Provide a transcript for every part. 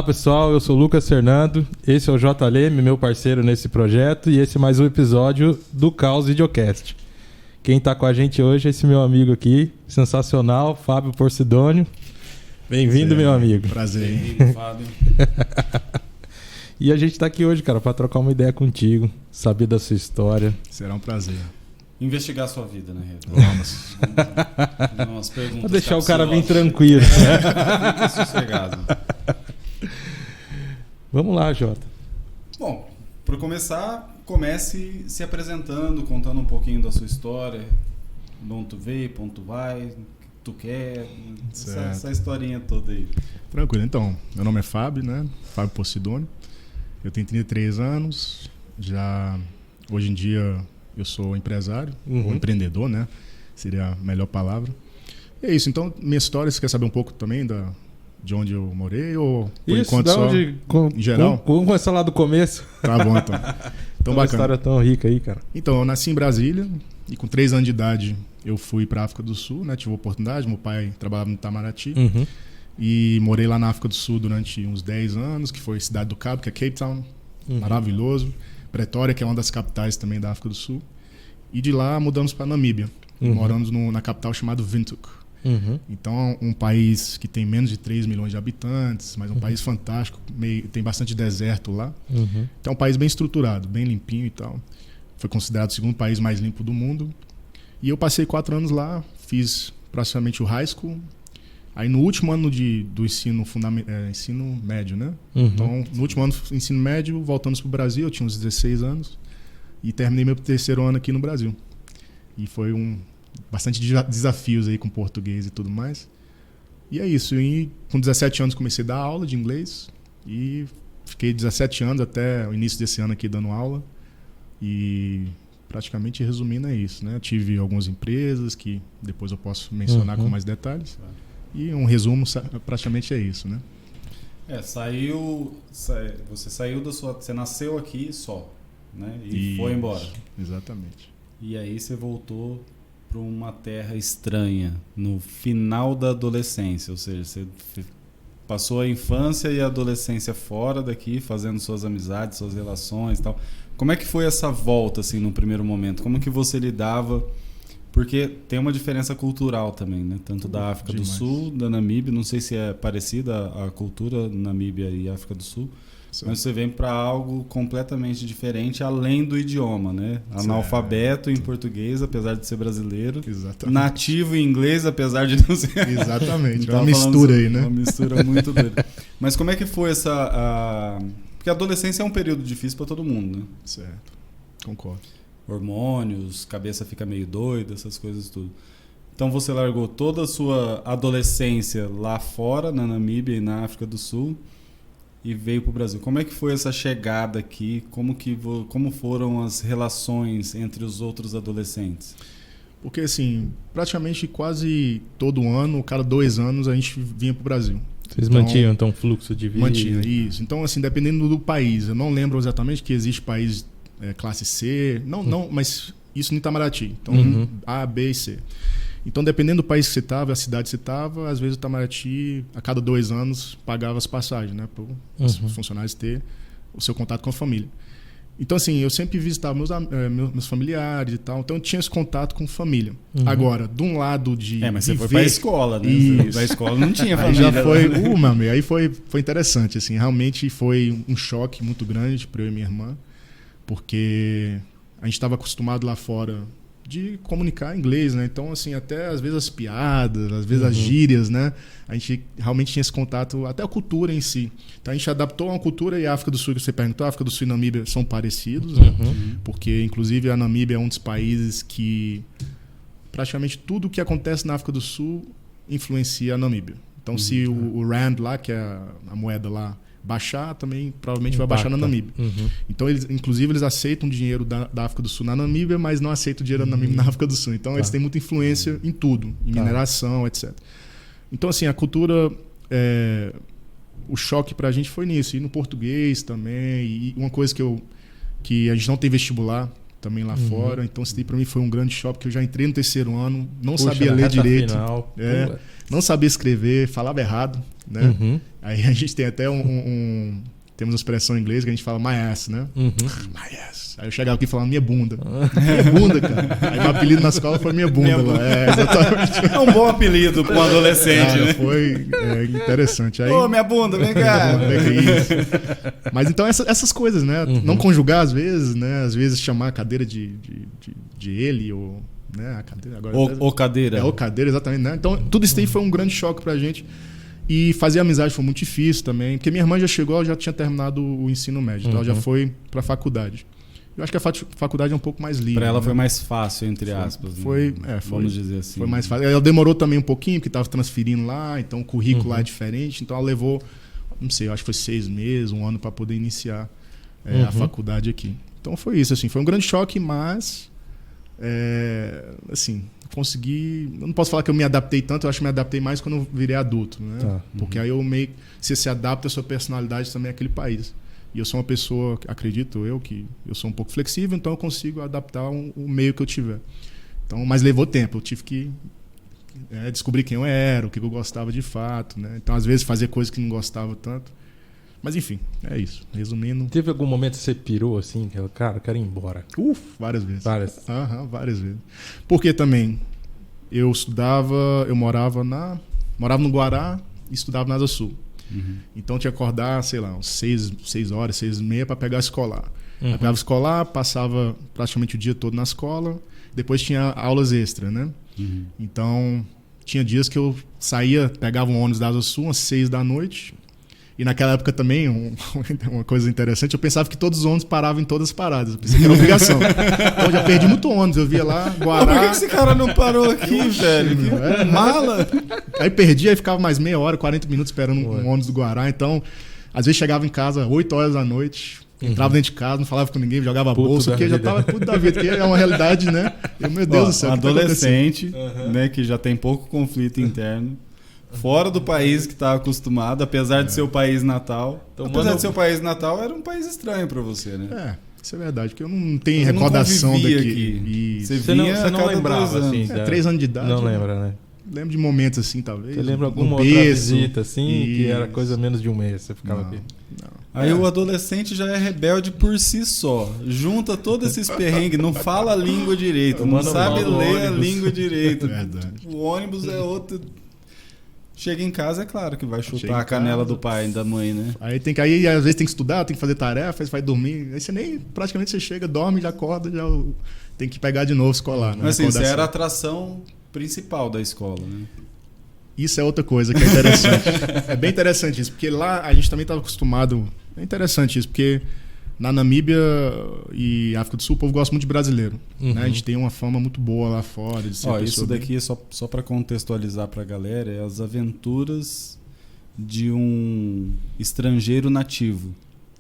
pessoal, eu sou o Lucas Fernando, esse é o JLM, meu parceiro nesse projeto, e esse é mais um episódio do Caos Videocast. Quem tá com a gente hoje é esse meu amigo aqui, sensacional, Fábio Porcidônio. Bem-vindo, meu amigo. Prazer. Bem-vindo, Fábio. E a gente tá aqui hoje, cara, pra trocar uma ideia contigo, saber da sua história. Será um prazer. Investigar a sua vida, né, Reto? Vamos. Umas perguntas Vou deixar o cara bem capciosas. tranquilo. Fica sossegado. Vamos lá, Jota. Bom, para começar, comece se apresentando, contando um pouquinho da sua história. De onde tu veio, pra onde tu vai, o que tu quer. Essa historinha toda aí. Tranquilo. Então, meu nome é Fábio, né? Fábio Porcidônio. Eu tenho 33 anos. Já, hoje em dia, eu sou empresário, ou empreendedor, né? Seria a melhor palavra. E é isso. Então, minha história, você quer saber um pouco também de onde eu morei? Ou por Isso, enquanto só em geral? Vamos começar lá do começo. Tá bom, então. Então, Uma bacana. história tão rica aí, cara. Então, eu nasci em Brasília e com 3 anos de idade eu fui para a África do Sul, né? Tive a oportunidade, meu pai trabalhava no Itamaraty. E morei lá na África do Sul durante uns 10 anos, que foi Cidade do Cabo, que é Cape Town, maravilhoso. Pretória, que é uma das capitais também da África do Sul. E de lá mudamos para Namíbia. Moramos na capital chamada Windhoek. Então, um país que tem menos de 3 milhões de habitantes, mas um país fantástico, tem bastante deserto lá. Então, é um país bem estruturado, bem limpinho e tal. Foi considerado o segundo país mais limpo do mundo. E eu passei 4 anos lá, fiz praticamente o high school. Aí, no último ano do ensino médio, né? Então, no último ano do ensino médio, voltamos para o Brasil, eu tinha uns 16 anos. E terminei meu 3º ano aqui no Brasil. E foi bastante desafios aí com português e tudo mais. E é isso. E com 17 anos comecei a dar aula de inglês. E fiquei 17 anos até o início desse ano aqui dando aula. E praticamente resumindo é isso, né? Eu tive algumas empresas que depois eu posso mencionar com mais detalhes. E um resumo praticamente é isso, né? Você saiu da sua... Você nasceu aqui só, né? E foi embora. Exatamente. E aí você voltou para uma terra estranha no final da adolescência, ou seja, você passou a infância e a adolescência fora daqui, fazendo suas amizades, suas relações e tal. Como é que foi essa volta, assim, no primeiro momento? Como que você lidava? Porque tem uma diferença cultural também, né? Tanto da África do Sul, da Namíbia, não sei se é parecida a cultura Namíbia e África do Sul, mas você vem para algo completamente diferente, além do idioma, né? Analfabeto em português, apesar de ser brasileiro. Exatamente. Nativo em inglês, apesar de não ser... Exatamente. Uma mistura aí, né? Uma mistura muito doida. Mas como é que foi Porque a adolescência é um período difícil para todo mundo, né? Certo. Concordo. Hormônios, cabeça fica meio doida, essas coisas tudo. Então você largou toda a sua adolescência lá fora, na Namíbia e na África do Sul, e veio para o Brasil. Como é que foi essa chegada aqui? Como foram as relações entre os outros adolescentes? Porque, assim, praticamente quase todo ano, cada 2 anos, a gente vinha para o Brasil. Vocês mantinham, então, fluxo de vida? Mantinha, isso. Então, assim, dependendo do país, eu não lembro exatamente que existe país classe C, não, mas isso no Itamaraty. Então, A, B e C. Então, dependendo do país que você estava, a cidade que você estava, às vezes o Itamaraty, a cada 2 anos, pagava as passagens, né? Para os funcionários ter o seu contato com a família. Então, assim, eu sempre visitava meus familiares e tal. Então, eu tinha esse contato com família. Agora, de um lado de mas você foi viver... para a escola, né? Isso. A escola não tinha Aí família. já foi... aí foi interessante, assim. Realmente foi um choque muito grande para eu e minha irmã. Porque a gente estava acostumado lá fora de comunicar em inglês, né? Então, assim, até às vezes as piadas, às vezes as gírias, né? A gente realmente tinha esse contato, até a cultura em si. Então, a gente adaptou a uma cultura, e a África do Sul, que você perguntou, a África do Sul e a Namíbia são parecidos, né? Porque, inclusive, a Namíbia é um dos países que praticamente tudo o que acontece na África do Sul influencia a Namíbia. Então, se o Rand lá, que é a moeda lá, baixar, também provavelmente vai baixar na Namíbia. Então, inclusive, eles aceitam dinheiro da África do Sul na Namíbia, mas não aceitam dinheiro da Namíbia na África do Sul. Então, eles têm muita influência em tudo, em mineração, etc. Então, assim, a cultura, o choque pra gente foi nisso. E no português também. E uma coisa que a gente não tem vestibular. também lá fora. Então, isso daí para mim foi um grande choque, porque eu já entrei no terceiro ano, não sabia ler direito. Final, não sabia escrever, falava errado, né? Aí a gente tem até temos uma expressão em inglês que a gente fala my ass, né? My ass. Aí eu chegava aqui falando minha bunda. Minha bunda, cara. Aí meu apelido na escola foi minha bunda. Exatamente. É um bom apelido para um adolescente, cara, né? Foi interessante. Aí, minha bunda, vem cá. Mas então essas coisas, né? Não conjugar às vezes, né? Às vezes chamar a cadeira de ele ou... Né? A cadeira, agora, ou cadeira. Ou cadeira, exatamente. Né? Então tudo isso aí foi um grande choque pra gente. E fazer amizade foi muito difícil também, porque minha irmã já chegou, ela já tinha terminado o ensino médio, então ela já foi para a faculdade. Eu acho que a faculdade é um pouco mais livre. Para ela, né? Foi mais fácil, entre aspas. Vamos dizer assim. Foi mais fácil. Ela demorou também um pouquinho, porque estava transferindo lá, então o currículo lá é diferente. Então ela levou, não sei, eu acho que foi 6 meses, 1 ano para poder iniciar a faculdade aqui. Então foi isso, assim, foi um grande choque, mas assim, consegui... Eu não posso falar que eu me adaptei tanto, eu acho que me adaptei mais quando eu virei adulto, né? Tá. Porque aí eu meio... Você se adapta à sua personalidade também àquele país. E eu sou uma pessoa, acredito eu, que eu sou um pouco flexível, então eu consigo adaptar o meio que eu tiver. Então, mas levou tempo, eu tive que descobrir quem eu era, o que eu gostava de fato, né? Então, às vezes, fazer coisas que não gostava tanto. Mas, enfim, é isso. Resumindo... Teve algum momento que você pirou assim, cara, eu quero ir embora? Várias vezes. Várias vezes. Porque também eu morava no Guará e estudava na Asa Sul. Então tinha que acordar, sei lá, uns 6 horas, 6h30 para pegar a escolar. Aí pegava a escolar, passava praticamente o dia todo na escola, depois tinha aulas extras, né? Então tinha dias que eu saía, pegava um ônibus da Asa Sul às 6 da noite. E naquela época também, uma coisa interessante, eu pensava que todos os ônibus paravam em todas as paradas. Eu pensei que era obrigação. Então eu já perdi muito ônibus. Eu via lá, Guará... Por que esse cara não parou aqui, velho? Que mala! Aí perdi, aí ficava mais meia hora, 40 minutos esperando um ônibus do Guará. Então, às vezes chegava em casa 8 horas da noite, entrava dentro de casa, não falava com ninguém, jogava a bolsa, porque já tava puto da vida, porque é uma realidade, né? Meu Deus do céu. Um adolescente, né, que já tem pouco conflito interno, fora do país que está acostumado, apesar de ser o país natal. Então, apesar de ser o país natal, era um país estranho para você, né? Isso é verdade, porque eu não tenho recordação daqui. Aqui. Você não lembrava, assim. 3 anos de idade. Não lembra, né? Lembro de momentos assim, talvez. Você lembra alguma outra visita, assim, que era coisa menos de um mês, você ficava aqui? Não. Aí o adolescente já é rebelde por si só. Junta todos esses perrengues, não fala a língua direito, não sabe ler a língua direito. Verdade. O ônibus é outro... Chega em casa, é claro que vai chutar a canela do pai e da mãe, né? Aí às vezes tem que estudar, tem que fazer tarefas, vai dormir. Aí praticamente você chega, dorme, já acorda, já tem que pegar de novo escolar. Né? Mas assim, isso era a atração principal da escola, né? Isso é outra coisa que é interessante. É bem interessante isso, porque lá a gente também estava acostumado... É interessante isso, porque na Namíbia e África do Sul o povo gosta muito de brasileiro. Né? A gente tem uma fama muito boa lá fora. De ser isso daqui, só para contextualizar para a galera, é as aventuras de um estrangeiro nativo.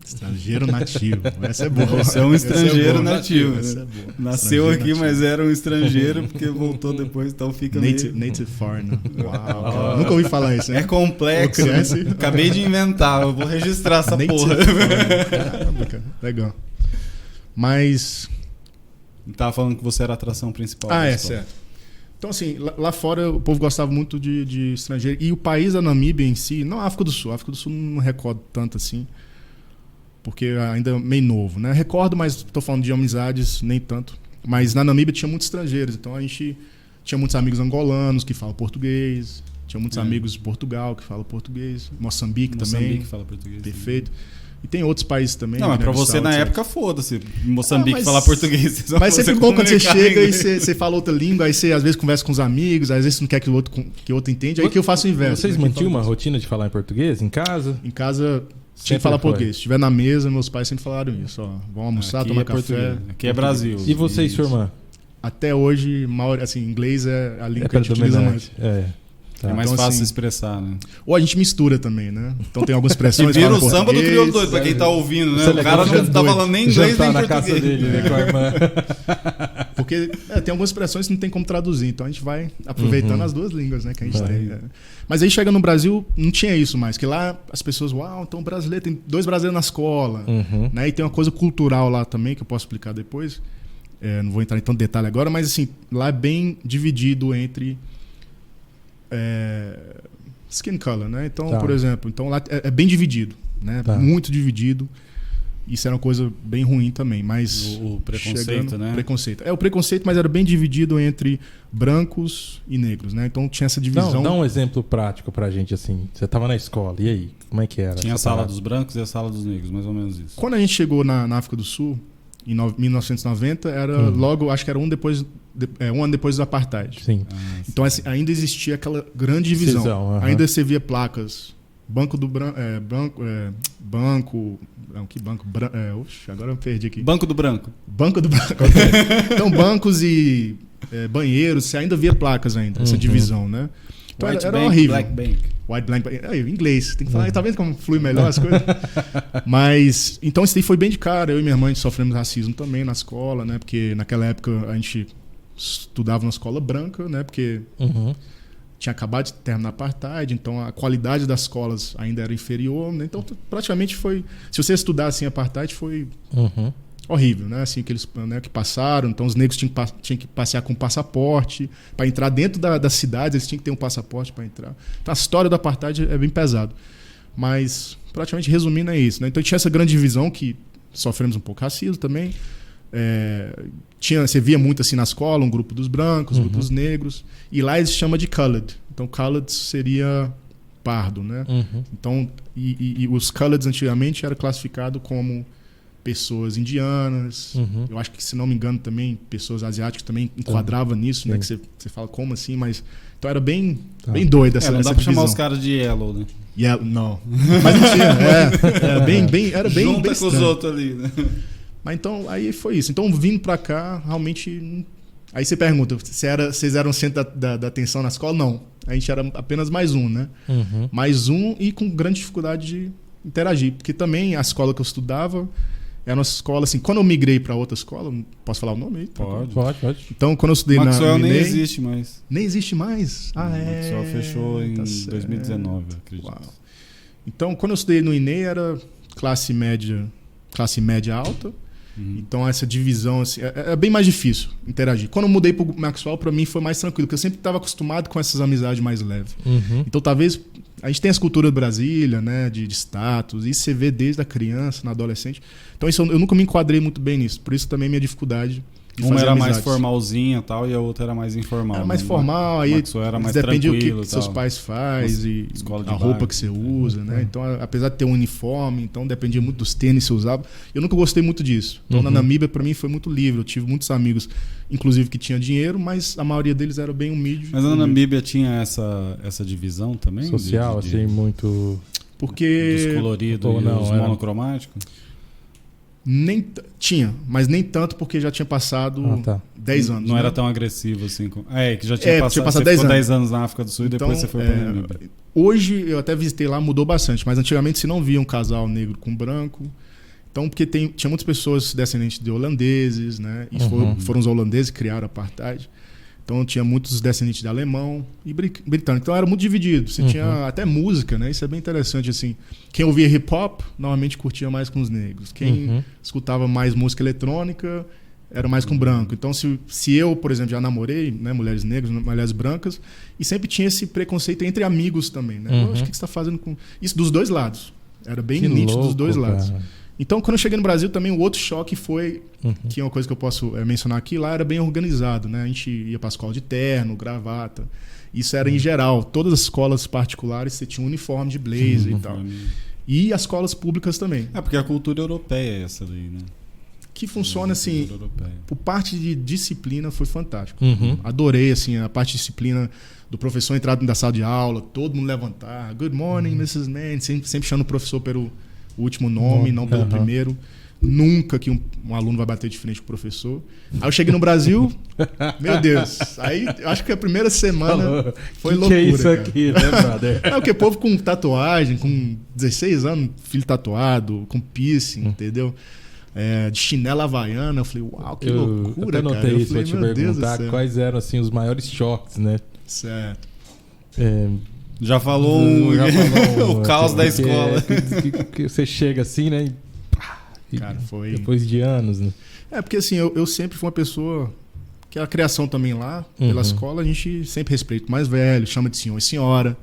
Estrangeiro nativo. Essa é boa. Você é um estrangeiro nativo. Essa é boa. Nasceu aqui, nativo. Mas era um estrangeiro porque voltou depois, então fica Native foreigner. Uau, nunca ouvi falar isso. Hein? É complexo. Acabei de inventar, eu vou registrar essa porra. Caramba, cara. Legal. Mas... Tava falando que você era a atração principal. Certo. Então, assim, lá fora o povo gostava muito de estrangeiro. E o país da Namíbia em si, não a África do Sul. A África do Sul não recordo tanto assim. Porque ainda é meio novo, né? Recordo, mas estou falando de amizades, nem tanto. Mas na Namíbia tinha muitos estrangeiros, então a gente tinha muitos amigos angolanos que falam português, tinha muitos amigos de Portugal que falam português, Moçambique também. Moçambique fala português. Perfeito. E tem outros países também. Não, mas para você na época, foda-se. Moçambique falar português. Mas é sempre bom quando você chega e você fala outra língua, aí você às vezes conversa com os amigos, às vezes você não quer que o outro entenda, aí que eu faço o inverso. Vocês mantinham uma rotina de falar em português em casa? Em casa... Tinha que falar português. Se estiver na mesa, meus pais sempre falaram isso. Ó, vamos almoçar, tomar café. Aqui é Brasil. E você e sua irmã? Até hoje, assim, inglês é a língua que a gente utiliza mais. Tá. É mais então, fácil expressar, né? Ou a gente mistura também, né? Então tem algumas expressões. Vira o samba do crioulo doido, pra quem tá ouvindo, né? O cara não tá falando nem inglês nem português. Na casa dele, né, com a irmã. Porque tem algumas expressões que não tem como traduzir, então a gente vai aproveitando as duas línguas, né, que a gente tem. Mas aí chega no Brasil, não tinha isso mais, que lá as pessoas, então brasileiro, tem 2 brasileiros na escola, né? E tem uma coisa cultural lá também, que eu posso explicar depois. não vou entrar em tanto detalhe agora, mas assim, lá é bem dividido entre skin color, né? Então, por exemplo, então lá é bem dividido, né? Muito dividido. Isso era uma coisa bem ruim também, mas... O preconceito, né? Preconceito. O preconceito, mas era bem dividido entre brancos e negros, né? Então tinha essa divisão. Dá um exemplo prático pra gente, assim. Você tava na escola, e aí? Como é que era? Tinha a sala dos brancos e a sala dos negros, mais ou menos isso. Quando a gente chegou na África do Sul, em 1990, era logo, acho que era um ano depois do Apartheid. Sim. Então assim, ainda existia aquela grande divisão. Ainda você via placas... Banco do Branco. Banco. Não, que banco? Agora eu perdi aqui. Banco do Branco. Banco do Branco. Okay. Então, bancos e banheiros, você ainda via placas ainda, essa divisão, né? Então, White era Bank, horrível. Black Bank. White Black Bank. Inglês. Tem que falar. Tá vendo como flui melhor as coisas? Mas, então, isso daí foi bem de cara. Eu e minha irmã sofremos racismo também na escola, né? Porque naquela época a gente estudava na escola branca, né? Porque... tinha acabado de terminar a Apartheid, então a qualidade das escolas ainda era inferior, né? Então praticamente foi... Se você estudar assim a Apartheid, foi horrível, né? Assim, que passaram, então os negros tinham que passear com passaporte, para entrar dentro das cidades eles tinham que ter um passaporte para entrar. Então a história da Apartheid é bem pesado. Mas praticamente resumindo é isso, né? Então tinha essa grande divisão que sofremos um pouco racismo também. Você via muito assim na escola, um grupo dos brancos, um grupo dos negros, e lá eles chamam de colored. Então colored seria pardo, né? Então, e os colored antigamente era classificado como pessoas indianas. Eu acho que, se não me engano, também pessoas asiáticas também enquadrava nisso, né? Que você fala como assim, mas então era bem doido essa divisão. Não dá pra chamar os caras de yellow, né? Não. Mas não tinha. Era bem junta bem com os outros ali, né? Mas então, aí foi isso. Então, vindo pra cá, realmente... Aí você pergunta, vocês eram o centro da atenção na escola? Não. A gente era apenas mais um, né? Mais um e com grande dificuldade de interagir. Porque também a escola que eu estudava era uma escola assim... Quando eu migrei pra outra escola... Posso falar o nome aí? Pode. Então, quando eu estudei na Maxwell nem existe mais. Nem existe mais? Maxwell fechou em 2019, acredito. Uau. Então, quando eu estudei no INEI, era classe média alta. Então essa divisão assim, é bem mais difícil interagir. Quando eu mudei pro Maxwell, para mim foi mais tranquilo, porque eu sempre estava acostumado com essas amizades mais leves. Então talvez a gente tem as culturas de Brasília, né, de status, isso você vê desde a criança, na adolescente. Então isso eu nunca me enquadrei muito bem nisso, por isso também minha dificuldade de uma fazer era amizades. mais formalzinha e tal, e a outra era mais informal. Era mais formal, aí era mais depende do tranquilo que seus pais fazem e escola de a roupa bairro, que você usa, né? Então, apesar de ter um uniforme, então dependia muito dos tênis que você usava. Eu nunca gostei muito disso. Então, na Namíbia, para mim, foi muito livre. Eu tive muitos amigos, inclusive, que tinham dinheiro, mas a maioria deles era bem humilde. Mas na Namíbia tinha essa divisão também? Social, assim, muito... Porque... Dos coloridos e os monocromáticos? Tinha, mas nem tanto porque já tinha passado 10 anos. Não era tão agressivo assim. Que já tinha passado 10 anos na África do Sul e depois você foi para Namíbia. Hoje, eu até visitei lá, mudou bastante, mas antigamente se não via um casal negro com branco. Então, porque tinha muitas pessoas descendentes de holandeses, né? E foram os holandeses que criaram a Apartheid. Então tinha muitos descendentes de alemão e britânico. Então era muito dividido. Você tinha até música, né? Isso é bem interessante, assim. Quem ouvia hip hop normalmente curtia mais com os negros. Quem escutava mais música eletrônica era mais com branco. Então se eu, por exemplo, já namorei, né, mulheres negras, mulheres brancas, e sempre tinha esse preconceito entre amigos também, né? Poxa, o que você está fazendo com isso dos dois lados? Era bem nítido dos dois lados. Então, quando eu cheguei no Brasil também, o outro choque foi, que é uma coisa que eu posso mencionar aqui, lá era bem organizado, né? A gente ia para a escola de terno, gravata. Isso era em geral. Todas as escolas particulares, você tinha um uniforme de blazer e tal. E as escolas públicas também. Porque a cultura europeia é essa daí, né? Que funciona assim, por parte de disciplina foi fantástico. Adorei assim, a parte de disciplina do professor entrar dentro da sala de aula, todo mundo levantar. Good morning, Mrs. Mann. Sempre chamando o professor pelo o último nome, não pelo primeiro. Nunca que um aluno vai bater de frente com o professor. Aí eu cheguei no Brasil, meu Deus. Aí eu acho que a primeira semana foi loucura. Que é isso aqui, né, brother? Porque o povo com tatuagem, com 16 anos, filho tatuado, com piercing, entendeu? De chinela havaiana. Eu falei, uau, que loucura, cara. Eu até notei isso, vou te perguntar Deus quais eram assim, os maiores choques, né? Certo. Já falou o caos da escola. Que você chega assim, né? Cara, foi... Depois de anos, né? Porque assim, eu sempre fui uma pessoa... Que a criação também lá, pela escola, a gente sempre respeita o mais velho, chama de senhor e senhora.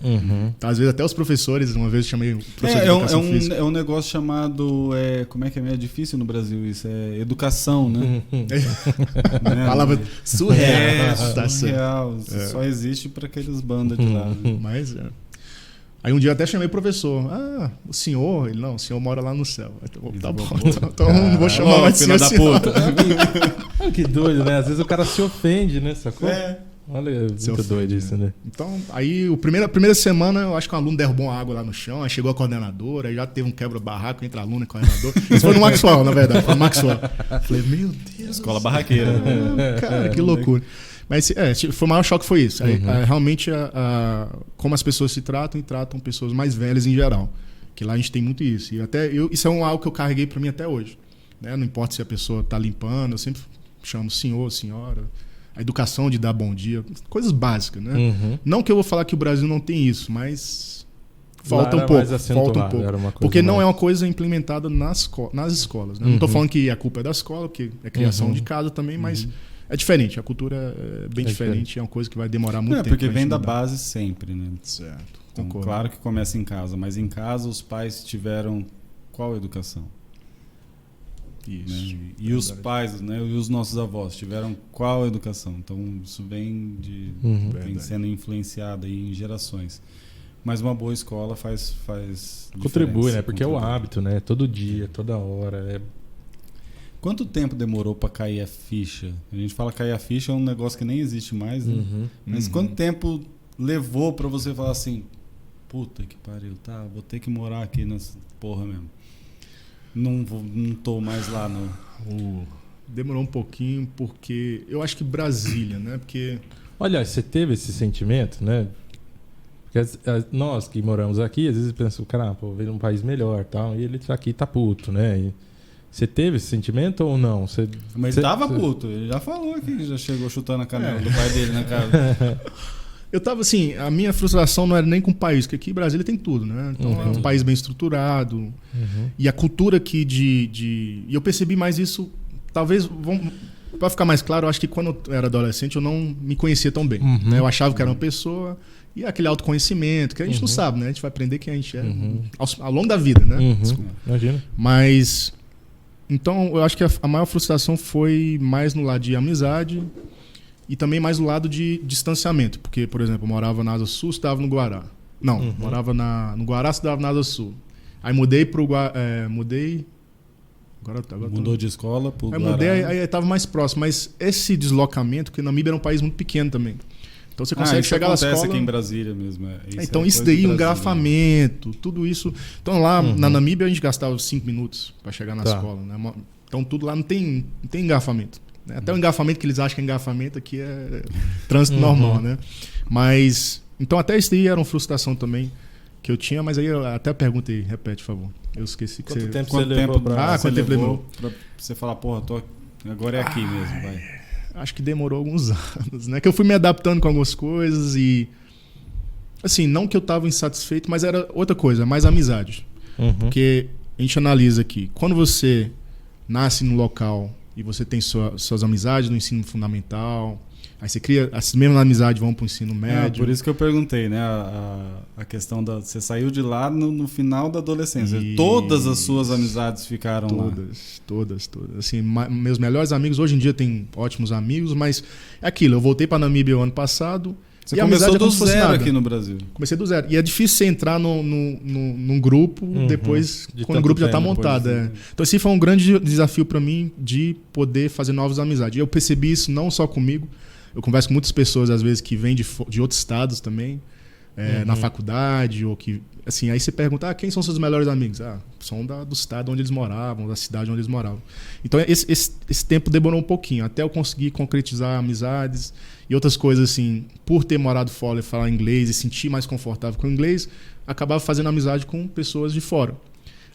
Tá, às vezes até os professores, uma vez eu chamei o professor de educação física. É um negócio chamado... como é que é difícil no Brasil isso? É educação, né? Palavra surreal. Surreal. Só existe para aqueles bandas de lá. Né? Mas Aí um dia eu até chamei o professor. O senhor? Ele, não, o senhor mora lá no céu. Tá bom, então não vou chamar mais de senhor. Da puta. Olha que doido, né? Às vezes o cara se ofende, né? Sacou? Olha, muito doido isso, né? Então, aí a primeira semana, eu acho que um aluno derrubou uma água lá no chão, aí chegou a coordenadora, aí já teve um quebra-barraco entre aluno e coordenador. Isso foi no Maxwell, na verdade, foi no Maxwell. Falei, meu Deus. Escola barraqueira. Cara, que loucura. Mas foi o maior choque foi isso. Realmente, como as pessoas se tratam e tratam pessoas mais velhas em geral. Que lá a gente tem muito isso. E isso é algo que eu carreguei para mim até hoje. Né? Não importa se a pessoa está limpando, eu sempre chamo senhor, senhora. A educação de dar bom dia. Coisas básicas, né? Não que eu vou falar que o Brasil não tem isso, mas falta um pouco. Porque não é uma coisa implementada nas escolas. Né? Não estou falando que a culpa é da escola, porque é criação de casa também, mas... É diferente, a cultura é bem diferente, é uma coisa que vai demorar muito tempo. Porque vem da base sempre, né? Certo. Então, claro que começa em casa, mas em casa os pais tiveram qual educação? Isso. Né? E os pais, né? E os nossos avós tiveram qual educação? Então isso vem sendo influenciado aí em gerações. Mas uma boa escola faz contribui, né? Porque é o hábito, né? Todo dia, toda hora. Quanto tempo demorou para cair a ficha? A gente fala cair a ficha é um negócio que nem existe mais, né? Mas quanto tempo levou para você falar assim, puta que pariu, tá, vou ter que morar aqui nessa porra mesmo. Não tô mais lá, não. Demorou um pouquinho, porque eu acho que Brasília, né? Porque... Olha, você teve esse sentimento, né? Porque nós que moramos aqui, às vezes pensamos, caramba, veio num país melhor, tal, e ele aqui tá puto, né? Você teve esse sentimento ou não? Mas ele tava puto, ele já falou aqui, já chegou chutando a canela do pai dele na casa. Eu tava assim, a minha frustração não era nem com o país, porque aqui em Brasília tem tudo, né? Então é um país bem estruturado. E a cultura aqui E eu percebi mais isso, talvez, para ficar mais claro, eu acho que quando eu era adolescente eu não me conhecia tão bem. Né? Eu achava que era uma pessoa... E aquele autoconhecimento, que a gente não sabe, né? A gente vai aprender quem a gente é ao longo da vida, né? Desculpa. Imagina. Mas... Então, eu acho que a maior frustração foi mais no lado de amizade e também mais no lado de distanciamento. Porque, por exemplo, eu morava na Asa Sul, estudava no Guará. Não, morava no Guará, estudava na Asa Sul. Aí mudei pro mudei... Mudou de escola pro Guará. Mudei, aí estava mais próximo. Mas esse deslocamento, porque Namíbia era um país muito pequeno também. Então você consegue chegar na escola... aqui em Brasília mesmo. Então isso daí, um engarrafamento, tudo isso... Então lá na Namíbia a gente gastava 5 minutos para chegar na escola. Né? Então tudo lá não tem engarrafamento. Né? Até o engarrafamento que eles acham que é engarrafamento aqui é trânsito normal. Né? Mas... Então até isso daí era uma frustração também que eu tinha, mas aí eu até perguntei, repete, por favor. Eu esqueci que quanto tempo você levou pra... quanto tempo demorou? Pra você falar, porra, agora é aqui mesmo, vai. Acho que demorou alguns anos, né? Que eu fui me adaptando com algumas coisas e... Assim, não que eu estava insatisfeito, mas era outra coisa, mais amizade. Porque a gente analisa aqui, quando você nasce no local e você tem suas amizades no ensino fundamental, aí você cria... As mesmas amizades vão para o ensino médio. Por isso que eu perguntei, né? A questão da... Você saiu de lá no final da adolescência. Todas as suas amizades ficaram lá. Todas. Assim, meus melhores amigos, hoje em dia tem ótimos amigos, mas é aquilo. Eu voltei para Namíbia o ano passado. Você começou do zero aqui no Brasil. Comecei do zero. E é difícil você entrar num grupo depois, quando o grupo já está montado. Então esse foi um grande desafio para mim de poder fazer novas amizades. E eu percebi isso não só comigo. Eu converso com muitas pessoas, às vezes, que vêm de outros estados também, na faculdade, ou que... Assim, aí você pergunta, quem são seus melhores amigos? São do estado onde eles moravam, da cidade onde eles moravam. Então, esse tempo demorou um pouquinho, até eu conseguir concretizar amizades e outras coisas, assim, por ter morado fora e falar inglês e sentir mais confortável com o inglês, acabava fazendo amizade com pessoas de fora.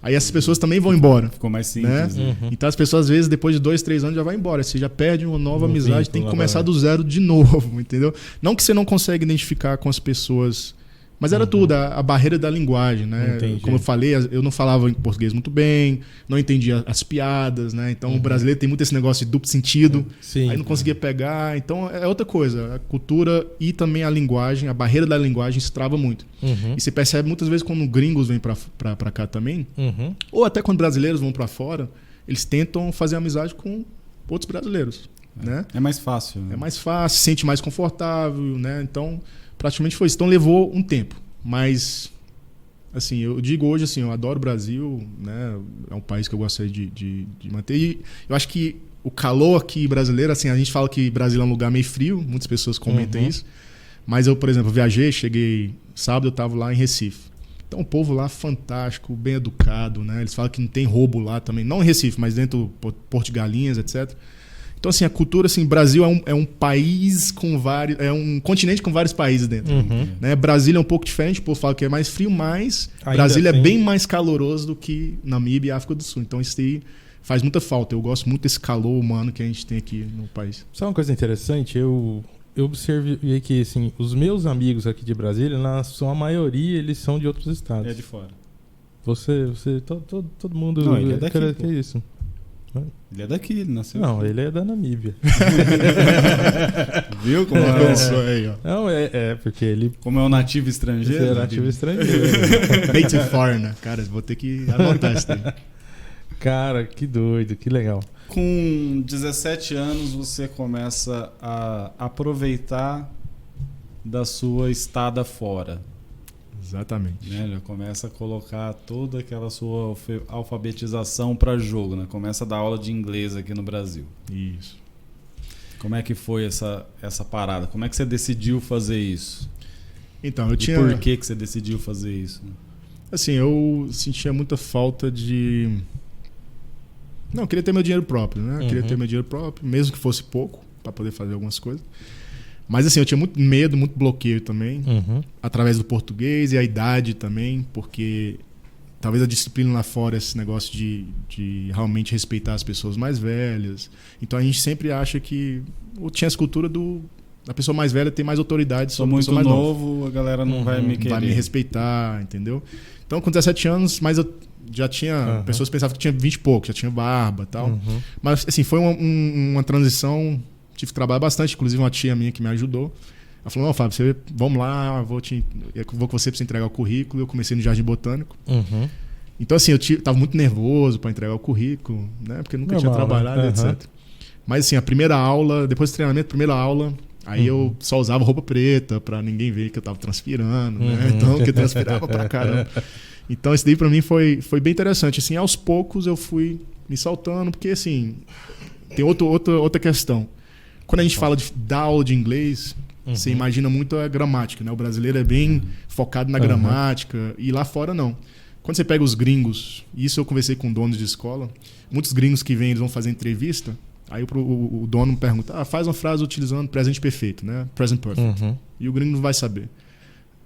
Aí essas pessoas também vão embora. Ficou mais simples. Né? Então as pessoas, às vezes, depois de 2, 3 anos, já vai embora. Você já perde uma nova amizade, tem que começar do zero de novo, entendeu? Não que você não consiga identificar com as pessoas Mas era tudo, a barreira da linguagem, né? Entendi. Como eu falei, eu não falava em português muito bem, não entendia as piadas, né? Então o brasileiro tem muito esse negócio de duplo sentido, Sim. aí não conseguia pegar. Então é outra coisa, a cultura e também a linguagem, a barreira da linguagem se trava muito. E você percebe muitas vezes quando gringos vêm pra cá também, ou até quando brasileiros vão pra fora, eles tentam fazer amizade com outros brasileiros, né? É mais fácil. Né? É mais fácil, se sente mais confortável, né? Então, praticamente foi isso. Então, levou um tempo. Mas, assim, eu digo hoje, assim, eu adoro o Brasil, né? É um país que eu gostaria de manter. E eu acho que o calor aqui brasileiro, assim, a gente fala que Brasília é um lugar meio frio, muitas pessoas comentam isso. Mas eu, por exemplo, viajei, cheguei sábado, eu estava lá em Recife. Então, o povo lá fantástico, bem educado, né? Eles falam que não tem roubo lá também. Não em Recife, mas dentro do Porto de Galinhas, etc. Então, assim, a cultura, assim, Brasil é um país com vários... É um continente com vários países dentro. Né? Brasília é um pouco diferente, o povo fala que é mais frio, mas Ainda Brasília tem... é bem mais caloroso do que Namíbia e África do Sul. Então, isso aí faz muita falta. Eu gosto muito desse calor humano que a gente tem aqui no país. Sabe uma coisa interessante? Eu observei que, assim, os meus amigos aqui de Brasília, a maioria, eles são de outros estados. É de fora. Todo mundo... Não, ele é daqui, que é isso? Ele é daqui, ele nasceu. Não, ele é da Namíbia. Viu como Aí, ó. Não, porque ele... Como é um nativo estrangeiro? Ele é nativo estrangeiro. Native foreigner. Cara, vou ter que anotar isso daí. Cara, que doido, que legal. Com 17 anos você começa a aproveitar da sua estada fora. Exatamente. Né? Já começa a colocar toda aquela sua alfabetização para jogo, né? Começa a dar aula de inglês aqui no Brasil. Isso. Como é que foi essa parada? Como é que você decidiu fazer isso? Então, eu tinha... E por que você decidiu fazer isso? Assim, eu sentia muita falta de... Não, eu queria ter meu dinheiro próprio, né? Eu queria ter meu dinheiro próprio, mesmo que fosse pouco, para poder fazer algumas coisas. Mas assim, eu tinha muito medo, muito bloqueio também, através do português e a idade também, porque talvez a disciplina lá fora, esse negócio de realmente respeitar as pessoas mais velhas. Então a gente sempre acha que tinha essa cultura da pessoa mais velha ter mais autoridade sobre a pessoa mais nova. Sou muito novo, a galera não vai me querer. Vai me respeitar, entendeu? Então com 17 anos, mas eu já tinha... Pessoas pensavam que tinha 20 e pouco, já tinha barba e tal. Mas assim, foi uma transição... Tive que trabalhar bastante, inclusive uma tia minha que me ajudou. Ela falou, não, Fábio, vamos lá, eu vou com você para você entregar o currículo. Eu comecei no Jardim Botânico. Então, assim, eu tava muito nervoso para entregar o currículo, né? Porque eu nunca tinha trabalhado, etc. Mas, assim, a primeira aula, depois do treinamento, primeira aula, aí eu só usava roupa preta para ninguém ver que eu tava transpirando, né? Então, que eu transpirava pra caramba. Então, isso daí para mim foi bem interessante. Assim, aos poucos eu fui me soltando, porque, assim, tem outra questão. Quando a gente fala de dar aula de inglês, você imagina muito a gramática, né? O brasileiro é bem focado na gramática e lá fora não. Quando você pega os gringos, isso eu conversei com donos de escola, muitos gringos que vêm, eles vão fazer entrevista, aí o dono me pergunta, faz uma frase utilizando presente perfeito, né? Present perfect. E o gringo não vai saber.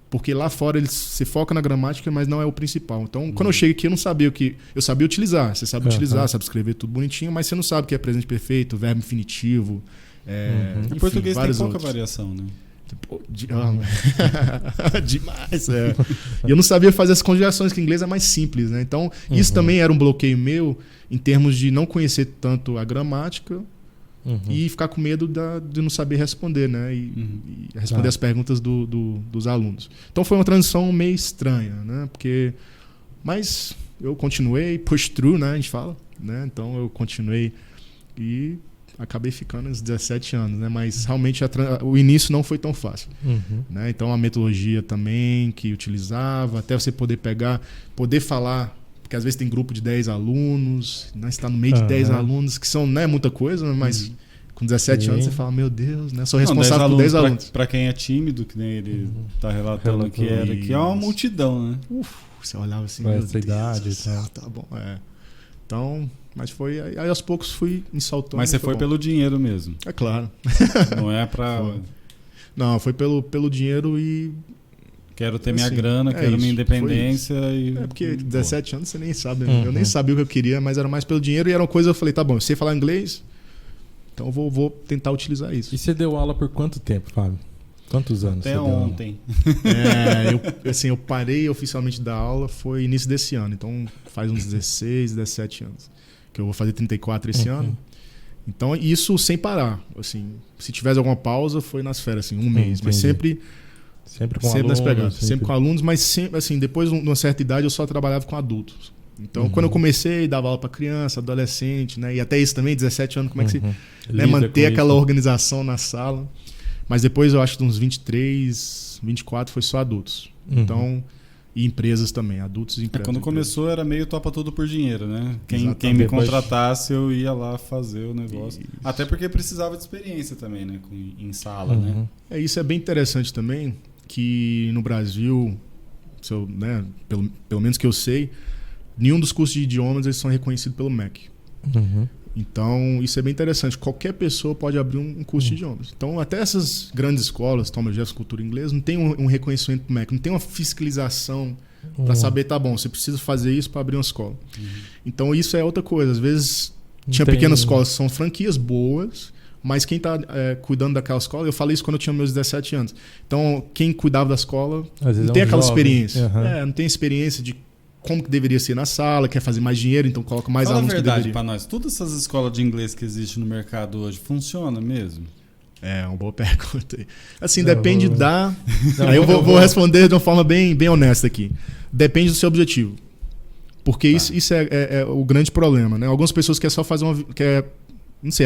Porque lá fora você foca na gramática, mas não é o principal. Então, quando eu cheguei aqui, eu não sabia o que... Eu sabia utilizar. Você sabe utilizar, sabe escrever tudo bonitinho, mas você não sabe o que é presente perfeito, verbo infinitivo... Em português tem pouca variação, né? Demais, E eu não sabia fazer as conjugações, que em inglês é mais simples, né? Então, isso também era um bloqueio meu, em termos de não conhecer tanto a gramática e ficar com medo de não saber responder, né? E responder as perguntas dos alunos. Então, foi uma transição meio estranha, né? Mas eu continuei, push through, né? A gente fala, né? Então, eu continuei e... acabei ficando uns 17 anos, né? Mas realmente o início não foi tão fácil. Né? Então a metodologia também que utilizava, até você poder poder falar, porque às vezes tem grupo de 10 alunos, né? Você está no meio de 10 alunos, que não é muita coisa, mas com 17 anos você fala, meu Deus, né? Sou responsável por 10 alunos. Para quem é tímido, que nem ele está relatando que é uma multidão, né? Você olhava assim, meu Deus idade, do céu, tá bom. Então... Mas foi... Aí aos poucos fui me saltando. Mas você foi pelo dinheiro mesmo? É claro. Não é pra... Não, foi pelo dinheiro e... Quero ter minha grana, quero minha independência e... porque 17 anos você nem sabe. Eu nem sabia o que eu queria, mas era mais pelo dinheiro e era uma coisa... Eu falei, tá bom, eu sei falar inglês, então eu vou tentar utilizar isso. E você deu aula por quanto tempo, Fábio? Quantos anos Até ontem. Eu parei oficialmente da aula, foi início desse ano. Então faz uns 16, 17 anos. Que eu vou fazer 34 esse ano. Então isso sem parar. Assim, se tivesse alguma pausa, foi nas férias, assim, um mês. Mas sempre com alunos. Nas pegadas. Sempre com alunos, mas sempre, assim, depois de uma certa idade eu só trabalhava com adultos. Então, quando eu comecei, dava aula para criança, adolescente, né? E até isso também, 17 anos, como é que se... Né, manter aquela organização na sala. Mas depois, eu acho que uns 23, 24 foi só adultos. Então, e empresas também, adultos e empresas. Quando começou, era meio topa tudo por dinheiro, né? Quem me Depois... contratasse, eu ia lá fazer o negócio. Isso. Até porque precisava de experiência também, né? Em sala, né? Isso é bem interessante também, que no Brasil, né, pelo menos que eu sei, nenhum dos cursos de idiomas eles são reconhecidos pelo MEC. Então, isso é bem interessante. Qualquer pessoa pode abrir um curso de idiomas. Então, até essas grandes escolas, Thomas Jefferson Cultura Inglesa, não tem um reconhecimento do MEC, não tem uma fiscalização para saber, tá bom, você precisa fazer isso para abrir uma escola. Então, isso é outra coisa. Às vezes, tinha pequenas escolas que são franquias boas, mas quem está cuidando daquela escola, eu falei isso quando eu tinha meus 17 anos. Então, quem cuidava da escola não tem aquela experiência. Não tem experiência de como que deveria ser na sala, quer fazer mais dinheiro, então coloca mais alunos que deveria. Fala a verdade para nós, todas essas escolas de inglês que existem no mercado hoje, funciona mesmo? É uma boa pergunta. Assim, depende da... Aí eu vou responder de uma forma bem honesta aqui. Depende do seu objetivo. Porque isso é o grande problema, né? Algumas pessoas querem só fazer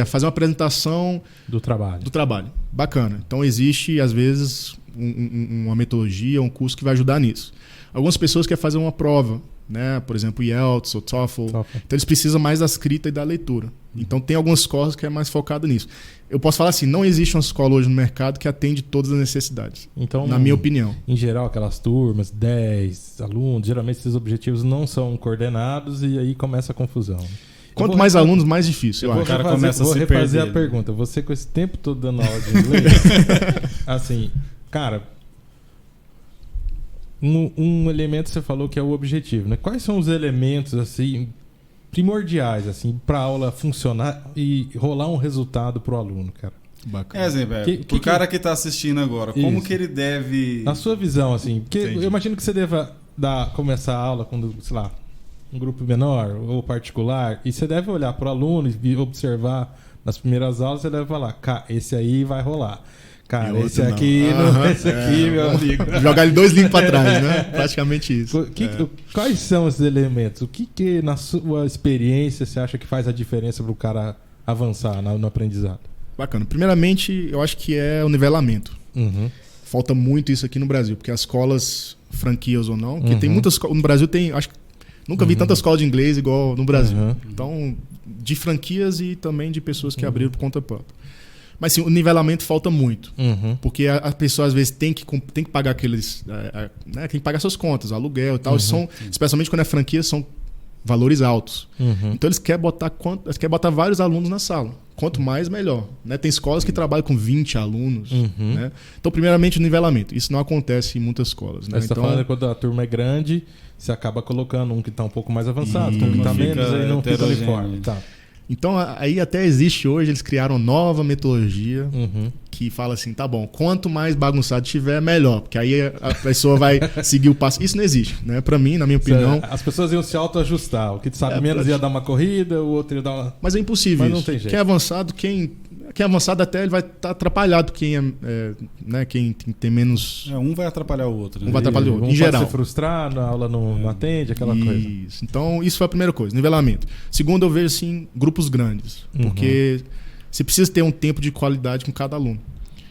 fazer uma apresentação... Do trabalho. Bacana. Então existe, às vezes, uma metodologia, um curso que vai ajudar nisso. Algumas pessoas querem fazer uma prova, né? Por exemplo, IELTS ou TOEFL. Então eles precisam mais da escrita e da leitura. Então tem algumas escolas que é mais focada nisso. Eu posso falar assim, não existe uma escola hoje no mercado que atende todas as necessidades, então, na minha opinião. Em geral, aquelas turmas, 10 alunos, geralmente esses objetivos não são coordenados e aí começa a confusão. Quanto mais alunos, mais difícil. Vou refazer a pergunta. Você com esse tempo todo dando aula de inglês, assim, cara... Um elemento você falou que é o objetivo, né? Quais são os elementos assim primordiais assim para a aula funcionar e rolar um resultado para o aluno, cara? Bacana. Pro cara que está assistindo agora, como que ele deve... Na sua visão, assim, porque eu imagino que você deva começar a aula com, sei lá, um grupo menor ou particular, e você deve olhar para o aluno e observar nas primeiras aulas, você deve falar, esse aí vai rolar. Cara, esse aqui, meu amigo. Jogar ele 2 links para trás, né? Praticamente isso. Quais são esses elementos? O que, na sua experiência, você acha que faz a diferença para o cara avançar no aprendizado? Bacana. Primeiramente, eu acho que é o nivelamento. Falta muito isso aqui no Brasil, porque as escolas, franquias ou não, porque tem muitas escolas. No Brasil tem, acho que nunca vi tanta escola de inglês igual no Brasil. Então, de franquias e também de pessoas que abriram por conta própria. Mas sim, o nivelamento falta muito. Porque a pessoa às vezes tem que pagar aqueles... né, tem que pagar suas contas, aluguel e tal. Especialmente quando é franquia, são valores altos. Então eles querem botar vários alunos na sala. Quanto mais, melhor. Né? Tem escolas que trabalham com 20 alunos. Né? Então, primeiramente, o nivelamento. Isso não acontece em muitas escolas. Né? Você está falando que quando a turma é grande, você acaba colocando um que está um pouco mais avançado, um que está menos, aí não fica uniforme. Tá. Então, aí até existe hoje, eles criaram nova metodologia que fala assim, tá bom, quanto mais bagunçado tiver, melhor. Porque aí a pessoa vai seguir o passo. Isso não existe, né? Pra mim, na minha opinião... As pessoas iam se autoajustar. O que sabe menos ia dar uma corrida, o outro ia dar uma... Mas é impossível. Mas não tem jeito. Quem é avançado até ele vai estar atrapalhado. Né, quem tem menos... Um vai atrapalhar o outro. Né? Um vai atrapalhar o outro, em geral. Se frustrar, a aula não atende, aquela coisa. Então, isso foi a primeira coisa, nivelamento. Segundo, eu vejo assim, grupos grandes. Porque você precisa ter um tempo de qualidade com cada aluno.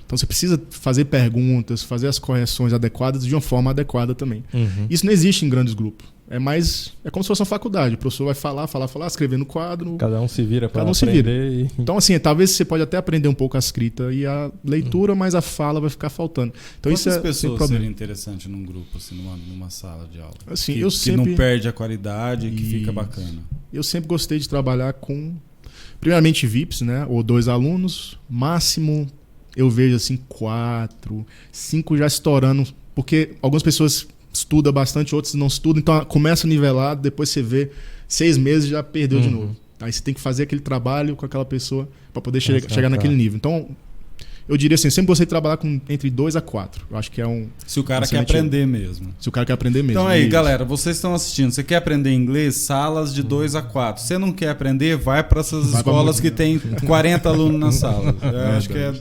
Então, você precisa fazer perguntas, fazer as correções adequadas de uma forma adequada também. Isso não existe em grandes grupos. É como se fosse uma faculdade. O professor vai falar, escrever no quadro. Cada um se vira para aprender. Então, assim, talvez você pode até aprender um pouco a escrita e a leitura, mas a fala vai ficar faltando. Então, quantas pessoas seriam interessantes num grupo, assim, numa sala de aula? Assim, que não perde a qualidade e que fica bacana. Eu sempre gostei de trabalhar com, primeiramente, VIPs, né? Ou 2 alunos. Máximo, eu vejo assim, 4, 5 já estourando. Porque algumas pessoas... estuda bastante, outros não estudam, então começa nivelado, depois você vê 6 meses já perdeu de novo. Aí você tem que fazer aquele trabalho com aquela pessoa para poder chegar naquele nível. Então, Eu diria assim, sempre gostei de trabalhar com entre 2 a 4. Eu acho que é um... Se o cara quer aprender mesmo. Se o cara quer aprender mesmo. Então aí, galera, vocês estão assistindo. Você quer aprender inglês? Salas de 2 a 4. Você não quer aprender? Vai para essas escolas que tem 40 alunos na sala. Eu acho que é...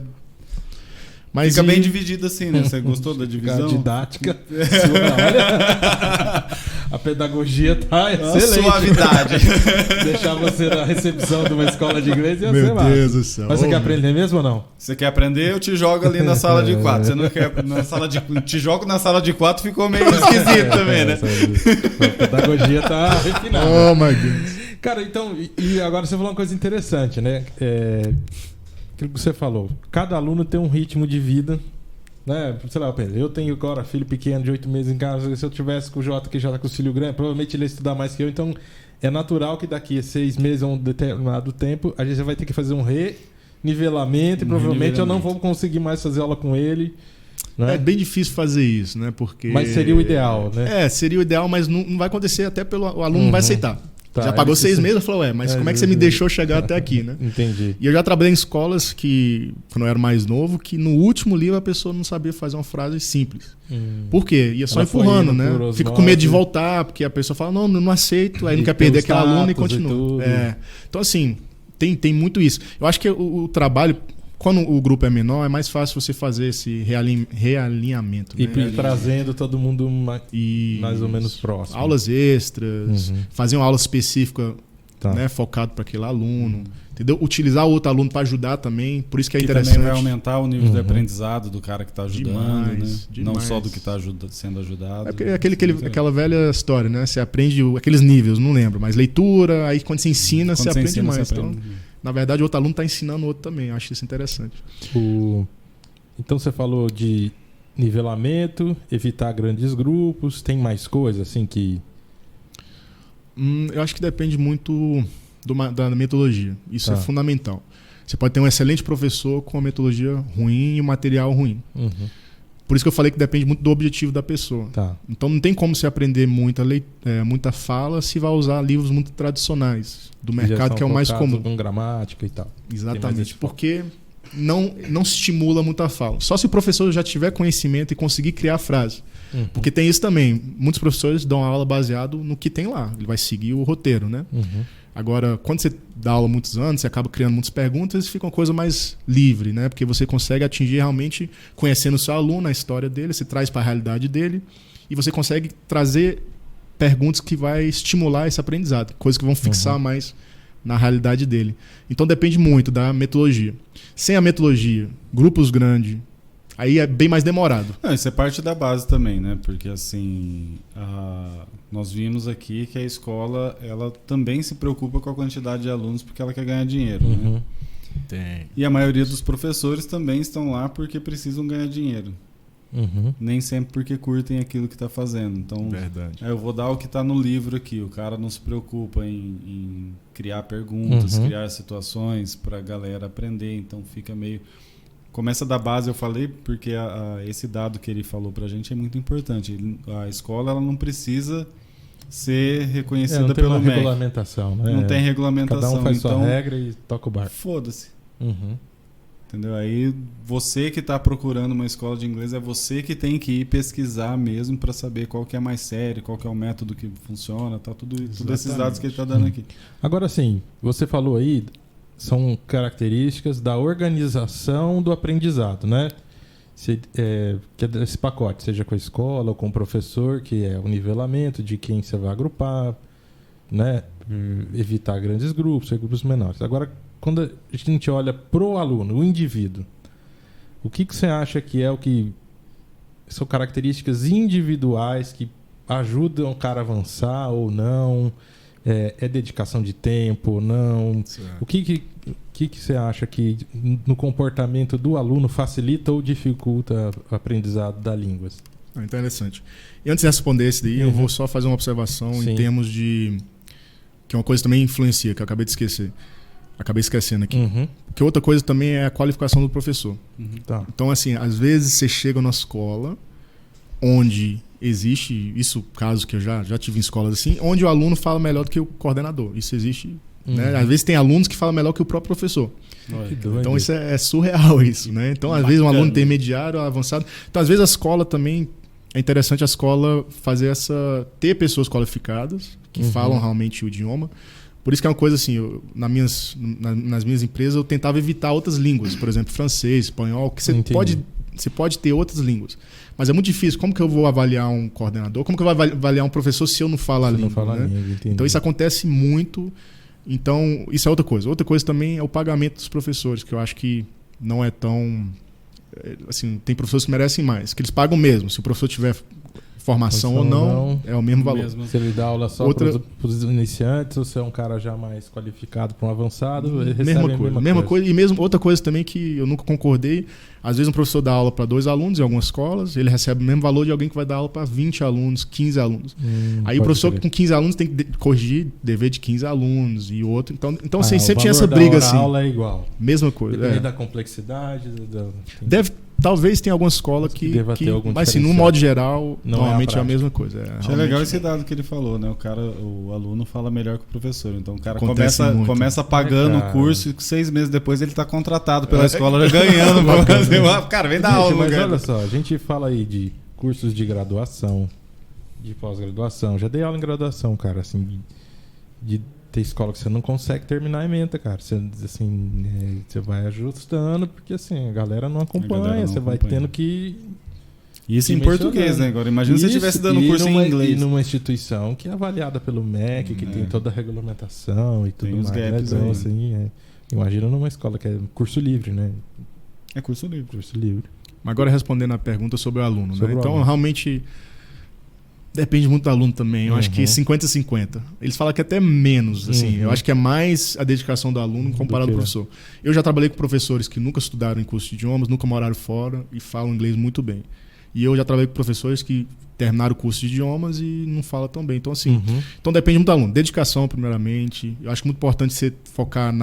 Mas fica bem dividido assim, né? Você gostou da divisão? A didática. Olha, a pedagogia tá excelente. Suavidade. Deixar você na recepção de uma escola de inglês ia ser lá. Meu Deus do céu. Mas você quer aprender mesmo ou não? Você quer aprender, eu te jogo ali na sala de 4. Você não quer na sala de... Te jogo na sala de 4 ficou meio esquisito também, né? A pedagogia tá refinada. Oh, my Deus. Cara, então, e agora você falou uma coisa interessante, né? Aquilo que você falou, cada aluno tem um ritmo de vida, né? Sei lá, eu tenho agora filho pequeno de 8 meses em casa. Se eu tivesse com o Jota que já tá com os filhos grandes, provavelmente ele ia estudar mais que eu. Então é natural que daqui a 6 meses a um determinado tempo a gente vai ter que fazer um renivelamento e provavelmente eu não vou conseguir mais fazer aula com ele, né? É bem difícil fazer isso, né? Porque... Mas seria o ideal, né? Seria o ideal, mas não vai acontecer, até pelo o aluno não vai aceitar. Tá, já pagou 6 meses, eu falei, mas como é que você me deixou chegar até aqui, né? Entendi. E eu já trabalhei em escolas que, quando eu era mais novo, que no último livro a pessoa não sabia fazer uma frase simples. Por quê? Ia só Ela empurrando, né? Fica com medo de voltar, porque a pessoa fala, não aceito, aí não quer perder aquele aluno e continua. Então, assim, tem muito isso. Eu acho que o trabalho, quando o grupo é menor, é mais fácil você fazer esse realinhamento. E né? trazendo todo mundo mais ou menos próximo. Aulas extras, fazer uma aula específica, tá, né, focado para aquele aluno. Entendeu? Utilizar o outro aluno para ajudar também. Por isso que é que interessante. Também vai aumentar o nível de aprendizado do cara que está ajudando, demais. Não só do que está sendo ajudado. É aquela velha história, né? Você aprende aqueles níveis, não lembro, mas leitura, aí quando você ensina, você aprende mais. Então, na verdade, o outro aluno está ensinando o outro também. Eu acho isso interessante. Então você falou de nivelamento, evitar grandes grupos. Tem mais coisas assim que... Eu acho que depende muito da metodologia. Isso é fundamental. Você pode ter um excelente professor com uma metodologia ruim e um material ruim. Por isso que eu falei que depende muito do objetivo da pessoa. Tá. Então não tem como você aprender muita fala se vai usar livros muito tradicionais do mercado, que é o mais comum. Com gramática e tal. Exatamente. Porque não estimula muita fala. Só se o professor já tiver conhecimento e conseguir criar frase. Porque tem isso também. Muitos professores dão aula baseado no que tem lá. Ele vai seguir o roteiro, né? Agora, quando você dá aula há muitos anos, você acaba criando muitas perguntas e fica uma coisa mais livre, né? Porque você consegue atingir realmente, conhecendo o seu aluno, a história dele, você traz para a realidade dele e você consegue trazer perguntas que vai estimular esse aprendizado, coisas que vão fixar mais na realidade dele. Então depende muito da metodologia. Sem a metodologia, grupos grandes, aí é bem mais demorado. Isso é parte da base também, né? Porque assim, nós vimos aqui que a escola ela também se preocupa com a quantidade de alunos porque ela quer ganhar dinheiro, né? Tem. E a maioria dos professores também estão lá porque precisam ganhar dinheiro. Nem sempre porque curtem aquilo que está fazendo. Então, verdade. Eu vou dar o que está no livro aqui. O cara não se preocupa em criar perguntas, criar situações para a galera aprender. Então fica meio... Começa da base, eu falei, porque esse dado que ele falou para a gente é muito importante. A escola ela não precisa ser reconhecida pelo MEC. Regulamentação, né? Não tem regulamentação. Cada um faz então, sua regra e toca o barco. Foda-se. Entendeu? Aí você que está procurando uma escola de inglês, é você que tem que ir pesquisar mesmo para saber qual que é mais sério, qual que é o método que funciona, tá? Tudo esses dados que ele está dando aqui. Agora sim, você falou aí, são características da organização do aprendizado, né? Que é desse pacote, seja com a escola ou com o professor, que é o nivelamento de quem você vai agrupar, né? Evitar grandes grupos, grupos menores. Agora, quando a gente olha pro aluno, o indivíduo, o que você acha que é o que são características individuais que ajudam o cara a avançar ou não? É dedicação de tempo ou não? Certo. O que você acha que no comportamento do aluno facilita ou dificulta o aprendizado da língua? Interessante. E antes de responder esse daí, eu vou só fazer uma observação em termos de... que é uma coisa que também influencia, que eu acabei de esquecer. Acabei esquecendo aqui. Porque outra coisa também é a qualificação do professor. Tá. Então, assim, às vezes você chega na escola onde existe, isso caso que eu já tive em escolas assim, onde o aluno fala melhor do que o coordenador. Isso existe Né? Às vezes tem alunos que falam melhor que o próprio professor. Então isso é surreal isso, né? Então às vezes um aluno intermediário, avançado. Então às vezes a escola também é interessante a escola fazer ter pessoas qualificadas que falam realmente o idioma. Por isso que é uma coisa assim, nas minhas empresas eu tentava evitar outras línguas, por exemplo, francês, espanhol, que você pode ter outras línguas. Mas é muito difícil. Como que eu vou avaliar um coordenador? Como que eu vou avaliar um professor se eu não falo a língua? Né? Então isso acontece muito. Então, isso é outra coisa. Outra coisa também é o pagamento dos professores, que eu acho que não é tão... Assim, tem professores que merecem mais, que eles pagam mesmo. Se o professor tiver formação ou não, é o mesmo valor. Se ele dá aula só para os iniciantes, ou se é um cara já mais qualificado para um avançado, ele recebe a mesma coisa. E mesmo outra coisa também que eu nunca concordei, às vezes um professor dá aula para 2 alunos em algumas escolas, ele recebe o mesmo valor de alguém que vai dar aula para 20 alunos, 15 alunos. Aí o professor com 15 alunos tem que corrigir dever de 15 alunos e outro. Então assim, sempre tinha essa briga assim. A aula é igual. Mesma coisa. Depende da complexidade. Talvez tenha alguma escola que mas assim, no modo geral, normalmente é a mesma coisa. Achei legal esse dado que ele falou, né? O aluno fala melhor que o professor. Então o cara começa pagando o curso e 6 meses depois ele está contratado pela escola já ganhando. Cara, vem dar aula. Mas olha só, a gente fala aí de cursos de graduação, de pós-graduação. Já dei aula em graduação, cara, assim, de ter escola que você não consegue terminar a ementa, cara. Você, assim, você vai ajustando, porque assim, a galera não acompanha, você vai tendo que... Isso em português, né? Agora, imagina se você estivesse dando curso em inglês. E numa instituição que é avaliada pelo MEC, que tem toda a regulamentação e tudo mais. Tem os gaps aí. Assim, imagina numa escola que é curso livre, né? É curso livre. Curso livre. Mas agora respondendo a pergunta sobre o aluno, né? Então, realmente... Depende muito do aluno também. Eu acho que 50-50. Eles falam que até menos. Assim. Eu acho que é mais a dedicação do aluno comparado ao professor. Eu já trabalhei com professores que nunca estudaram em curso de idiomas, nunca moraram fora e falam inglês muito bem. E eu já trabalhei com professores que terminaram o curso de idiomas e não falam tão bem. Então, assim, então depende muito do aluno. Dedicação, primeiramente. Eu acho muito importante você focar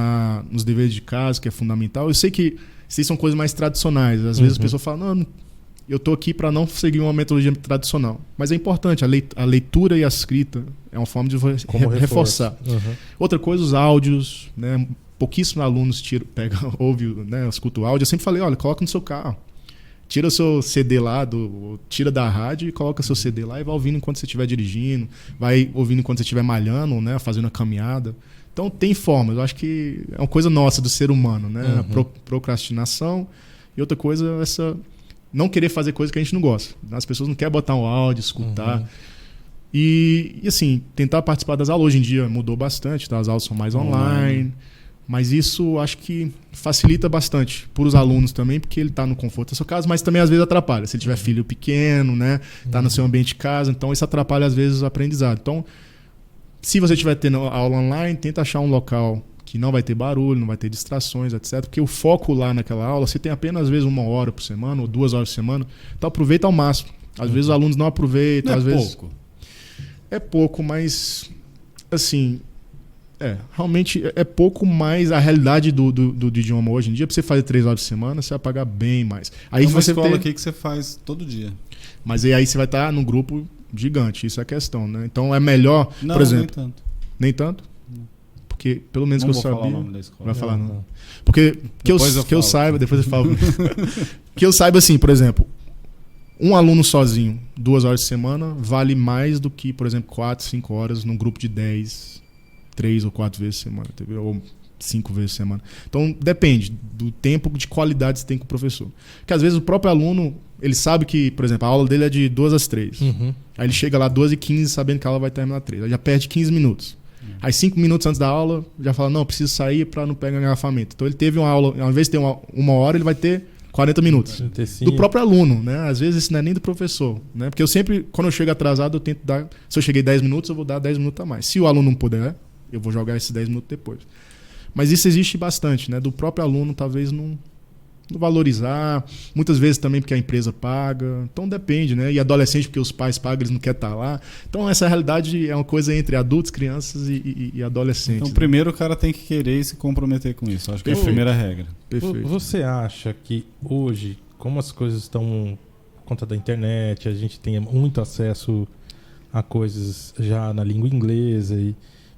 nos deveres de casa, que é fundamental. Eu sei que essas são coisas mais tradicionais. Às vezes a pessoa fala, não, eu estou aqui para não seguir uma metodologia tradicional. Mas é importante, a leitura e a escrita é uma forma de reforçar. Outra coisa, os áudios, né? Pouquíssimos alunos ouvem, né? Escutam o áudio. Eu sempre falei, olha, coloca no seu carro. Tira o seu CD lá, tira da rádio e coloca seu CD lá e vai ouvindo enquanto você estiver dirigindo, vai ouvindo enquanto você estiver malhando, né? Fazendo a caminhada. Então tem formas. Eu acho que é uma coisa nossa do ser humano, né? A procrastinação. E outra coisa, não querer fazer coisa que a gente não gosta. As pessoas não querem botar um áudio, escutar. E assim, tentar participar das aulas. Hoje em dia mudou bastante, tá? As aulas são mais online. Mas isso acho que facilita bastante para os alunos também, porque ele está no conforto da sua casa, mas também às vezes atrapalha. Se ele tiver filho pequeno, né? Está no seu ambiente de casa, então isso atrapalha às vezes o aprendizado. Então, se você estiver tendo aula online, tenta achar um local que não vai ter barulho, não vai ter distrações, etc. Porque o foco lá naquela aula, você tem apenas às vezes 1 hora por semana ou 2 horas por semana, então aproveita ao máximo. Às vezes os alunos não aproveitam. Às vezes pouco. É pouco, mas assim... realmente é pouco mais a realidade do idioma hoje em dia. Para você fazer 3 horas por semana, você vai pagar bem mais. Aí uma escola aqui que você faz todo dia. Mas aí você vai estar num grupo gigante, isso é a questão, né? Então é melhor, por exemplo... Nem tanto. Nem tanto? Porque pelo menos não que eu sabia... Falar o nome da escola. Vai falar não. Porque que eu saiba, depois eu falo. Que eu saiba assim, por exemplo, um aluno sozinho, 2 horas por semana, vale mais do que, por exemplo, 4, 5 horas num grupo de 10... 3 ou 4 vezes por semana, entendeu? Ou 5 vezes por semana. Então, depende do tempo de qualidade que você tem com o professor. Porque às vezes o próprio aluno, ele sabe que, por exemplo, a aula dele é de 2 às 3. Aí ele chega lá 2h15 sabendo que a aula vai terminar às 3. Aí já perde 15 minutos. Aí 5 minutos antes da aula, já fala, não, preciso sair para não pegar engarrafamento. Então ele teve uma aula, ao invés de ter uma hora, ele vai ter 40 minutos. 45. Do próprio aluno, né? Às vezes isso não é nem do professor, né? Porque eu sempre, quando eu chego atrasado, eu tento dar... Se eu cheguei 10 minutos, eu vou dar 10 minutos a mais. Se o aluno não puder... eu vou jogar esses 10 minutos depois. Mas isso existe bastante, né? Do próprio aluno talvez não valorizar. Muitas vezes também porque a empresa paga. Então depende, né? E adolescente porque os pais pagam, eles não querem estar lá. Então essa realidade é uma coisa entre adultos, crianças e adolescentes. Então primeiro o cara tem que querer e se comprometer com isso. Acho que é a primeira regra. Perfeito. Você acha que hoje, como as coisas estão por conta da internet, a gente tem muito acesso a coisas já na língua inglesa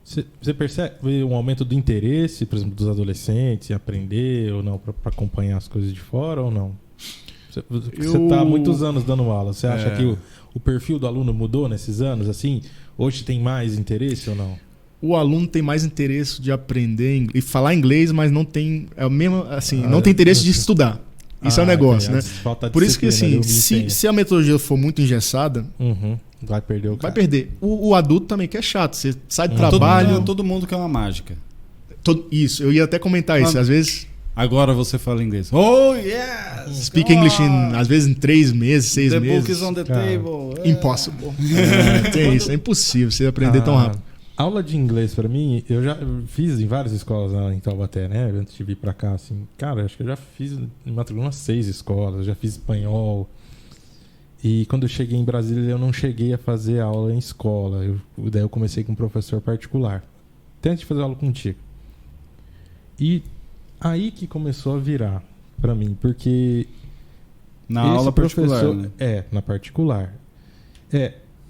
Você percebe um aumento do interesse, por exemplo, dos adolescentes em aprender ou não, para acompanhar as coisas de fora ou não? Você está há muitos anos dando aula. Você acha que o perfil do aluno mudou nesses anos? Assim, hoje tem mais interesse ou não? O aluno tem mais interesse de aprender e falar inglês, mas não tem não tem interesse de estudar. Isso é um negócio, né? Por isso que assim, se a metodologia for muito engessada, vai perder o cara. Vai perder. O adulto também, que é chato. Você sai do trabalho... Todo mundo quer uma mágica. Isso, eu ia até comentar isso. Às vezes... Agora você fala inglês. Oh, yes! Speak English, às vezes em 3 meses, 6 meses. The book is on the table. Impossible. Tem isso, é impossível você aprender tão rápido. Aula de inglês pra mim, eu já fiz em várias escolas lá em Taubaté, né? Antes de vir pra cá, assim. Cara, acho que eu já fiz em Mato Grosso umas 6 escolas, já fiz espanhol. E quando eu cheguei em Brasília, eu não cheguei a fazer aula em escola. Daí eu comecei com um professor particular. Até antes de fazer aula contigo. E aí que começou a virar pra mim, porque... Na aula particular, né? Na particular.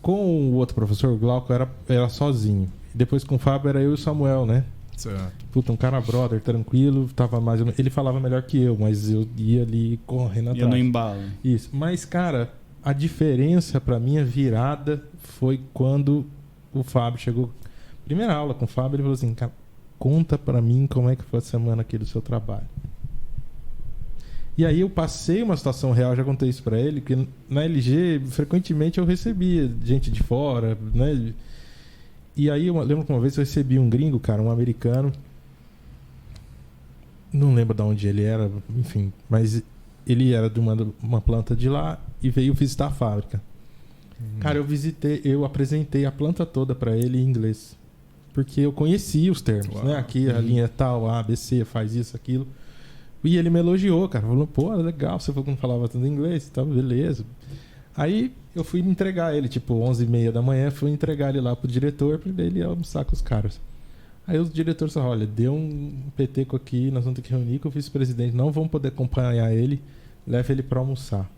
Com o outro professor, o Glauco, era sozinho. Depois com o Fábio era eu e o Samuel, né? Certo. Puta, um cara brother, tranquilo, tava mais ou menos... Ele falava melhor que eu, mas eu ia ali correndo atrás. Ia no embalo. Isso. Mas, cara, a diferença pra mim, a virada, foi quando o Fábio chegou... Primeira aula com o Fábio, ele falou assim, cara, conta pra mim como é que foi a semana aqui do seu trabalho. E aí eu passei uma situação real, já contei isso pra ele, que na LG, frequentemente eu recebia gente de fora, né? E aí eu lembro que uma vez eu recebi um gringo, cara, um americano. Não lembro de onde ele era, enfim, mas ele era de uma planta de lá e veio visitar a fábrica. Cara, eu apresentei a planta toda pra ele em inglês. Porque eu conhecia os termos, né? Aqui a linha tal, A, B, C, faz isso, aquilo. E ele me elogiou, cara. Falou, pô, legal, você falou que não falava tudo inglês, tá, beleza. Aí eu fui entregar ele, tipo, 11h30 da manhã, fui entregar ele lá pro diretor, pra ele almoçar com os caras. Aí o diretor falou, olha, deu um peteco aqui, nós vamos ter que reunir com o vice-presidente, não vamos poder acompanhar ele, leva ele pra almoçar.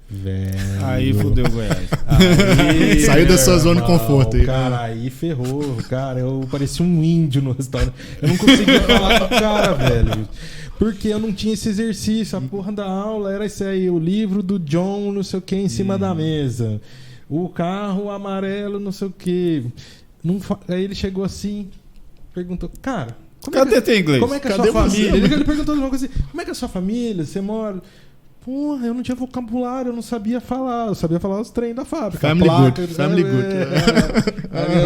Velho. Aí fudeu o Goiás. Saiu da sua zona de conforto aí. Cara, aí ferrou. Cara, eu parecia um índio no restaurante. Eu não conseguia falar com o cara, velho. Porque eu não tinha esse exercício. A porra da aula era isso aí. O livro do John, não sei o que, em cima da mesa. O carro amarelo, não sei o que. Aí ele chegou assim, perguntou, cara... Cadê teu inglês? Como é que é a sua família? Ele perguntou uma coisa assim, como é que é a sua família? Você mora... Porra, eu não tinha vocabulário, eu não sabia falar. Eu sabia falar os trem da fábrica. Family good. Family good.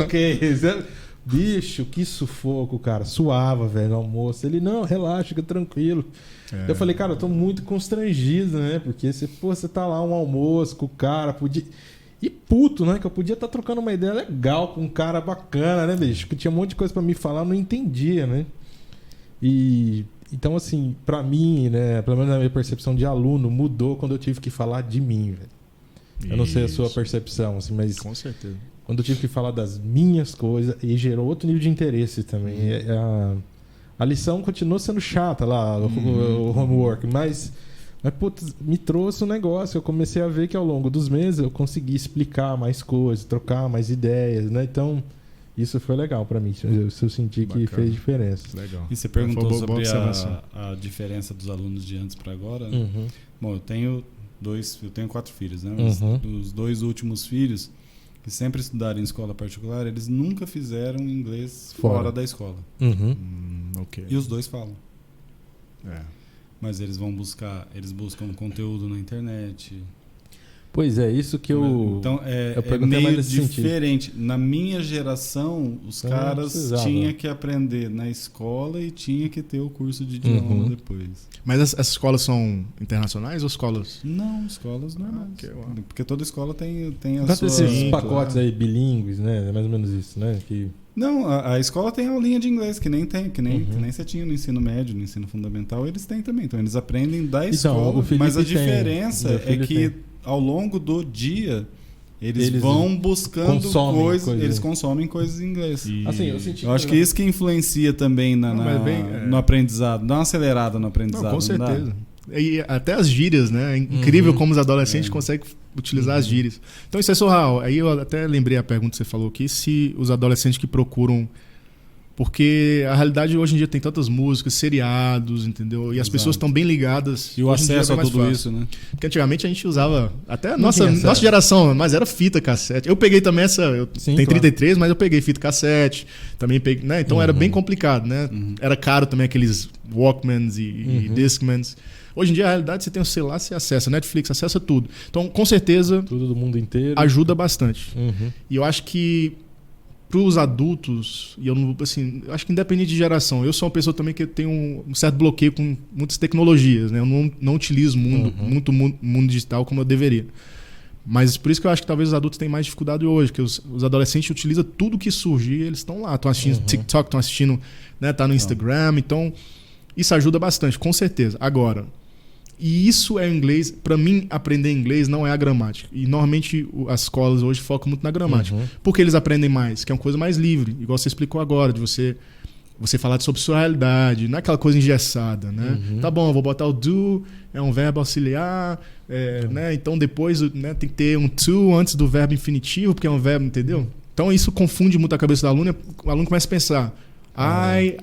Ok. Bicho, que sufoco, cara. Suava, velho, no almoço. Ele, não, relaxa, fica tranquilo. Eu falei, cara, eu tô muito constrangido, né? Porque você tá lá um almoço com o cara, podia... E puto, né? Que eu podia estar trocando uma ideia legal com um cara bacana, né, bicho? Que tinha um monte de coisa pra me falar, eu não entendia, né? Então, assim, pra mim, né, pelo menos na minha percepção de aluno, mudou quando eu tive que falar de mim, velho. Eu não sei a sua percepção, assim, mas... Com certeza. Quando eu tive que falar das minhas coisas, e gerou outro nível de interesse também. A lição continuou sendo chata lá, o homework, mas putz, me trouxe um negócio. Eu comecei a ver que ao longo dos meses eu consegui explicar mais coisas, trocar mais ideias, né? Então... Isso foi legal pra mim. Eu senti que fez diferença. Legal. E você perguntou sobre a diferença dos alunos de antes para agora. Né? Bom, eu tenho 4 filhos, né? Os 2 últimos filhos, que sempre estudaram em escola particular, eles nunca fizeram inglês fora da escola. Okay. E os 2 falam. Mas eles buscam conteúdo na internet. Pois é, isso que eu... Então, é meio diferente. Na minha geração, os caras tinham que aprender na escola e tinha que ter o curso de idioma depois. Mas essas escolas são internacionais ou escolas? Não, escolas normais. Porque toda escola tem a sua... esses pacotes aí bilíngues, né? É mais ou menos isso, né? Não, a escola tem aulinha de inglês, que nem você tinha no ensino médio, no ensino fundamental, eles têm também. Então, eles aprendem da escola. Mas a diferença é que... Ao longo do dia, eles vão buscando coisas. Eles consomem coisas em inglês. Assim, eu acho que isso que influencia também no aprendizado, dá uma acelerada no aprendizado. Não, com certeza. E até as gírias, né? É incrível como os adolescentes conseguem utilizar as gírias. Então, isso é surreal. Aí eu até lembrei a pergunta que você falou aqui, se os adolescentes que procuram Porque a realidade hoje em dia tem tantas músicas, seriados, entendeu? E as pessoas estão bem ligadas. E o acesso a tudo fácil. isso, né? Porque antigamente a gente usava, até a nossa geração, mas era fita cassete. Eu peguei também tenho 33, mas eu peguei fita cassete, também peguei, né? Então era bem complicado, né? Era caro também aqueles Walkmans e Discmans. Hoje em dia, a realidade, você tem o celular, você acessa Netflix, acessa tudo. Então, com certeza, tudo do mundo inteiro ajuda bastante. E eu acho que para os adultos, e eu não, assim, eu acho que independente de geração, eu sou uma pessoa também que tem um certo bloqueio com muitas tecnologias, né? Eu não utilizo muito mundo digital como eu deveria. Mas por isso que eu acho que talvez os adultos tenham mais dificuldade hoje, porque os adolescentes utilizam tudo que surgir, eles estão lá, estão assistindo TikTok, estão assistindo, né, tá no Instagram, então isso ajuda bastante, com certeza. Agora, e isso é inglês, para mim aprender inglês não é a gramática. E normalmente as escolas hoje focam muito na gramática. Porque eles aprendem mais, que é uma coisa mais livre, igual você explicou agora, de você falar sobre sua realidade, não é aquela coisa engessada, né? Tá bom, eu vou botar o do, é um verbo auxiliar, né? Então depois, né, tem que ter um to antes do verbo infinitivo, porque é um verbo, entendeu? Então isso confunde muito a cabeça do aluno, o aluno começa a pensar,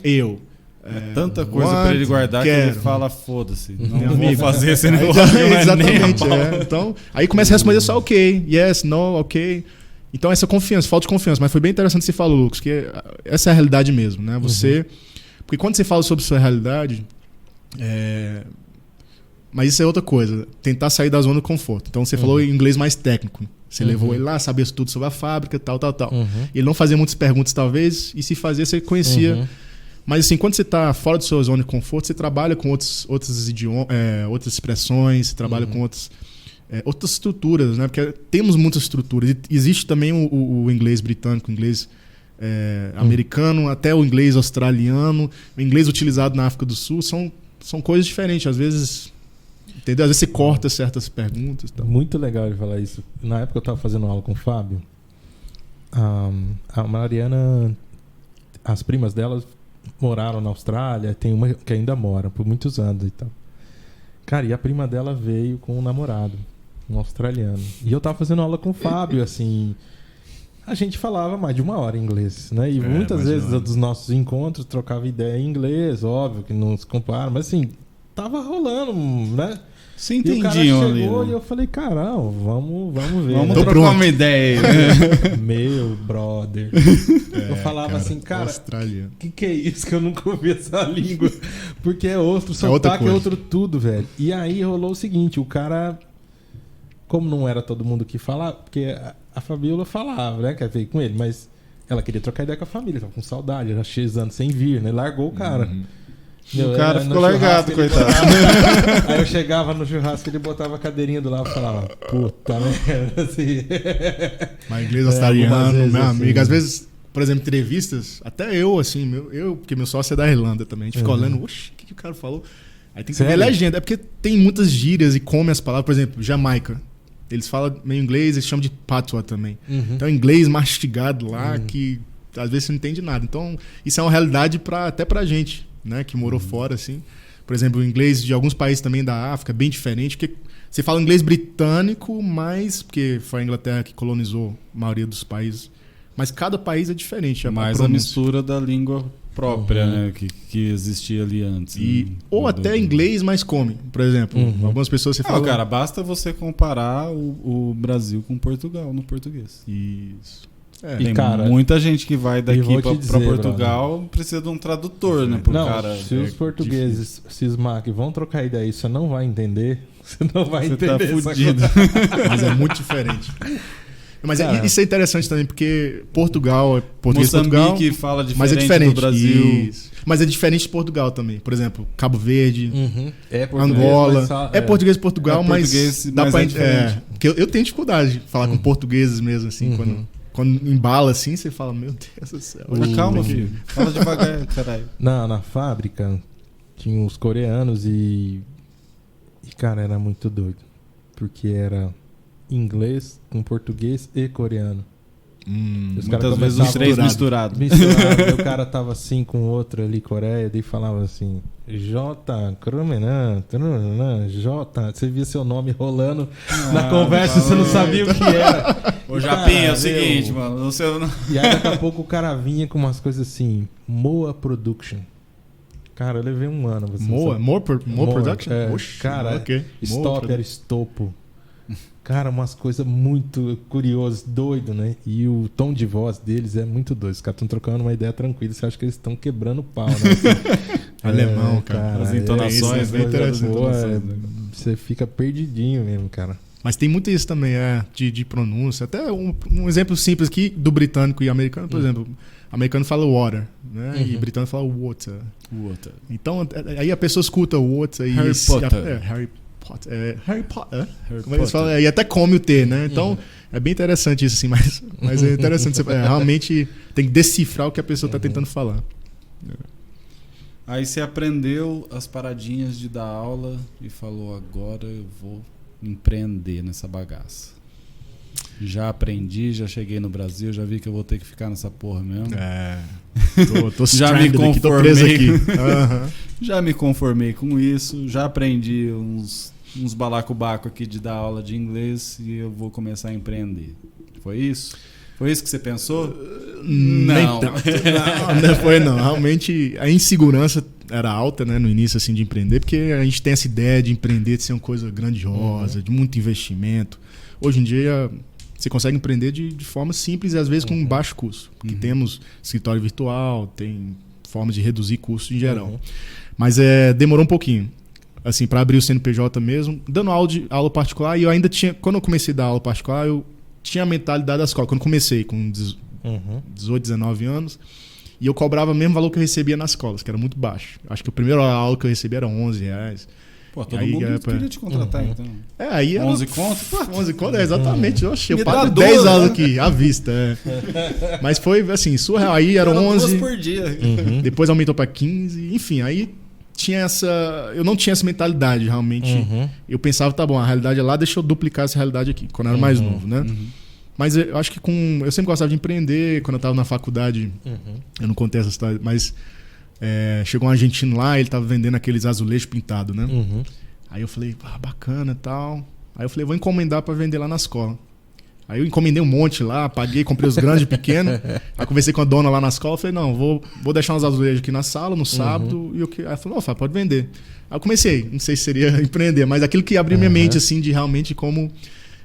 eu. É tanta coisa para ele guardar que ele fala, foda-se, não vou fazer esse negócio. Exatamente. Então, aí começa a responder só ok, yes, no, ok. Então essa confiança, falta de confiança. Mas foi bem interessante você falar, Lucas, que essa é a realidade mesmo, né? Porque quando você fala sobre sua realidade, mas isso é outra coisa, tentar sair da zona do conforto. Então você falou em inglês mais técnico. Você levou ele lá, sabia tudo sobre a fábrica, tal. Ele não fazia muitas perguntas, talvez, e se fazia, você conhecia. Mas assim, quando você está fora da sua zona de conforto, você trabalha com outros idiomas, outras expressões, você trabalha com outras estruturas, né? Porque temos muitas estruturas. E existe também o inglês britânico, o inglês americano, até o inglês australiano, o inglês utilizado na África do Sul, são coisas diferentes. Às vezes, entendeu? Às vezes você corta certas perguntas. Tal. Muito legal ele falar isso. Na época eu estava fazendo aula com o Fábio, a Mariana, as primas delas moraram na Austrália, tem uma que ainda mora por muitos anos e tal. Cara, e a prima dela veio com um namorado, um australiano. E eu tava fazendo aula com o Fábio, assim, a gente falava mais de 1 hora em inglês, né? E muitas vezes dos nossos encontros trocava ideia em inglês, óbvio que não se compara, mas assim, tava rolando, né? Você entendiam ali. Chegou, né? E eu falei, caramba, vamos ver. Vamos trocar uma ideia aí. Meu brother. Eu falava assim, cara, que é isso que eu nunca ouvi essa língua? Porque é outro sotaque, é outro tudo, velho. E aí rolou o seguinte, o cara, como não era todo mundo que falava, porque a Fabiola falava, né, quer ver com ele, mas ela queria trocar ideia com a família, tava com saudade, era X anos sem vir, né? Largou o cara. O cara ficou largado, coitado. Aí eu chegava no churrasco, ele botava a cadeirinha do lado e falava, puta merda, assim. Mas inglês australiano, meu amigo. Às vezes, por exemplo, entrevistas, até eu, assim, porque meu sócio é da Irlanda também, a gente fica olhando, oxe, o que o cara falou? Aí tem que ver legenda, é porque tem muitas gírias e come as palavras, por exemplo, Jamaica. Eles falam meio inglês, eles chamam de patois também. Então, inglês mastigado lá, que às vezes você não entende nada. Então, isso é uma realidade até pra gente. Né, que morou fora, assim. Por exemplo, o inglês de alguns países também da África, bem diferente, porque você fala inglês britânico, mas porque foi a Inglaterra que colonizou a maioria dos países. Mas cada país é diferente. Mais a mistura da língua própria, né, que existia ali antes. Ou até inglês, mas come. Por exemplo, algumas pessoas você fala... cara, basta você comparar o Brasil com Portugal no português. Isso. Tem muita gente que vai daqui pra Portugal, brother, precisa de um tradutor, né? Se os portugueses cismar que vão trocar ideia, você não vai entender. Você não vai entender. Tá fudido. Mas é muito diferente. Mas isso é interessante também, porque Portugal é português de Portugal, fala diferente, mas é diferente do Brasil. Isso. Mas é diferente de Portugal também. Por exemplo, Cabo Verde, português, Angola. É português de Portugal, mas dá pra... porque eu tenho dificuldade de falar com portugueses mesmo, assim, quando embala assim, você fala, meu Deus do céu. Calma, filho. Fala devagar, caralho. Na fábrica tinha uns coreanos e cara, era muito doido. Porque era inglês com português e coreano. Muitas vezes os três misturados. Misturado. O cara tava assim com outro ali, Coreia, daí falava assim, J, Krumenan, J. Você via seu nome rolando na conversa, você não sabia o que era. Ô, Japinha, é o seguinte, mano. Você... E aí daqui a pouco o cara vinha com umas coisas assim, Moa Production. Cara, eu levei um ano. More Production? É, Oxi, cara, okay. Stop era estopo. Cara, umas coisas muito curiosas, doido, né? E o tom de voz deles é muito doido. Os caras estão trocando uma ideia tranquila. Você acha que eles estão quebrando o pau, né? Alemão, cara. As entonações, bem interessante. Você fica perdidinho mesmo, cara. Mas tem muito isso também, de pronúncia. Até um exemplo simples aqui do britânico e americano, por exemplo. O americano fala water, né? E o britânico fala water. Então, aí a pessoa escuta water e... Harry Potter. Harry Potter. Como eles falam, e até come o T, né? Então, é bem interessante isso, assim. Mas é interessante. Você realmente tem que decifrar o que a pessoa está tentando falar. Aí você aprendeu as paradinhas de dar aula e falou, agora eu vou empreender nessa bagaça. Já aprendi, já cheguei no Brasil, já vi que eu vou ter que ficar nessa porra mesmo. Tô já me conformei. Aqui, tô preso aqui. Já me conformei com isso, já aprendi uns balacobaco aqui de dar aula de inglês e eu vou começar a empreender. Foi isso? Foi isso que você pensou? Não. Não foi não. Realmente a insegurança era alta, né, no início assim, de empreender, porque a gente tem essa ideia de empreender, de ser uma coisa grandiosa, de muito investimento. Hoje em dia você consegue empreender de forma simples e às vezes com baixo custo. Porque temos escritório virtual, tem formas de reduzir custos em geral. Mas demorou um pouquinho. Assim, para abrir o CNPJ mesmo, dando aula particular, e eu ainda tinha, quando eu comecei a dar aula particular, eu tinha a mentalidade da escola. Quando eu comecei com 18, 19 anos, e eu cobrava o mesmo valor que eu recebia nas escolas, que era muito baixo. Acho que a primeira aula que eu recebi era R$11. Pô, todo mundo queria te contratar, então. Aí 11 conto? 11 conto, exatamente. Oxe, eu pago 10 aulas aqui, à vista. Mas foi, assim, surreal. Aí eram 11. 2 por dia. Depois aumentou para 15. Enfim, aí tinha eu não tinha essa mentalidade, realmente. Eu pensava, tá bom, a realidade é lá, deixa eu duplicar essa realidade aqui, quando eu era mais novo, né? Mas eu acho que eu sempre gostava de empreender. Quando eu estava na faculdade, eu não contei essa história, mas... chegou um argentino lá, ele tava vendendo aqueles azulejos pintados, né? Aí eu falei, bacana e tal. Aí eu falei, vou encomendar para vender lá na escola. Aí eu encomendei um monte lá, paguei, comprei os grandes e pequenos. Aí conversei com a dona lá na escola, falei, não, vou deixar uns azulejos aqui na sala no sábado. E aí ela falou, não, Fábio, pode vender. Aí eu comecei, não sei se seria empreender, mas aquilo que abriu minha mente, assim, de realmente como...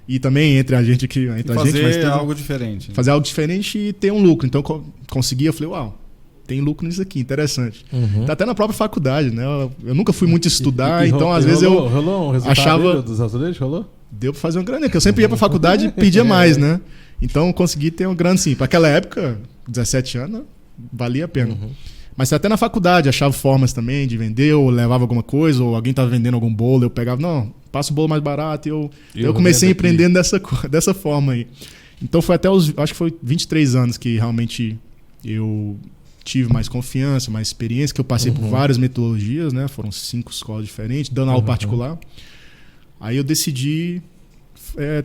E também entre a gente aqui, fazer algo diferente. Fazer algo diferente e ter um lucro. Então consegui, eu falei, uau. Tem lucro nisso aqui, interessante. Tá até na própria faculdade, né? Eu nunca fui muito estudar, então às vezes eu rolou um achava... dos azulejos, rolou? Deu pra fazer um grande, porque eu sempre ia pra faculdade e pedia mais, né? Então eu consegui ter um grande, sim. Pra aquela época, 17 anos, valia a pena. Mas até na faculdade, achava formas também de vender, ou levava alguma coisa, ou alguém tava vendendo algum bolo, eu pegava, não, passa o bolo mais barato, e eu comecei empreendendo dessa forma aí. Então foi até acho que foi 23 anos que realmente eu tive mais confiança, mais experiência, que eu passei por várias metodologias, né? Foram 5 escolas diferentes, dando aula particular. Aí eu decidi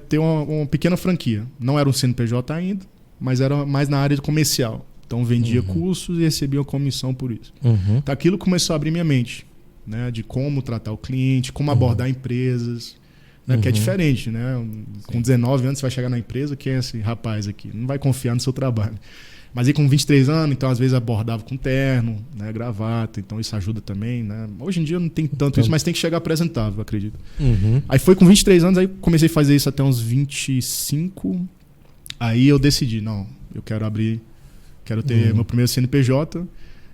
ter uma pequena franquia. Não era um CNPJ ainda, mas era mais na área comercial. Então vendia cursos e recebia uma comissão por isso. Então aquilo começou a abrir minha mente, né? De como tratar o cliente, como abordar empresas, né? Que é diferente, né? Com 19 anos você vai chegar na empresa, quem é esse rapaz aqui? Não vai confiar no seu trabalho. Mas aí com 23 anos, então às vezes abordava com terno, né, gravata, então isso ajuda também, né? Hoje em dia não tem tanto isso, mas tem que chegar apresentável, eu acredito. Aí foi com 23 anos, aí comecei a fazer isso até uns 25. Aí eu decidi, não, eu quero ter meu primeiro CNPJ,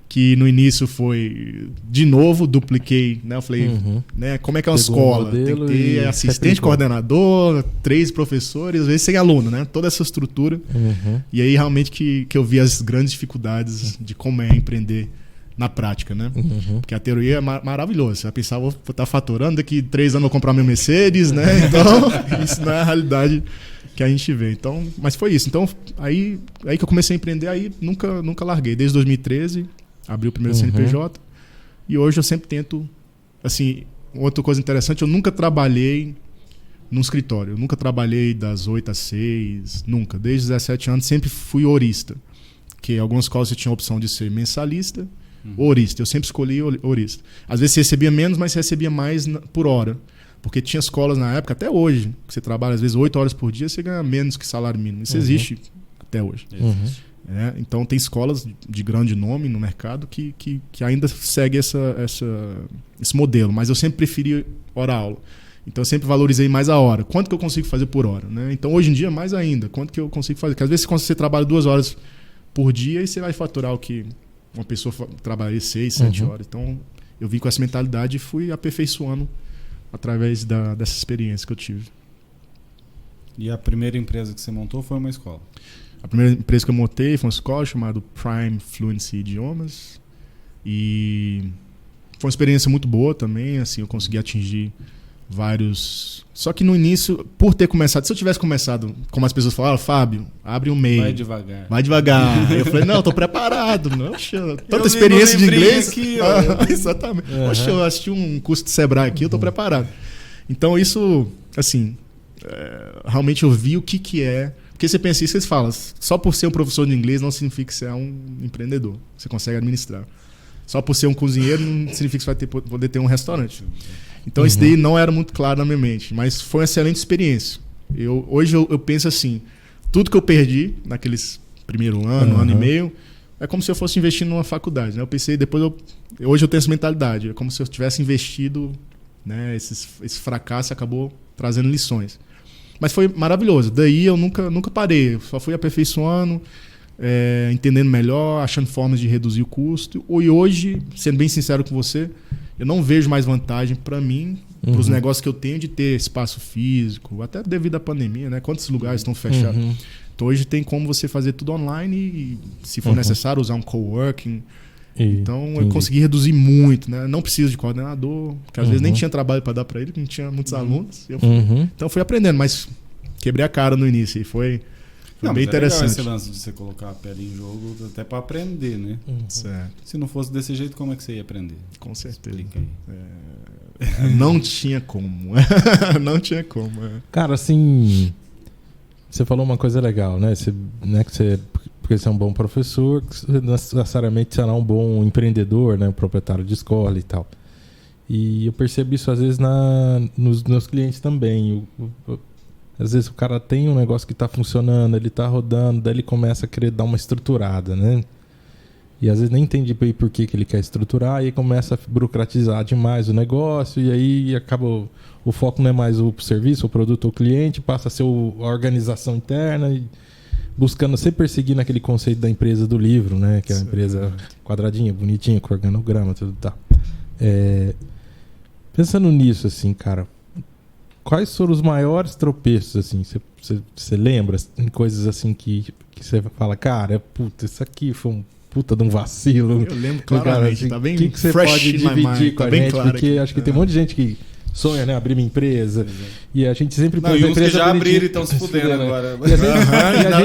que no início foi, de novo, dupliquei, né? Eu falei, né, como é que é uma escola? Tem que ter assistente, coordenador, 3 professores, às vezes sem aluno, né? Toda essa estrutura. E aí realmente que eu vi as grandes dificuldades de como é empreender na prática, né? Porque a teoria é maravilhosa. Você vai pensar, vou estar faturando, daqui 3 anos eu vou comprar meu Mercedes, né? Então, isso não é a realidade que a gente vê. Então, mas foi isso. Então, aí que eu comecei a empreender, aí nunca larguei. Desde 2013... abri o primeiro CNPJ e hoje eu sempre tento, assim, outra coisa interessante, eu nunca trabalhei num escritório. Eu nunca trabalhei das 8 às 6, nunca. Desde 17 anos sempre fui horista. Que algumas escolas você tinha a opção de ser mensalista ou horista. Eu sempre escolhi horista. Às vezes você recebia menos, mas você recebia mais por hora. Porque tinha escolas na época, até hoje, que você trabalha às vezes 8 horas por dia, você ganha menos que salário mínimo. Isso existe até hoje. Então tem escolas de grande nome no mercado que ainda segue esse modelo. Mas eu sempre preferi hora-aula. Então eu sempre valorizei mais a hora. Quanto que eu consigo fazer por hora? Né? Então hoje em dia, mais ainda. Quanto que eu consigo fazer? Porque às vezes você trabalha 2 horas por dia e você vai faturar o que uma pessoa trabalharia 6, 7 horas. Então eu vim com essa mentalidade e fui aperfeiçoando através dessa experiência que eu tive. E a primeira empresa que você montou foi uma escola? A primeira empresa que eu montei foi uma escola chamada Prime Fluency Idiomas. E foi uma experiência muito boa também. Assim, eu consegui atingir vários... Só que no início, por ter começado... Se eu tivesse começado, como as pessoas falaram, Fábio, abre um e-mail. Vai devagar. Vai devagar. Eu falei, não, eu tô preparado. Oxa, tanta experiência de inglês. Aqui, exatamente. Oxa, eu assisti um curso de Sebrae aqui, eu tô preparado. Então isso, assim, realmente eu vi o que é... Porque você pensa isso, você fala, só por ser um professor de inglês não significa que você é um empreendedor. Você consegue administrar. Só por ser um cozinheiro não significa que você vai poder ter um restaurante. Então isso daí não era muito claro na minha mente, mas foi uma excelente experiência. Hoje eu penso assim, tudo que eu perdi naqueles primeiro ano e meio, é como se eu fosse investir numa faculdade. Né? Eu pensei, hoje eu tenho essa mentalidade, é como se eu tivesse investido, né? Esse fracasso acabou trazendo lições. Mas foi maravilhoso, daí eu nunca parei, eu só fui aperfeiçoando, entendendo melhor, achando formas de reduzir o custo. E hoje, sendo bem sincero com você, eu não vejo mais vantagem para mim, para os negócios que eu tenho, de ter espaço físico, até devido à pandemia, né? Quantos lugares estão fechados? Então hoje tem como você fazer tudo online e, se for necessário, usar um coworking. Então eu consegui reduzir muito, né? Não preciso de coordenador, porque às vezes nem tinha trabalho para dar para ele, porque não tinha muitos alunos. Então fui aprendendo, mas quebrei a cara no início e foi bem interessante. Esse lance de você colocar a pele em jogo até para aprender, né? Certo. Se não fosse desse jeito, como é que você ia aprender? Com certeza. Explica É, aí. não tinha como. Não tinha como. Cara, assim, você falou uma coisa legal, né? Porque você é um bom professor, você necessariamente será um bom empreendedor, né? Um proprietário de escola e tal. E eu percebo isso às vezes nos meus clientes também. Às vezes o cara tem um negócio que está funcionando, ele está rodando, daí ele começa a querer dar uma estruturada, né? E às vezes nem entende por que ele quer estruturar, e aí começa a burocratizar demais o negócio, e aí acaba o foco não é mais o serviço, o produto, o cliente, passa a ser a organização interna, e buscando sempre perseguir naquele conceito da empresa do livro, né? Que é a empresa quadradinha, bonitinha, com organograma, tudo tal. Pensando nisso, assim, cara, quais foram os maiores tropeços, assim? Você lembra em coisas assim que você fala, cara, puta, isso aqui foi um puta de um vacilo. Eu lembro claramente, assim, tá bem que você pode dividir com a gente? Porque acho que tem um monte de gente que sonha, né? Abrir uma empresa. E a gente sempre... Não, e uns que já abriram e estão se fudendo agora.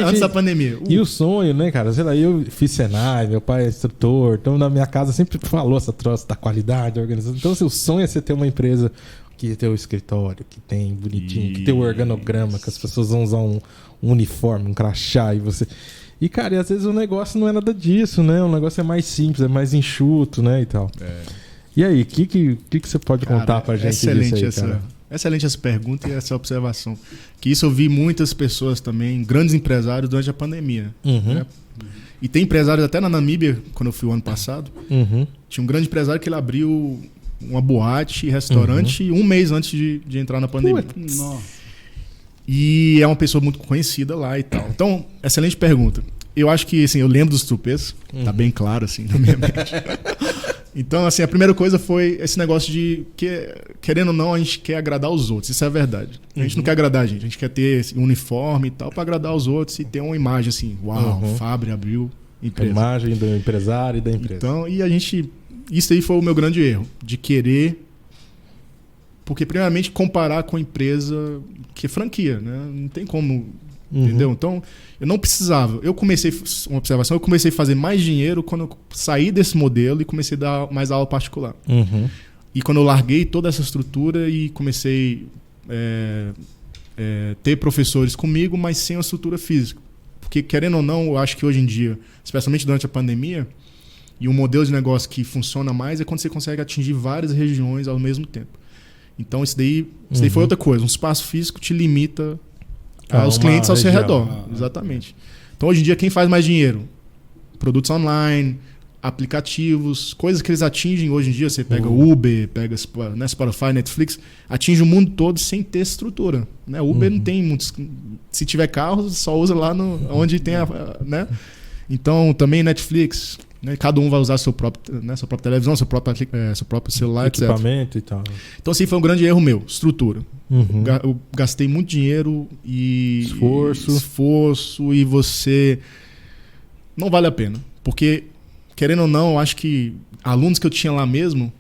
Antes da pandemia. E o sonho, né, cara? Sei lá, eu fiz Senai, meu pai é instrutor, então na minha casa sempre falou essa troça da qualidade, da organização. Então, assim, o sonho é você ter uma empresa que tem o escritório, que tem bonitinho, que tem o organograma, que as pessoas vão usar um uniforme, um crachá, e você... E, cara, e às vezes o negócio não é nada disso, né? O negócio é mais simples, é mais enxuto, né, e tal. E aí, o que você pode contar pra gente excelente disso aí, cara? Excelente essa pergunta e essa observação. Que isso eu vi muitas pessoas também, grandes empresários, durante a pandemia. Né? E tem empresários até na Namíbia, quando eu fui o ano passado, tinha um grande empresário que ele abriu uma boate, restaurante, um mês antes de entrar na pandemia. Nossa. E é uma pessoa muito conhecida lá e tal. Então, excelente pergunta. Eu acho que, assim, eu lembro dos tropeços, tá bem claro, assim, na minha mente. Então, assim, a primeira coisa foi esse negócio de que, querendo ou não, a gente quer agradar os outros. Isso é a verdade. A gente não quer agradar a gente quer ter esse uniforme e tal para agradar os outros e ter uma imagem assim, uau, Fábio abriu empresa. A imagem do empresário e da empresa. Então, e a gente... Isso aí foi o meu grande erro, de querer... Porque, primeiramente, comparar com a empresa que é franquia, né? Não tem como... Entendeu? Então, eu não precisava. Eu comecei a fazer mais dinheiro quando eu saí desse modelo e comecei a dar mais aula particular. E quando eu larguei toda essa estrutura e comecei ter professores comigo, mas sem uma estrutura física. Porque, querendo ou não, eu acho que hoje em dia, especialmente durante a pandemia, e um modelo de negócio que funciona mais é quando você consegue atingir várias regiões ao mesmo tempo. Então, isso daí foi outra coisa. Um espaço físico te limita aos clientes ao seu redor. Exatamente. Então, hoje em dia, quem faz mais dinheiro? Produtos online, aplicativos, coisas que eles atingem hoje em dia. Você pega Uber, pega Spotify, Netflix, atinge o mundo todo sem ter estrutura. Né? Uber não tem muitos... Se tiver carro, só usa lá onde tem né? Então, também Netflix... Né? Cada um vai usar sua própria televisão, seu próprio celular, equipamento etc. e tal. Então, assim, foi um grande erro meu, estrutura. Eu gastei muito dinheiro e esforço e você... Não vale a pena. Porque, querendo ou não, eu acho que alunos que eu tinha lá mesmo,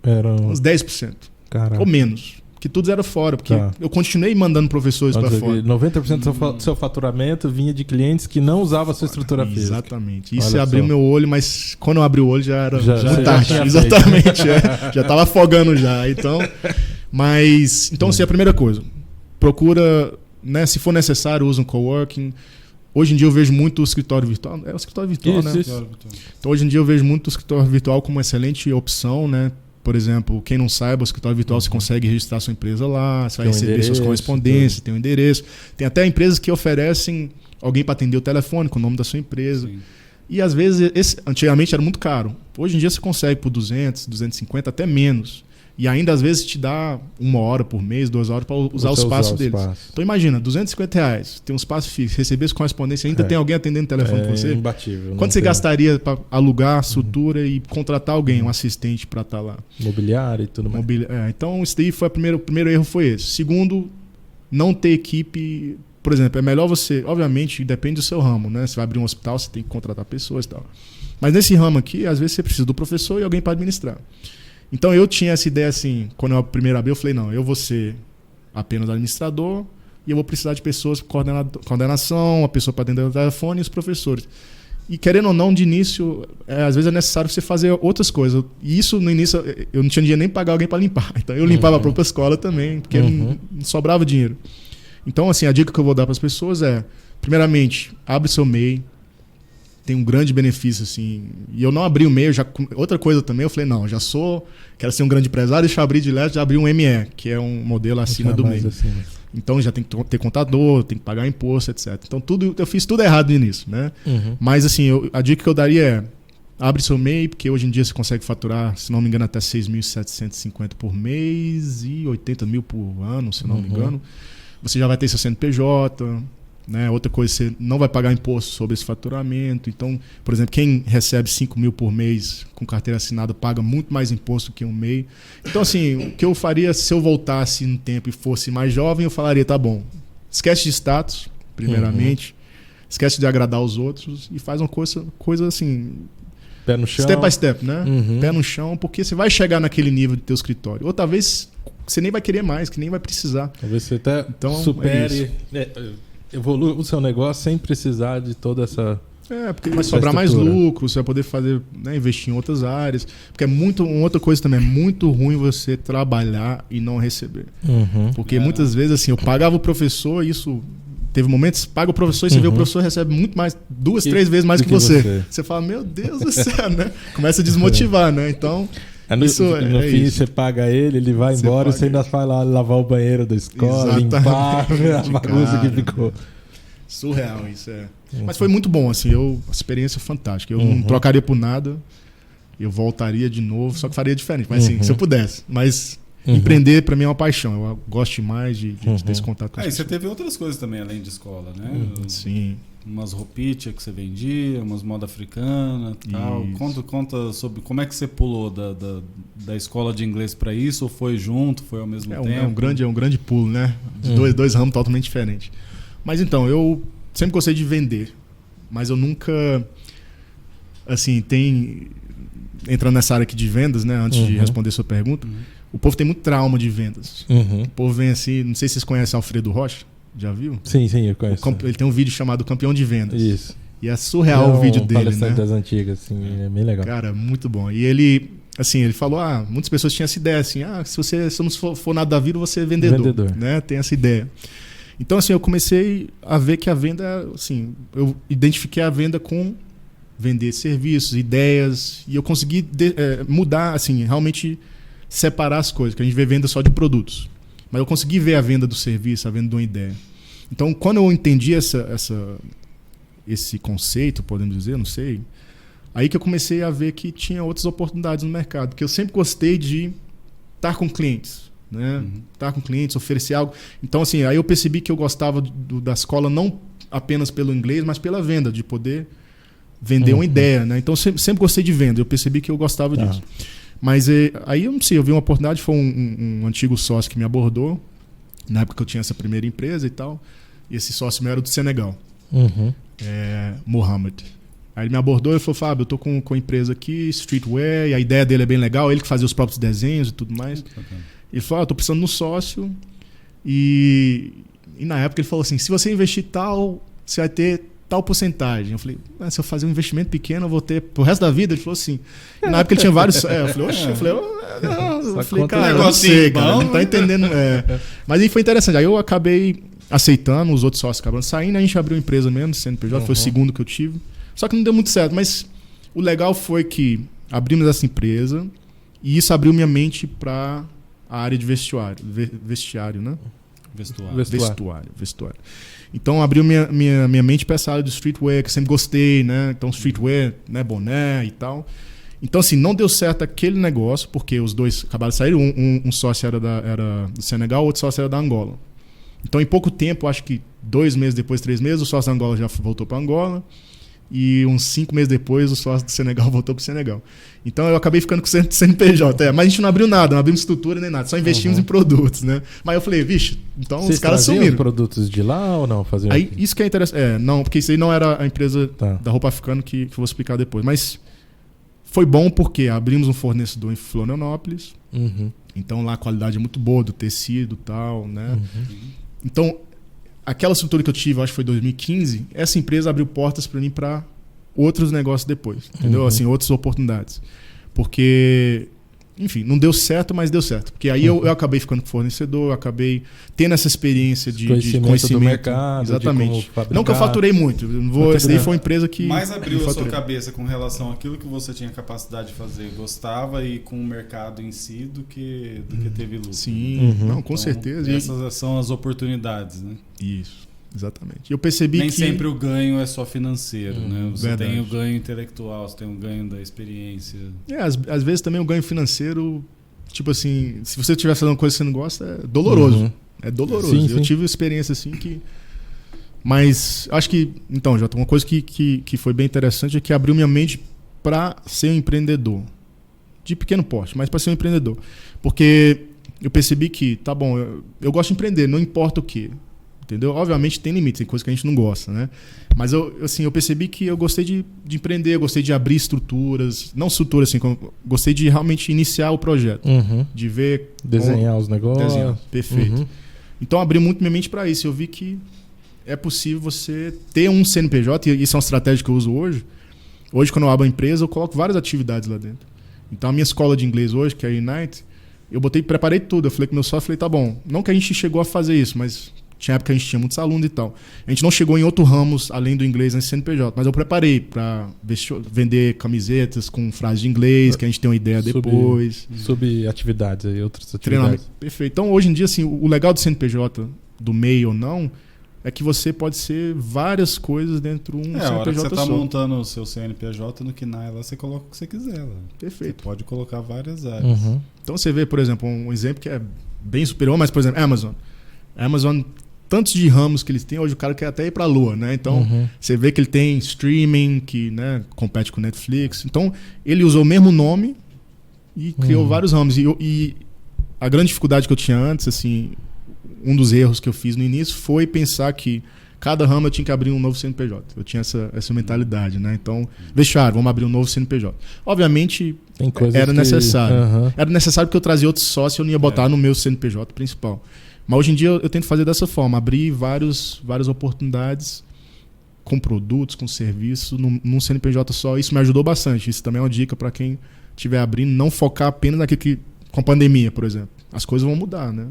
eram uns 10%. Caraca. Ou menos. Que tudo era fora, porque eu continuei mandando professores para fora. 90% do seu faturamento vinha de clientes que não usavam a sua estrutura física. Exatamente. Isso abriu meu olho, mas quando eu abri o olho já era muito tarde. Exatamente. Já estava afogando já. Então, assim, a primeira coisa, procura, né, se for necessário, usa um coworking. Hoje em dia eu vejo muito o escritório virtual. É o escritório virtual, isso, né? Isso. Então, hoje em dia eu vejo muito o escritório virtual como uma excelente opção, né? Por exemplo, quem não saiba, o escritório virtual você consegue registrar sua empresa lá, você vai receber suas correspondências, tem um endereço. Tem até empresas que oferecem alguém para atender o telefone com o nome da sua empresa. Sim. E às vezes, antigamente era muito caro. Hoje em dia você consegue por 200, 250, até menos. E ainda às vezes te dá 1 hora por mês, 2 horas para usar o espaço deles. Então imagina, R$250, tem um espaço fixo, receber essa correspondência, ainda tem alguém atendendo o telefone com você. Imbatível. Quanto você gastaria para alugar a estrutura e contratar alguém, um assistente para estar lá? Mobiliário e tudo mais. Então isso daí foi o primeiro erro foi esse. Segundo, não ter equipe. Por exemplo, é melhor você, obviamente, depende do seu ramo, né? Você vai abrir um hospital, você tem que contratar pessoas e tal. Mas nesse ramo aqui, às vezes você precisa do professor e alguém para administrar. Então eu tinha essa ideia assim, quando eu primeiro abri, eu falei, não, eu vou ser apenas administrador e eu vou precisar de pessoas com coordenação, a pessoa para atender o telefone e os professores. E querendo ou não, de início, às vezes é necessário você fazer outras coisas. E isso no início, eu não tinha dinheiro nem para pagar alguém para limpar. Então eu limpava a própria escola também, porque não sobrava dinheiro. Então, assim, a dica que eu vou dar para as pessoas é, primeiramente, abre seu MEI. Tem um grande benefício, assim. E eu não abri o MEI, outra coisa também, eu falei, não, quero ser um grande empresário, deixa eu abrir direto, já abri um ME, que é um modelo acima do MEI. Assim, né? Então já tem que ter contador, tem que pagar imposto, etc. Então eu fiz tudo errado no início, né? Mas assim, a dica que eu daria é, abre seu MEI, porque hoje em dia você consegue faturar, se não me engano, até 6.750 por mês e 80 mil por ano, se não me engano. Você já vai ter seu CNPJ, né? Outra coisa, você não vai pagar imposto sobre esse faturamento. Então, por exemplo, quem recebe 5 mil por mês com carteira assinada paga muito mais imposto que um MEI. Então, assim, o que eu faria se eu voltasse no tempo e fosse mais jovem, eu falaria, tá bom, esquece de status, primeiramente, esquece de agradar os outros e faz uma coisa assim... Pé no chão. Step by step, né? Pé no chão, porque você vai chegar naquele nível de teu escritório. Ou talvez você nem vai querer mais, que nem vai precisar. Talvez você até supere... evolua o seu negócio sem precisar de toda essa... porque vai sobrar mais lucro, você vai poder fazer, né, investir em outras áreas. Porque outra coisa também, é muito ruim você trabalhar e não receber. Porque muitas vezes, assim, eu pagava o professor e isso... Teve momentos, paga o professor e você vê o professor recebe muito mais, 2, 3 vezes mais que você. Você fala, meu Deus do céu, né? Começa a desmotivar, né? Então... No fim, você paga ele vai embora e você ainda vai lá lavar o banheiro da escola, limpar a bagunça que ficou. Surreal, isso é. Mas foi muito bom, assim, a experiência fantástica. Eu não trocaria por nada, eu voltaria de novo, só que faria diferente. Mas assim, se eu pudesse. Mas empreender, para mim, é uma paixão. Eu gosto demais de ter esse contato com as pessoas. E você teve outras coisas também, além de escola, né? Sim. Umas roupitas que você vendia, umas moda africana e tal. Conta sobre como é que você pulou da escola de inglês para isso, ou foi junto, foi ao mesmo tempo? É um grande pulo, né? De dois ramos totalmente diferentes. Mas então, eu sempre gostei de vender, mas eu nunca, assim, entrando nessa área aqui de vendas, né? Antes de responder a sua pergunta, o povo tem muito trauma de vendas. O povo vem assim, não sei se vocês conhecem Alfredo Rocha. Já viu? Sim, eu conheço. Ele tem um vídeo chamado Campeão de Vendas. Isso. E é surreal o vídeo dele, né? Das antigas, assim, é bem legal. Cara, muito bom. E ele falou, muitas pessoas tinham essa ideia, assim, se você não for nada da vida, você é vendedor. Né? Tem essa ideia. Então, assim, eu comecei a ver que a venda, assim, eu identifiquei a venda com vender serviços, ideias, e eu consegui mudar, assim, realmente separar as coisas, que a gente vê venda só de produtos. Mas eu consegui ver a venda do serviço, a venda de uma ideia. Então, quando eu entendi esse conceito, podemos dizer, não sei, aí que eu comecei a ver que tinha outras oportunidades no mercado, porque eu sempre gostei de estar com clientes, né? Estar com clientes, oferecer algo. Então, assim, aí eu percebi que eu gostava da escola não apenas pelo inglês, mas pela venda, de poder vender uma ideia, né? Então, sempre gostei de venda, eu percebi que eu gostava disso. Mas aí, eu não sei, eu vi uma oportunidade, foi um antigo sócio que me abordou, na época que eu tinha essa primeira empresa e tal, e esse sócio meu era do Senegal, Mohamed. Aí ele me abordou e falou, Fábio, eu tô com a empresa aqui, streetwear, e a ideia dele é bem legal, ele que fazia os próprios desenhos e tudo mais. Ele falou, eu tô precisando de um sócio, e na época ele falou assim, se você investir tal, você vai ter tal porcentagem. Eu falei, se eu fazer um investimento pequeno, eu vou ter pro resto da vida? Ele falou assim. E na época ele tinha vários... eu falei, oxe, eu falei, cara, não sei, cara, não tá entendendo. Mas aí foi interessante. Aí eu acabei aceitando, os outros sócios acabaram saindo, a gente abriu uma empresa mesmo, CNPJ, foi o segundo que eu tive. Só que não deu muito certo, mas o legal foi que abrimos essa empresa e isso abriu minha mente para a área de vestiário, né? Vestuário. Então abriu minha mente para essa área do streetwear, que eu sempre gostei, né? Então streetwear, né? Boné e tal. Então assim, não deu certo aquele negócio, porque os dois acabaram de sair, um sócio era do Senegal, outro sócio era da Angola. Então em pouco tempo, acho que 2 meses depois, 3 meses, o sócio da Angola já voltou para Angola. E uns 5 meses depois, o sócio do Senegal voltou para o Senegal. Então eu acabei ficando com o CNPJ. Mas a gente não abriu nada, não abrimos estrutura nem nada, só investimos em produtos, né? Mas eu falei, vixe, então vocês os caras sumiram. Produtos de lá ou não? Faziam aí, aqui? Isso que é interessante. Não, porque isso aí não era a empresa da roupa africana que eu vou explicar depois. Mas foi bom porque abrimos um fornecedor em Florianópolis. Então lá a qualidade é muito boa do tecido e tal, né? Então, aquela estrutura que eu tive, acho que foi em 2015, essa empresa abriu portas para mim para outros negócios depois, entendeu? Assim, outras oportunidades. Porque, enfim, não deu certo, mas deu certo. Porque aí eu acabei ficando com fornecedor, eu acabei tendo essa experiência de conhecimento do mercado. Exatamente. Não que eu faturei muito. Essa daí foi uma empresa que... Mas abriu a sua cabeça com relação àquilo que você tinha capacidade de fazer, gostava, e com o mercado em si do que teve lucro. Sim, não, com certeza. Essas são as oportunidades, né? Isso. Exatamente. Eu percebi Nem que... sempre o ganho é só financeiro, né? Você tem o ganho intelectual, você tem o ganho da experiência. Às vezes também o ganho financeiro, tipo assim, se você estiver fazendo uma coisa que você não gosta, é doloroso. É doloroso. Sim. Eu tive experiência assim que... Mas acho que... Então, Jota, uma coisa que foi bem interessante é que abriu minha mente para ser um empreendedor. De pequeno porte, mas para ser um empreendedor. Porque eu percebi que, tá bom, eu gosto de empreender, não importa o quê. Entendeu? Obviamente tem limites, tem coisa que a gente não gosta, né? Mas eu percebi que eu gostei de empreender, eu gostei de abrir estruturas, não estruturas assim, gostei de realmente iniciar o projeto, de ver... Desenhar os negócios. Desenhar, perfeito. Então abri muito minha mente para isso, eu vi que é possível você ter um CNPJ, e isso é uma estratégia que eu uso hoje. Hoje, quando eu abro a empresa, eu coloco várias atividades lá dentro. Então a minha escola de inglês hoje, que é a Unite, eu preparei tudo, eu falei com meu sócio, tá bom, não que a gente chegou a fazer isso, mas... Tinha época que a gente tinha muitos alunos e tal. A gente não chegou em outros ramos além do inglês nesse CNPJ, mas eu preparei para vender camisetas com frases de inglês, que a gente tem uma ideia depois. Atividades aí, outras atividades. Treinamento. Perfeito. Então, hoje em dia, assim, o legal do CNPJ, do MEI ou não, é que você pode ser várias coisas dentro de um CNPJ só. A hora que você está montando o seu CNPJ no KNAI, lá você coloca o que você quiser. Lá. Perfeito. Você pode colocar várias áreas. Então, você vê, por exemplo, um exemplo que é bem superior, mas, por exemplo, Amazon, tantos de ramos que eles têm, hoje o cara quer até ir para a lua, né? Então, você vê que ele tem streaming, que, né, compete com Netflix. Então, ele usou o mesmo nome e criou vários ramos. E a grande dificuldade que eu tinha antes, assim, um dos erros que eu fiz no início foi pensar que cada ramo eu tinha que abrir um novo CNPJ. Eu tinha essa mentalidade, né? Então, vamos abrir um novo CNPJ. Obviamente, era necessário. Era necessário porque eu trazia outro sócio e eu não ia botar no meu CNPJ principal. Mas hoje em dia eu tento fazer dessa forma, abrir várias oportunidades com produtos, com serviços, num CNPJ só. Isso me ajudou bastante. Isso também é uma dica para quem estiver abrindo, não focar apenas naquilo que... Com a pandemia, por exemplo. As coisas vão mudar, né?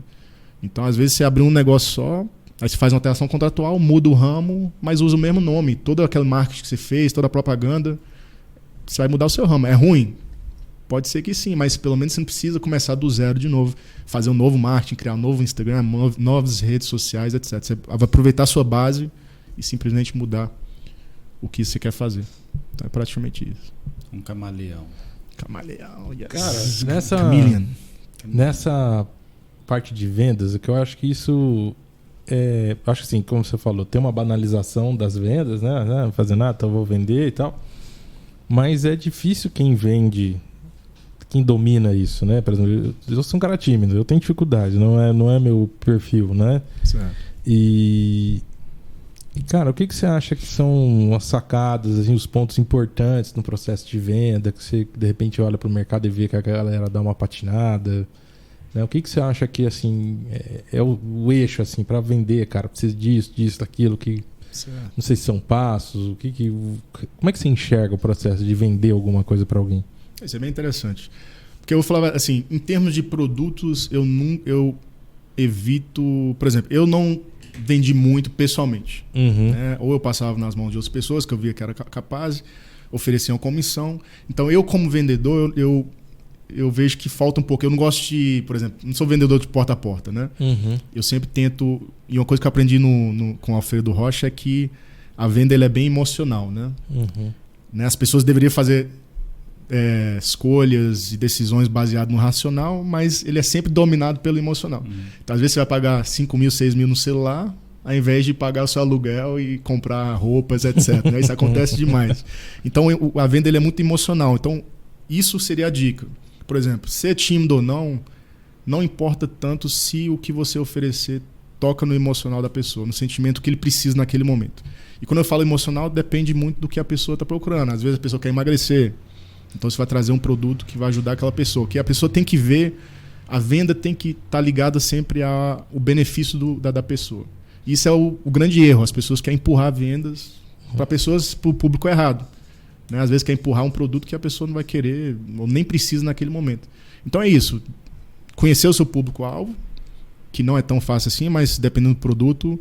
Então, às vezes, você abrir um negócio só, Aí você faz uma alteração contratual, muda o ramo, mas usa o mesmo nome. Todo aquele marketing que você fez, toda a propaganda, você vai mudar o seu ramo. É ruim? Pode ser que sim, mas pelo menos você não precisa começar do zero de novo. Fazer um novo marketing, criar um novo Instagram, novas redes sociais, etc. Você vai aproveitar a sua base e simplesmente mudar o que você quer fazer. Então é praticamente isso. Um camaleão. Camaleão, yes. Cara, nessa parte de vendas, o que eu acho que isso... acho que assim, como você falou, tem uma banalização das vendas, né? Não fazer nada, então eu vou vender e tal. Mas é difícil quem vende... Quem domina isso, né? Por exemplo, eu sou um cara tímido, eu tenho dificuldade, não é meu perfil, né? Certo. E cara, o que você acha que são as sacadas, assim, os pontos importantes no processo de venda, que você de repente olha para o mercado e vê que a galera dá uma patinada, né? O que você acha que assim é o eixo assim para vender, cara? Precisa disso, daquilo que certo. Não sei se são passos, como é que você enxerga o processo de vender alguma coisa para alguém? Isso é bem interessante. Porque eu falava assim, em termos de produtos, eu evito... Por exemplo, eu não vendi muito pessoalmente. Né? Ou eu passava nas mãos de outras pessoas que eu via que era capaz, ofereciam comissão. Então, eu como vendedor, eu vejo que falta um pouco. Eu não gosto de... Por exemplo, não sou vendedor de porta a porta, né? Eu sempre tento... E uma coisa que eu aprendi com o Alfredo Rocha é que a venda ele é bem emocional, né? Né? As pessoas deveriam fazer... escolhas e decisões baseadas no racional, mas ele é sempre dominado pelo emocional. Então, às vezes você vai pagar 5 mil, 6 mil no celular, ao invés de pagar o seu aluguel e comprar roupas, etc. Né? Isso acontece demais. Então, a venda ele é muito emocional. Então, isso seria a dica. Por exemplo, ser tímido ou não importa tanto se o que você oferecer toca no emocional da pessoa, no sentimento que ele precisa naquele momento. E quando eu falo emocional, depende muito do que a pessoa está procurando. Às vezes a pessoa quer emagrecer, então você vai trazer um produto que vai ajudar aquela pessoa. Que a pessoa tem que ver, a venda tem que estar ligada sempre ao benefício da pessoa. Isso é o grande erro. As pessoas querem empurrar vendas para o público errado. Né? Às vezes quer empurrar um produto que a pessoa não vai querer ou nem precisa naquele momento. Então é isso. Conhecer o seu público-alvo, que não é tão fácil assim, mas dependendo do produto.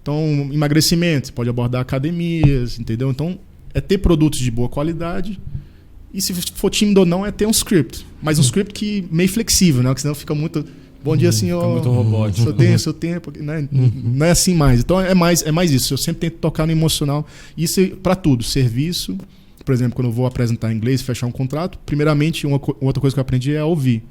Então, emagrecimento, você pode abordar academias, entendeu? Então, é ter produtos de boa qualidade. E se for tímido ou não, é ter um script. Mas um script que meio flexível, né? Porque senão fica muito... Bom dia, senhor. Fica muito robótico. Seu tempo. Né? Não é assim mais. Então é mais isso. Eu sempre tento tocar no emocional. Isso para tudo. Serviço. Por exemplo, quando eu vou apresentar em inglês, fechar um contrato, primeiramente, outra coisa que eu aprendi é ouvir.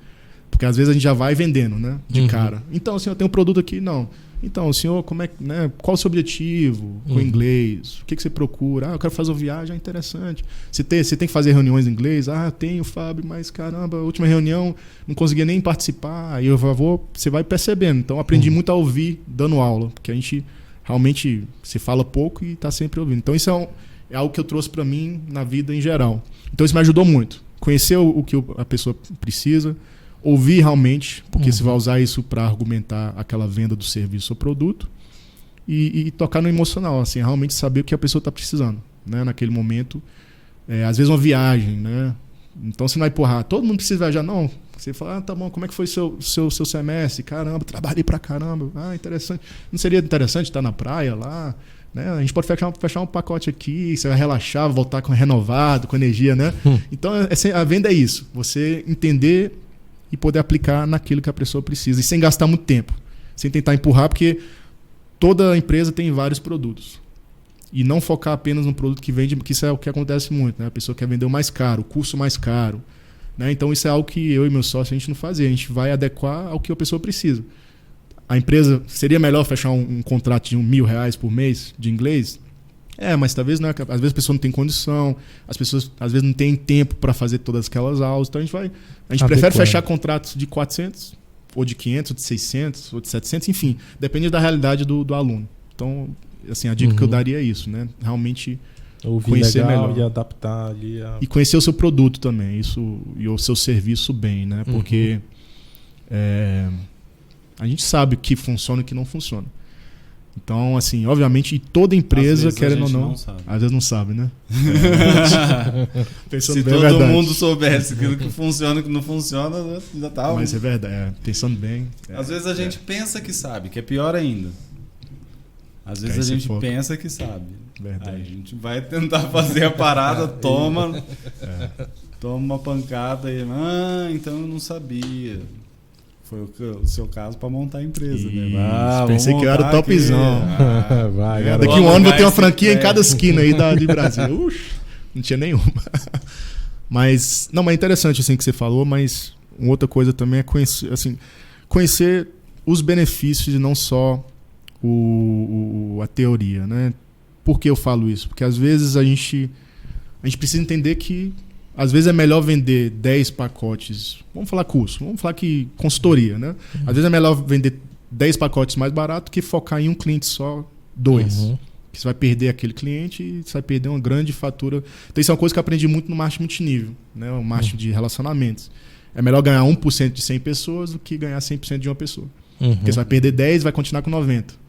Porque às vezes a gente já vai vendendo, né? De cara. Então, senhor, tem um produto aqui? Não. Então, senhor, né? Qual o seu objetivo com o inglês? O que você procura? Eu quero fazer uma viagem, interessante. Você tem que fazer reuniões em inglês? Eu tenho, Fábio, mas caramba, a última reunião não conseguia nem participar. Aí você vai percebendo. Então, aprendi muito a ouvir dando aula, porque a gente realmente se fala pouco e está sempre ouvindo. Então, isso é algo que eu trouxe para mim na vida em geral. Então, isso me ajudou muito. Conhecer o que a pessoa precisa, ouvir realmente, porque você vai usar isso para argumentar aquela venda do serviço ou produto e tocar no emocional, assim, realmente saber o que a pessoa está precisando, né, naquele momento. Às vezes uma viagem, né? Então você não vai empurrar, todo mundo precisa viajar, não. Você fala, tá bom, como é que foi seu semestre? Caramba, trabalhei pra caramba. Interessante. Não seria interessante estar na praia lá? Né? A gente pode fechar um pacote aqui, você vai relaxar, voltar renovado, com energia, né? Então a venda é isso, você entender e poder aplicar naquilo que a pessoa precisa. E sem gastar muito tempo. Sem tentar empurrar, porque toda empresa tem vários produtos. E não focar apenas no produto que vende, porque isso é o que acontece muito. Né? A pessoa quer vender o mais caro, o curso mais caro. Né? Então isso é algo que eu e meu sócio a gente não fazia. A gente vai adequar ao que a pessoa precisa. A empresa, seria melhor fechar um contrato de R$1.000 por mês de inglês? Mas talvez não. Às vezes a pessoa não tem condição, as pessoas às vezes não têm tempo para fazer todas aquelas aulas. Então a gente prefere fechar contratos de 400, ou de 500, ou de 600, ou de 700, enfim, depende da realidade do aluno. Então, assim, a dica que eu daria é isso, né? Realmente ouvir conhecer legal melhor e adaptar ali e conhecer o seu produto também, isso, e o seu serviço bem, né? Porque a gente sabe o que funciona e o que não funciona. Então, assim, obviamente, toda empresa, querendo ou não, às vezes não sabe, né? Se todo mundo soubesse aquilo que funciona e que não funciona, já tá. Mas é verdade, pensando bem. Às vezes a gente pensa que sabe, que é pior ainda. Às vezes a gente pensa que sabe. Verdade. Aí a gente vai tentar fazer a parada, toma uma pancada e... então eu não sabia. Foi o seu caso para montar a empresa, né? Pensei que eu era o topzão. Daqui um ano vou ter uma franquia em cada esquina aí de Brasil. Não tinha nenhuma. Mas é interessante assim que você falou, mas uma outra coisa também é conhecer os benefícios e não só a teoria, né? Por que eu falo isso? Porque às vezes a gente precisa entender que às vezes é melhor vender 10 pacotes, vamos falar curso, vamos falar que consultoria, né? Às vezes é melhor vender 10 pacotes mais barato que focar em um cliente só, 2. Que você vai perder aquele cliente e você vai perder uma grande fatura. Então isso é uma coisa que eu aprendi muito no marketing multinível, né? O marketing de relacionamentos. É melhor ganhar 1% de 100 pessoas do que ganhar 100% de uma pessoa. Porque você vai perder 10 e vai continuar com 90.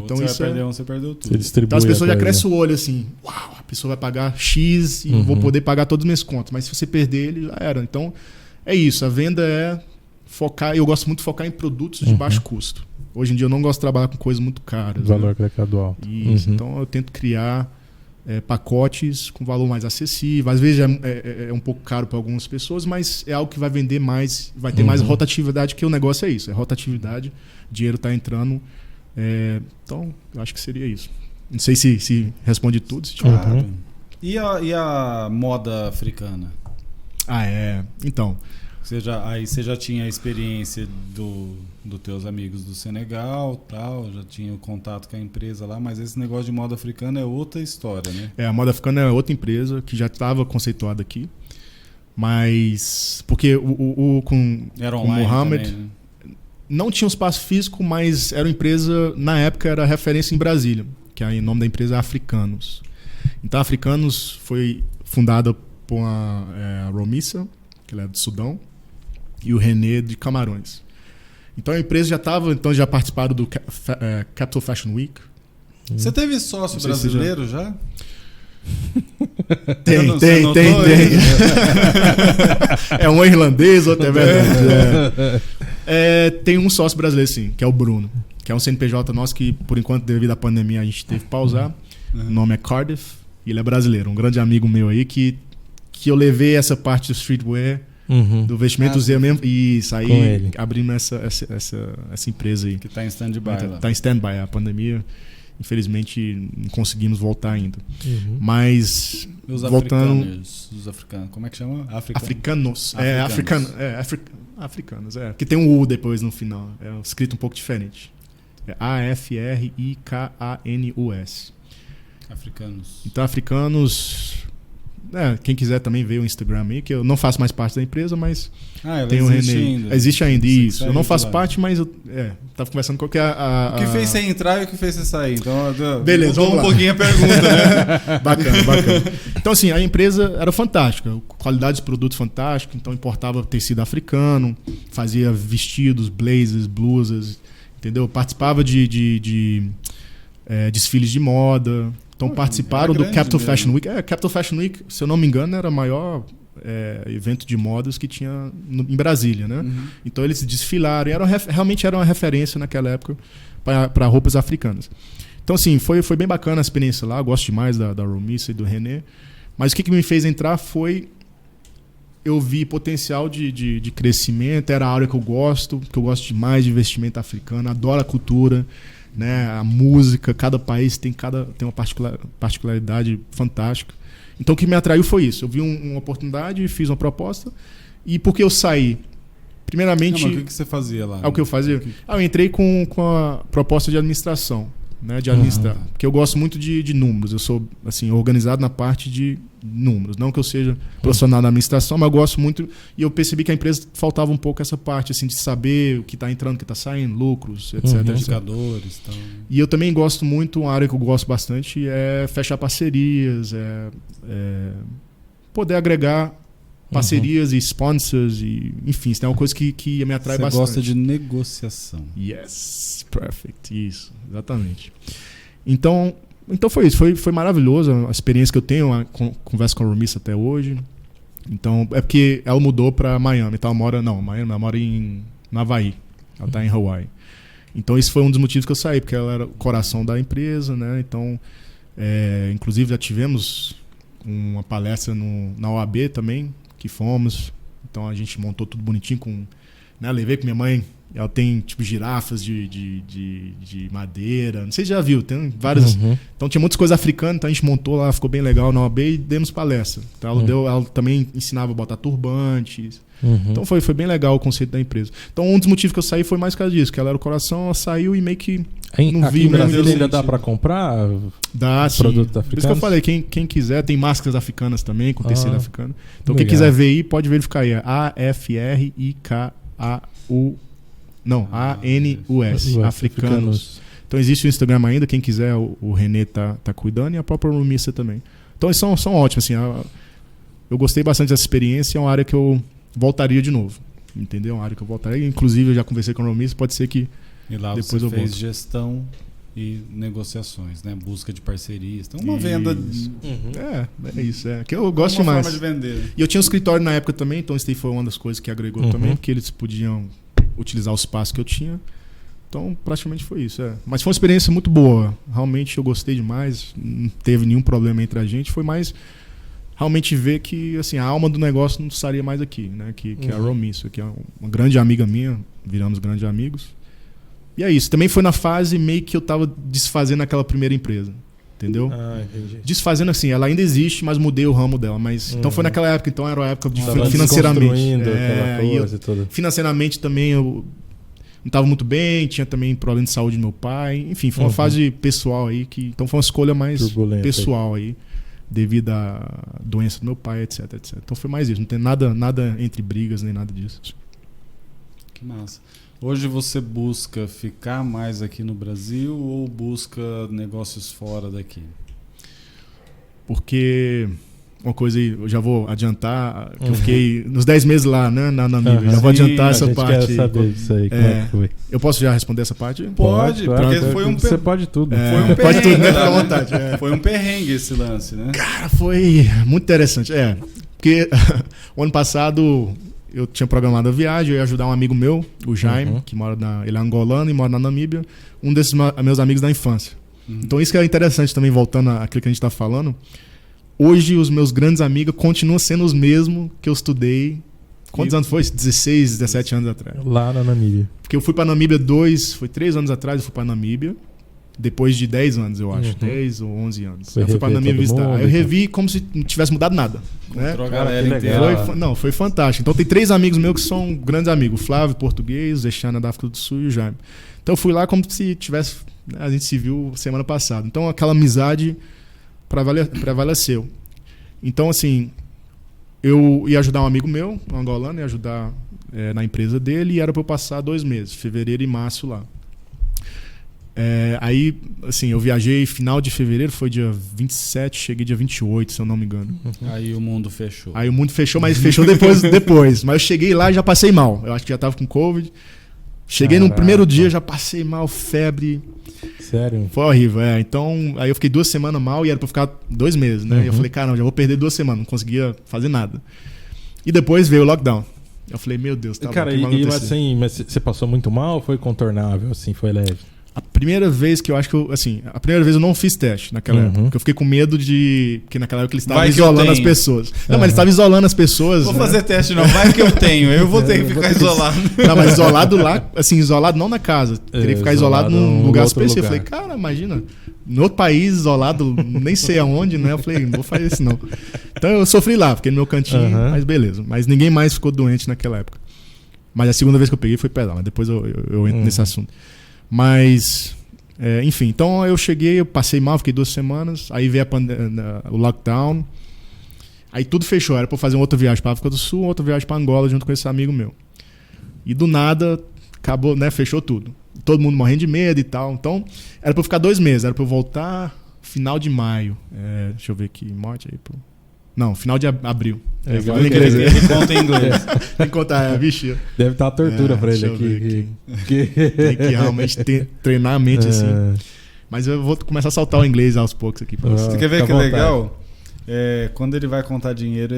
Então você vai perder você perdeu tudo. Então as pessoas já crescem o olho assim, uau, a pessoa vai pagar X e vou poder pagar todos os meus contos. Mas se você perder ele, já era. Então é isso, a venda é focar, eu gosto muito de focar em produtos de baixo custo. Hoje em dia eu não gosto de trabalhar com coisas muito caras. Valor agregado alto. Isso, então eu tento criar pacotes com valor mais acessível. Às vezes é um pouco caro para algumas pessoas, mas é algo que vai vender mais, vai ter mais rotatividade, que o negócio é isso, é rotatividade, dinheiro está entrando. Então, eu acho que seria isso. Não sei se responde tudo. Se claro. E a moda africana? Então... Você já tinha a experiência dos teus amigos do Senegal, tal, já tinha o contato com a empresa lá, mas esse negócio de moda africana é outra história, né? A moda africana é outra empresa que já estava conceituada aqui, mas... Porque com o Mohamed... Também, né? Não tinha um espaço físico, mas era uma empresa, na época, era referência em Brasília, que o nome da empresa é Africanos. Então, Africanos foi fundada por a Romissa, que ela é do Sudão, e o René de Camarões. Então, a empresa já participaram do Capital Fashion Week. Você teve sócio brasileiro já? Tem. É um irlandês, outro é verdade. Tem um sócio brasileiro, sim, que é o Bruno, que é um CNPJ nosso que, por enquanto, devido à pandemia, a gente teve que pausar. O nome é Cardiff e ele é brasileiro. Um grande amigo meu aí que eu levei essa parte do streetwear, do vestimento, usei mesmo. E isso aí, abrimos essa empresa aí. Que está em stand-by. Está em stand-by. A pandemia, infelizmente, não conseguimos voltar ainda. Mas, os voltando... Os africanos, como é que chama? Africanos. Africanos, Que tem um U depois no final. É escrito um pouco diferente. É AFRIKANUS. Africanos. Então, Africanos... quem quiser também ver o Instagram aí, que eu não faço mais parte da empresa, mas tem o René. Existe ainda, isso. Eu não faço parte, mas eu tava conversando com o que fez você entrar e o que fez você sair. Então, beleza, vamos lá. Um pouquinho a pergunta, né? Bacana. Então, assim, a empresa era fantástica, qualidade de produtos fantástica, então importava tecido africano, fazia vestidos, blazers, blusas, entendeu? Participava de desfiles de moda. Então participaram do Capital Fashion Week. Capital Fashion Week, se eu não me engano, era o maior evento de modas que tinha em Brasília, né? Então eles desfilaram, realmente era uma referência naquela época para roupas africanas. Então assim, foi bem bacana a experiência lá, eu gosto demais da Romissa e do René. Mas o que me fez entrar foi... Eu vi potencial de crescimento, era a área que eu gosto demais de investimento africano, adoro a cultura, né, a música, cada país tem uma particularidade fantástica. Então o que me atraiu foi isso. Eu vi uma oportunidade, fiz uma proposta. E por que eu saí? Primeiramente... Mas o que você fazia lá? O que eu fazia? Eu entrei com a proposta de administração, né, de administrar. Porque eu gosto muito de números. Eu sou assim, organizado na parte de números. Não que eu seja profissional na administração, mas eu gosto muito. E eu percebi que a empresa faltava um pouco essa parte assim, de saber o que está entrando, o que está saindo, lucros, etc. Indicadores. Então... E eu também gosto muito, uma área que eu gosto bastante é fechar parcerias, poder agregar parcerias e sponsors, e, enfim, isso é uma coisa que me atrai bastante. Você gosta de negociação. Yes, perfect, isso, exatamente. Então foi isso, foi maravilhoso a experiência que eu tenho, converso com a Romissa até hoje. Então, é porque ela mudou para Miami, então ela mora no Havaí, ela está em Hawaii. Então esse foi um dos motivos que eu saí, porque ela era o coração da empresa, né? Então, inclusive já tivemos uma palestra na OAB também, que fomos. Então a gente montou tudo bonitinho com... Né? Levei com minha mãe, ela tem tipo girafas de madeira, não sei se já viu, tem várias. Então tinha muitas coisas africanas, então a gente montou lá, ficou bem legal na OAB e demos palestra. Então ela também ensinava a botar turbantes. Então foi bem legal o conceito da empresa. Então um dos motivos que eu saí foi mais por causa disso, que ela era o coração, ela saiu e meio que não vi mesmo. Aqui mesmo. ainda dá pra comprar? Dá, sim. Produtos africanos? Por isso que eu falei, quem quiser, tem máscaras africanas também, com tecido africano. Então legal. quem quiser ver aí, pode verificar aí. AFRIKAUS, africanos. Então existe o Instagram ainda, quem quiser, o Renê tá cuidando, e a própria Romissa também. Então eles são ótimos, assim. Eu gostei bastante dessa experiência, é uma área que eu voltaria de novo. Entendeu? É uma área que eu voltaria. Inclusive, eu já conversei com o Romissa, pode ser que e lá depois você eu fez volto. gestão e negociações, né? Busca de parcerias. Então uma venda... É isso. Que eu gosto uma demais. forma de vender. E eu tinha um escritório na época também, então isso daí foi uma das coisas que agregou também, porque eles podiam utilizar o espaço que eu tinha. Então, praticamente foi isso. Mas foi uma experiência muito boa. Realmente eu gostei demais. Não teve nenhum problema entre a gente. Foi mais realmente ver que assim, a alma do negócio não estaria mais aqui, né? Que é a Romissa, que é uma grande amiga minha. Viramos grandes amigos. E é isso. Também foi na fase meio que eu estava desfazendo aquela primeira empresa. Entendeu? Entendi. Desfazendo assim, ela ainda existe, mas mudei o ramo dela. Mas, então foi naquela época, então era a época de Tava financeiramente. aquela coisa e tudo. Financeiramente também eu não estava muito bem, tinha também problema de saúde do meu pai. Enfim, foi uma fase pessoal aí, então foi uma escolha mais turbulenta pessoal aí, devido à doença do meu pai, etc. Então foi mais isso, não tem nada entre brigas nem nada disso. Que massa. Hoje você busca ficar mais aqui no Brasil ou busca negócios fora daqui? Porque uma coisa aí, eu já vou adiantar, que eu fiquei nos 10 meses lá, né, na Namíbia. Já vou adiantar essa parte. Quer saber disso aí, como é que foi? Eu posso já responder essa parte? Pode, claro, porque foi você pode tudo. Foi um pode perrengue, tudo, né? Fica à né? vontade. Foi um perrengue esse lance, né? Cara, foi muito interessante. Porque o ano passado eu tinha programado a viagem, eu ia ajudar um amigo meu, o Jaime, que ele é angolano e mora na Namíbia, um desses meus amigos da infância. Então isso que é interessante também, voltando àquilo que a gente está falando. Hoje os meus grandes amigos continuam sendo os mesmos que eu estudei. Quantos anos foi? 16, 17 anos atrás. Lá na Namíbia. Porque eu fui para Namíbia 3 anos atrás, eu fui para Namíbia. Depois de 10 anos, eu acho. 10 ou 11 anos. Eu fui para Namíbia visitar. Aí eu revi como se não tivesse mudado nada. Né? A galera inteira. Foi fantástico. Então tem 3 amigos meus que são grandes amigos. O Flávio, português, o Zexana da África do Sul e o Jaime. Então eu fui lá como se tivesse... Né, a gente se viu semana passada. Então aquela amizade prevaleceu. Então, assim, eu ia ajudar um amigo meu, um angolano, ia ajudar na empresa dele, e era para eu passar 2 meses, fevereiro e março lá. Aí, assim, eu viajei final de fevereiro, foi dia 27, cheguei dia 28, se eu não me engano. Aí o mundo fechou. Aí o mundo fechou, mas fechou depois. Mas eu cheguei lá e já passei mal. Eu acho que já tava com Covid. Cheguei no primeiro dia, já passei mal, febre. Sério? Foi horrível, Então, aí eu fiquei 2 semanas mal e era pra ficar 2 meses, né? E eu falei, caramba, já vou perder 2 semanas, não conseguia fazer nada. E depois veio o lockdown. Eu falei, meu Deus, tá cara, mas você passou muito mal ou foi contornável, assim, foi leve? A primeira vez que eu acho que a primeira vez eu não fiz teste naquela época, porque eu fiquei com medo porque naquela época eles estavam isolando as pessoas. Não, mas eles estavam isolando as pessoas. Vou fazer teste não, vai que eu tenho, eu vou ter que ficar isolado. Não, mas isolado lá, assim, isolado não na casa. Queria ficar isolado num lugar específico. Eu falei, cara, imagina, no outro país, isolado, nem sei aonde, né? Eu falei, não vou fazer isso não. Então eu sofri lá, fiquei no meu cantinho, mas beleza. Mas ninguém mais ficou doente naquela época. Mas a segunda vez que eu peguei foi pesado, mas depois eu entro nesse assunto. Mas, enfim, então eu cheguei, eu passei mal, fiquei 2 semanas, aí veio o lockdown, aí tudo fechou, era pra eu fazer uma outra viagem pra África do Sul, outra viagem pra Angola junto com esse amigo meu. E do nada, acabou, né, fechou tudo. Todo mundo morrendo de medo e tal, então era pra eu ficar 2 meses, era pra eu voltar final de maio. Deixa eu ver aqui, morte aí, pô. Não, final de abril. Ele conta em inglês. Tem que contar, vixe. Deve estar uma tortura pra ele aqui. Tem que realmente treinar a mente assim. Mas eu vou começar a soltar o inglês aos poucos aqui pra você. Você quer ver que é legal? Quando ele vai contar dinheiro,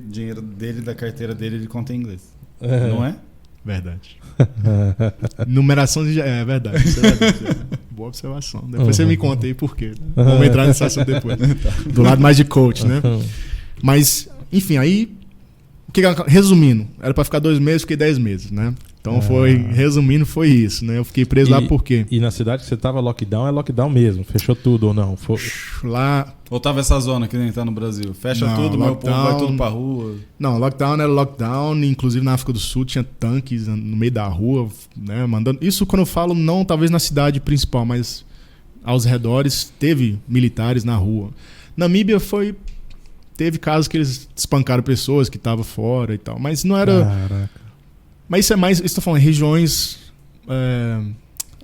dinheiro dele, da carteira dele, ele conta em inglês. Não é? Verdade. Numeração é verdade. Isso é verdade. Boa observação. Depois você me conta aí por quê. Né? Vamos entrar nesse assunto depois. Do lado mais de coach, né? Mas, enfim, aí... Resumindo, era pra ficar 2 meses, fiquei 10 meses, né? Então resumindo, foi isso, né? Eu fiquei preso lá por quê? E na cidade que você tava lockdown, é lockdown mesmo? Fechou tudo ou não? Lá... Ou tava essa zona que nem tá no Brasil? Fecha tudo, meu povo vai tudo pra rua. Não, lockdown era lockdown, inclusive na África do Sul tinha tanques no meio da rua, né? Mandando... Isso quando eu falo, não talvez na cidade principal, mas aos redores teve militares na rua. Namíbia teve casos que eles espancaram pessoas que estavam fora e tal, mas não era... Caraca. Mas isso é mais, estou falando, regiões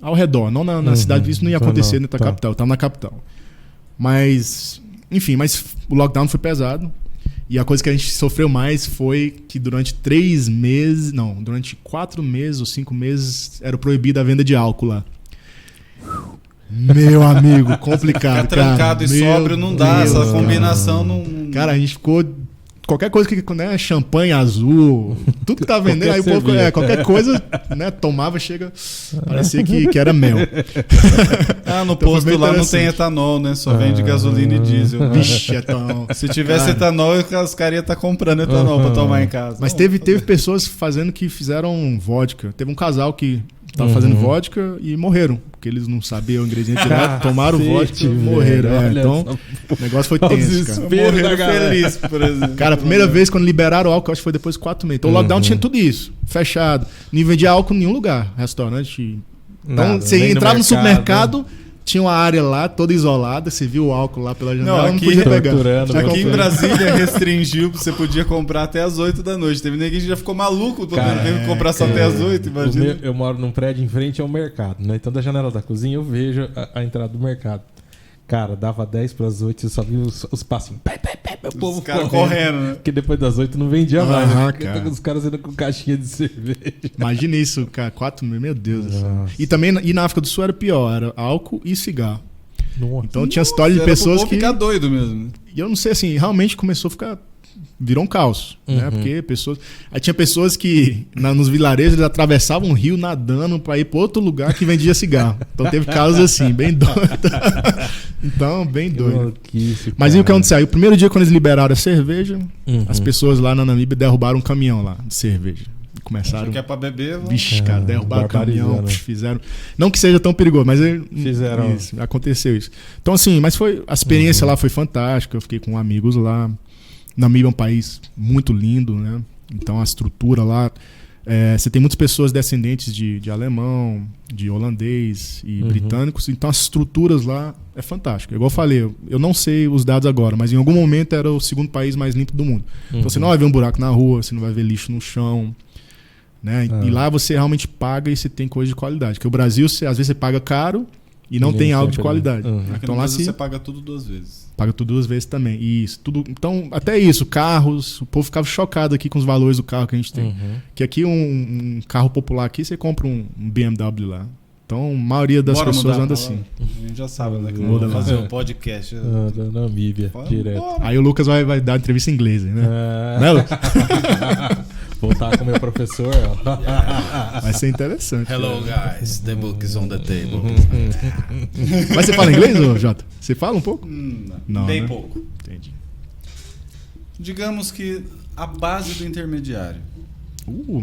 ao redor, não na cidade, isso não ia acontecer na capital, estava na capital. Mas, enfim, o lockdown foi pesado e a coisa que a gente sofreu mais foi que durante 4 meses ou 5 meses era proibida a venda de álcool lá. Meu amigo, complicado, ficar trancado cara. E sóbrio não dá, essa combinação não... Cara, a gente ficou... Qualquer coisa que, né, champanhe azul, tudo que tá vendendo, aí o povo, qualquer coisa, né, tomava, parecia que era mel. No então posto lá não tem etanol, né? Só vende gasolina e diesel. Vixe, etanol. Se tivesse etanol, os caras iam estar comprando etanol pra tomar em casa. Mas teve pessoas que fizeram vodka. Teve um casal que tava fazendo vodka e morreram. Porque eles não sabiam o ingrediente direto, tomaram vodka e morreram. Então, o negócio foi tenso, cara. Morreram feliz, por exemplo. Cara, a primeira vez quando liberaram o álcool, acho que foi depois de 4 meses. Então o lockdown tinha tudo isso, fechado. Não vendia álcool em nenhum lugar, restaurante. Então você entrava no supermercado, tinha uma área lá toda isolada, você viu o álcool lá pela janela, não podia pegar. Aqui em Brasília restringiu, você podia comprar até as 8 da noite. Teve ninguém que já ficou maluco podendo comprar só até as 8, imagina. Eu moro num prédio em frente ao mercado, né? Então da janela da cozinha eu vejo a entrada do mercado. Cara, dava 10 para as 8 e só vi os passinhos. O povo os caras correndo, né? Porque depois das 8 não vendia mais. Né? Cara. Os caras indo com caixinha de cerveja. Imagina isso, cara. 4 mil, meu Deus. E também na África do Sul era pior, era álcool e cigarro. Nossa. Então tinha história de pessoas que... ficar doido mesmo. E eu não sei, assim, realmente começou a ficar... Virou um caos, né? Porque pessoas... Aí tinha pessoas que nos vilarejos eles atravessavam um rio nadando pra ir pra outro lugar que vendia cigarro. Então teve casos assim, bem doido. Então, bem doido. Mas e o que aconteceu? Aí, o primeiro dia quando eles liberaram a cerveja, as pessoas lá na Namíbia derrubaram um caminhão lá de cerveja. Começaram... que é pra beber, Vixe, cara, derrubaram o caminhão, fizeram... Não que seja tão perigoso, mas fizeram. Isso, aconteceu isso. Então, assim, mas a experiência lá foi fantástica, eu fiquei com amigos lá. Namíbia é um país muito lindo, né? Então a estrutura lá... você tem muitas pessoas descendentes de alemão, de holandês e britânicos. Então as estruturas lá é fantástica. Igual eu falei, eu não sei os dados agora, mas em algum momento era o 2º país mais limpo do mundo. Então você não vai ver um buraco na rua, você não vai ver lixo no chão. Né? E lá você realmente paga e você tem coisa de qualidade. Porque o Brasil, às vezes você paga caro e não tem algo de qualidade. Então lá você paga tudo 2 vezes. Paga tudo 2 vezes também. Isso, tudo. Então, até isso, carros, o povo ficava chocado aqui com os valores do carro que a gente tem. Que aqui um carro popular aqui, você compra um BMW lá. Então, a maioria das pessoas anda assim. A gente já sabe, né? Que muda fazer um podcast. Da Namíbia, direto. Aí o Lucas vai dar entrevista em inglês, né? Né, Lucas? Voltar com o meu professor. Vai ser interessante. Hello, guys. The book is on the table. Mas você fala inglês, ô Jota? Você fala um pouco? Não, bem pouco. Entendi. Digamos que a base do intermediário.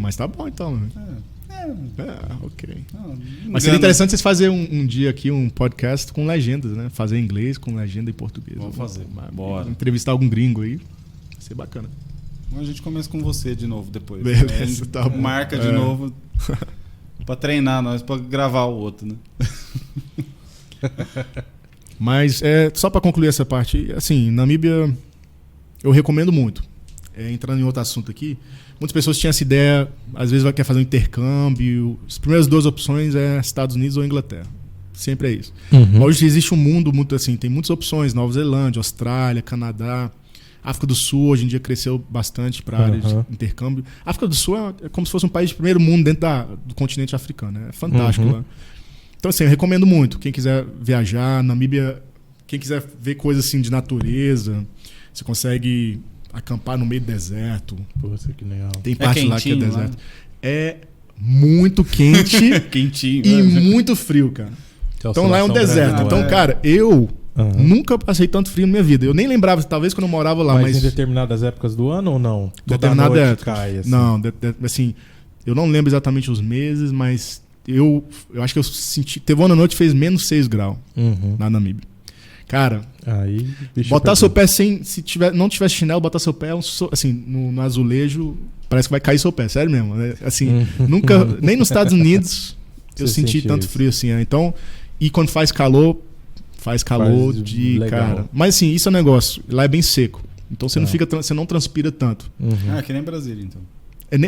Mas tá bom então. Ok. Não, mas seria interessante vocês fazerem um dia aqui um podcast com legendas, né? Fazer em inglês com legenda em português. Vamos fazer. Bora. Entrevistar algum gringo aí. Vai ser bacana. A gente começa com você de novo depois. Beleza, tá bom. Marca de novo pra treinar nós, pra gravar o outro, né? Mas só pra concluir essa parte, assim, Namíbia eu recomendo muito. Entrando em outro assunto aqui, muitas pessoas tinham essa ideia, às vezes quer fazer um intercâmbio. As primeiras 2 opções é Estados Unidos ou Inglaterra. Sempre é isso. Hoje existe um mundo muito assim, tem muitas opções, Nova Zelândia, Austrália, Canadá. África do Sul hoje em dia cresceu bastante para a área de intercâmbio. A África do Sul é como se fosse um país de primeiro mundo dentro do continente africano. É fantástico lá. Então, assim, eu recomendo muito. Quem quiser viajar, Namíbia, quem quiser ver coisas assim de natureza, você consegue acampar no meio do deserto. Poxa, que legal. Tem parte lá que é deserto. É muito quente Quentinho. e muito frio, cara. Então lá é um deserto. grande. Então, cara, eu nunca passei tanto frio na minha vida. Eu nem lembrava, talvez, quando eu morava lá, mas em determinadas épocas do ano ou não? Determinada época. Cai, assim. Não, assim, eu não lembro exatamente os meses, mas eu acho que eu senti. Teve uma noite que fez menos 6 graus na Namíbia. Cara, aí, botar seu pé sem. Se não tivesse chinelo, botar seu pé assim, no azulejo, parece que vai cair seu pé, sério mesmo. Né? Assim, nunca. Nem nos Estados Unidos eu senti tanto frio assim. Né? Então, e quando faz calor de legal. cara. Mas assim, isso é um negócio. Lá é bem seco. Então você você não transpira tanto. Que nem Brasília, então.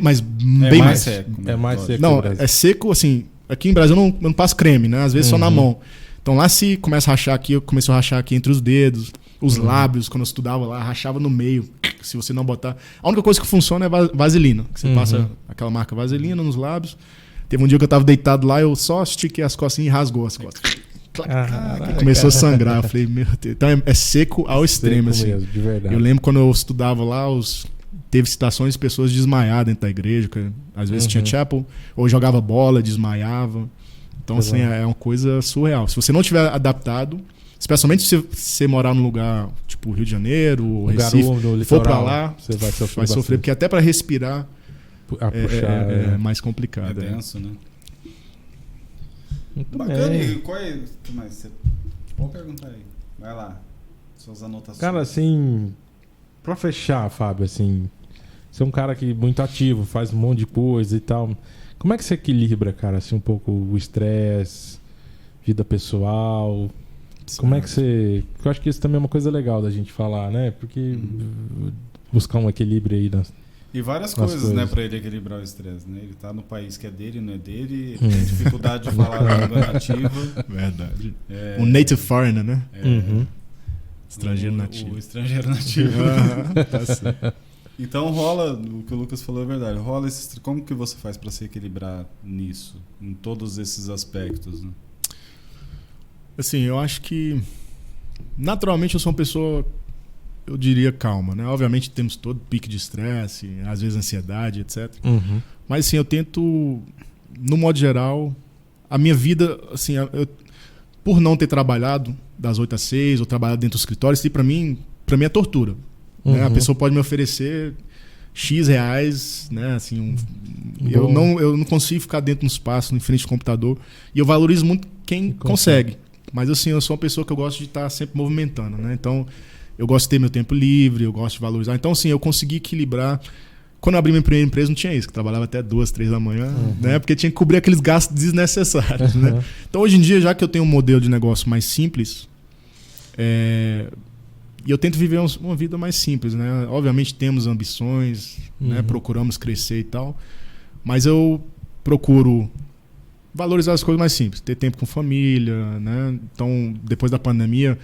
Mas É bem mais seco. É mais seco. Não, é seco, assim. Aqui em Brasil eu não passo creme, né? Às vezes só na mão. Então lá se começa a rachar aqui, eu comecei a rachar aqui entre os dedos, os lábios, quando eu estudava lá, rachava no meio. Se você não botar. A única coisa que funciona é vaselina. Que você passa aquela marca vaselina nos lábios. Teve um dia que eu tava deitado lá, eu só estiquei as costas e rasgou as costas. Começou a sangrar. Eu falei, meu Deus. Então é seco ao extremo, assim. Mesmo, de verdade. Eu lembro quando eu estudava lá, teve citações de pessoas desmaiadas dentro da igreja, que às vezes tinha chapel, ou jogava bola, desmaiava. Então, assim, é uma coisa surreal. Se você não tiver adaptado, especialmente se você morar num lugar tipo Rio de Janeiro, ou Recife, for pra lá, você vai sofrer, porque até para respirar puxar, é mais complicado. É denso, né? Muito Bacana. bem. E qual é... O que mais? Você pode perguntar aí. Vai lá. Suas anotações. Cara, assim, pra fechar, Fábio, assim, você é um cara que muito ativo, faz um monte de coisa e tal. Como é que você equilibra, cara, assim, um pouco o estresse, vida pessoal? Como é que você... Porque eu acho que isso também é uma coisa legal da gente falar, né? Porque buscar um equilíbrio aí nas... E várias coisas, né, pra ele equilibrar o estresse, né? Ele tá no país que é dele, não é dele, tem dificuldade de falar a língua nativa. Verdade. O native foreigner, né? Estrangeiro nativo. O estrangeiro nativo. Tá certo. Então rola, o que o Lucas falou é verdade, rola como que você faz pra se equilibrar nisso, em todos esses aspectos, né? Assim, eu acho que naturalmente eu sou uma pessoa, eu diria, calma, né? Obviamente temos todo pique de estresse, às vezes ansiedade, etc. Mas assim, eu tento, no modo geral, a minha vida, assim, por não ter trabalhado das 8 às 6, ou trabalhado dentro do escritório, isso pra mim é tortura. Né? A pessoa pode me oferecer X reais, né? Assim, eu não consigo ficar dentro de um espaço, em frente ao computador, e eu valorizo muito quem consegue. Mas assim, eu sou uma pessoa que eu gosto de estar sempre movimentando, né? Então, eu gosto de ter meu tempo livre, eu gosto de valorizar. Então, assim, eu consegui equilibrar. Quando eu abri minha primeira empresa, não tinha isso, que eu trabalhava até 2, 3 da manhã, né? Porque tinha que cobrir aqueles gastos desnecessários, né? Então, hoje em dia, já que eu tenho um modelo de negócio mais simples, e eu tento viver uma vida mais simples, né? Obviamente temos ambições, né? Procuramos crescer e tal, mas eu procuro valorizar as coisas mais simples, ter tempo com família, né? Então, depois da pandemia,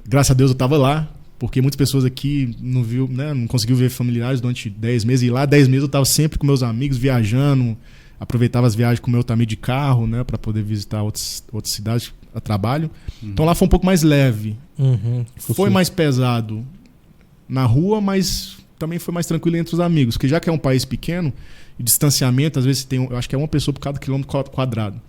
graças a Deus eu estava lá, porque muitas pessoas aqui não viu, né? Não conseguiu ver familiares durante 10 meses, e lá 10 meses eu estava sempre com meus amigos viajando, aproveitava as viagens com o meu também de carro, né? Para poder visitar outras cidades a trabalho. Então lá foi um pouco mais leve. Foi mais pesado na rua, mas também foi mais tranquilo entre os amigos. Porque já que é um país pequeno, o distanciamento, às vezes eu acho que é uma pessoa por cada quilômetro quadrado.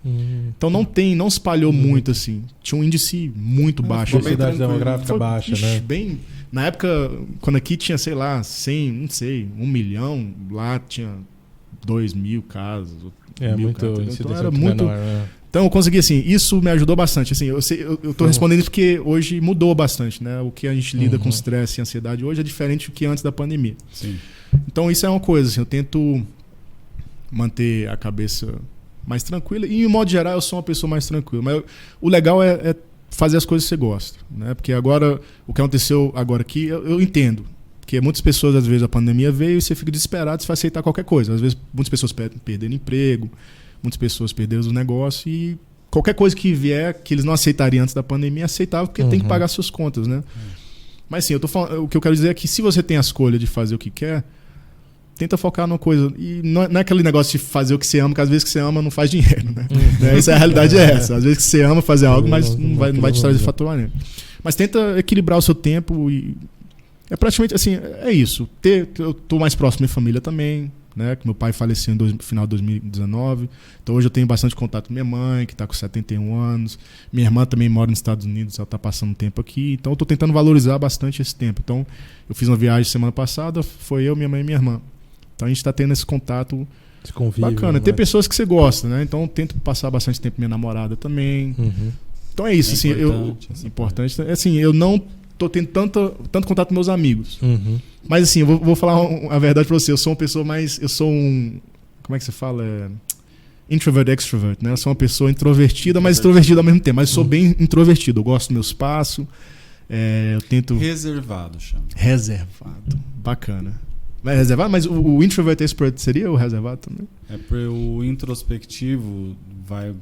Então não espalhou muito assim. Tinha um índice muito baixo. Uma cidade demográfica baixa, né? Bem, na época, quando aqui tinha, sei lá, 100, não sei, 1 milhão, lá tinha 2.000 casos. Muito casos. Então era muito... menor, né? Então eu consegui, assim, isso me ajudou bastante. Assim, eu tô respondendo isso porque hoje mudou bastante, né? O que a gente lida com estresse e ansiedade hoje é diferente do que antes da pandemia. Sim. Então isso é uma coisa, assim, eu tento manter a cabeça mais tranquila. E, em modo geral, eu sou uma pessoa mais tranquila. Mas o legal é fazer as coisas que você gosta, né? Porque agora, o que aconteceu agora aqui, eu entendo. Porque muitas pessoas, às vezes, a pandemia veio e você fica desesperado, você vai aceitar qualquer coisa. Às vezes, muitas pessoas perderam emprego, muitas pessoas perderam o negócio e qualquer coisa que vier, que eles não aceitariam antes da pandemia, aceitavam porque tem que pagar suas contas, né? Mas sim, o que eu quero dizer é que se você tem a escolha de fazer o que quer, tenta focar numa coisa. E não é aquele negócio de fazer o que você ama, que às vezes que você ama não faz dinheiro, né? Essa é a realidade, é essa. Às vezes que você ama fazer algo, mas não vai te trazer faturamento. Mas tenta equilibrar o seu tempo e é praticamente assim, é isso. Eu tô mais próximo da minha família também, né? Que meu pai faleceu no final de 2019. Então hoje eu tenho bastante contato com minha mãe, que está com 71 anos. Minha irmã também mora nos Estados Unidos, ela está passando um tempo aqui. Então eu estou tentando valorizar bastante esse tempo. Então eu fiz uma viagem semana passada, foi eu, minha mãe e minha irmã. Então a gente está tendo esse contato bacana. né? Tem pessoas que você gosta, né? Então eu tento passar bastante tempo com minha namorada também. Então é isso, assim, importante. Assim, eu não tô tendo tanto contato com meus amigos. Mas assim, eu vou falar a verdade pra você. Eu sou uma pessoa eu sou um... Como é que você fala? Introvert, extrovert, né? Eu sou uma pessoa introvertida, mas extrovertida ao mesmo tempo. Mas eu sou bem introvertido. Eu gosto do meu espaço. Eu tento... Reservado, chama. Reservado. Bacana. Vai reservado? Mas o introvert extrovert seria o reservado também? O introspectivo vai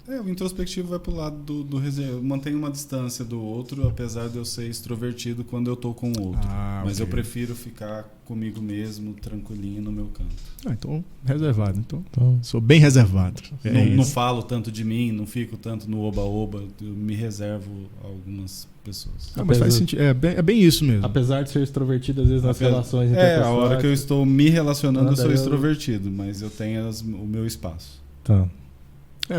o introspectivo vai pro lado do reserva. Eu mantenho uma distância do outro, apesar de eu ser extrovertido quando eu tô com o outro. Mas eu prefiro ficar comigo mesmo, tranquilinho no meu canto. Então, reservado. Então sou bem reservado. Não falo tanto de mim, não fico tanto no oba-oba, eu me reservo a algumas pessoas. Mas faz sentido. É bem isso mesmo. Apesar de ser extrovertido, às vezes nas relações interpessoais... a hora que eu estou me relacionando, eu sou extrovertido, mas eu tenho o meu espaço. Tá.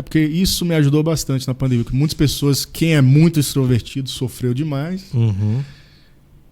Porque isso me ajudou bastante na pandemia. Porque muitas pessoas, quem é muito extrovertido, sofreu demais.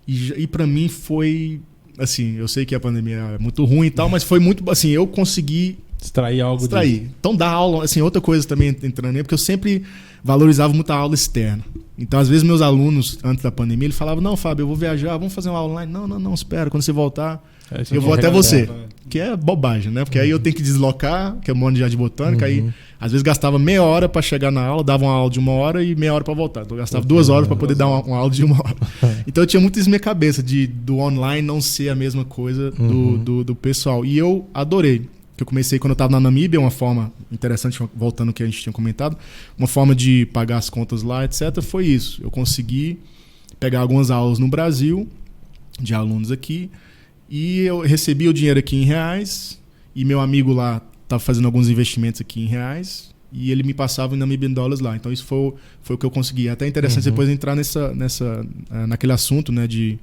E para mim foi... Assim, eu sei que a pandemia é muito ruim e tal, mas foi muito... Assim, eu consegui... Extrair algo disso. Então, dar aula... Assim, outra coisa também entrando aí, porque eu sempre valorizava muito a aula externa. Então, às vezes, meus alunos, antes da pandemia, eles falavam, não, Fábio, eu vou viajar, vamos fazer uma aula online. Não, espera, quando você voltar... eu vou até você. Que é bobagem, né? Porque aí eu tenho que deslocar, que é um monte de jardim botânico, aí às vezes gastava meia hora para chegar na aula, dava uma aula de 1 hora e meia hora para voltar. Então eu gastava 2 horas para poder dar uma aula de 1 hora. Então eu tinha muito isso na minha cabeça, do online não ser a mesma coisa do pessoal. E eu adorei. Que eu comecei quando eu estava na Namíbia, uma forma interessante, voltando ao que a gente tinha comentado, uma forma de pagar as contas lá, etc. Foi isso. Eu consegui pegar algumas aulas no Brasil, de alunos aqui, e eu recebi o dinheiro aqui em reais, e meu amigo lá estava fazendo alguns investimentos aqui em reais, e ele me passava em Namibian Dollars lá. Então isso foi o que eu consegui. Até interessante depois entrar naquele assunto, né, de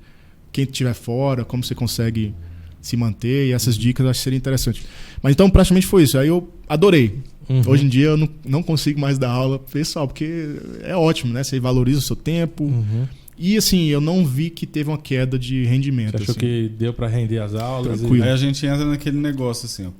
quem estiver fora, como você consegue se manter, e essas dicas eu acho que seria interessante. Mas então praticamente foi isso. Aí eu adorei. Hoje em dia eu não consigo mais dar aula pessoal, porque é ótimo, né? Você valoriza o seu tempo. E assim, eu não vi que teve uma queda de rendimento. Você achou assim, que deu para render as aulas? Tranquilo. Aí a gente entra naquele negócio assim, ó,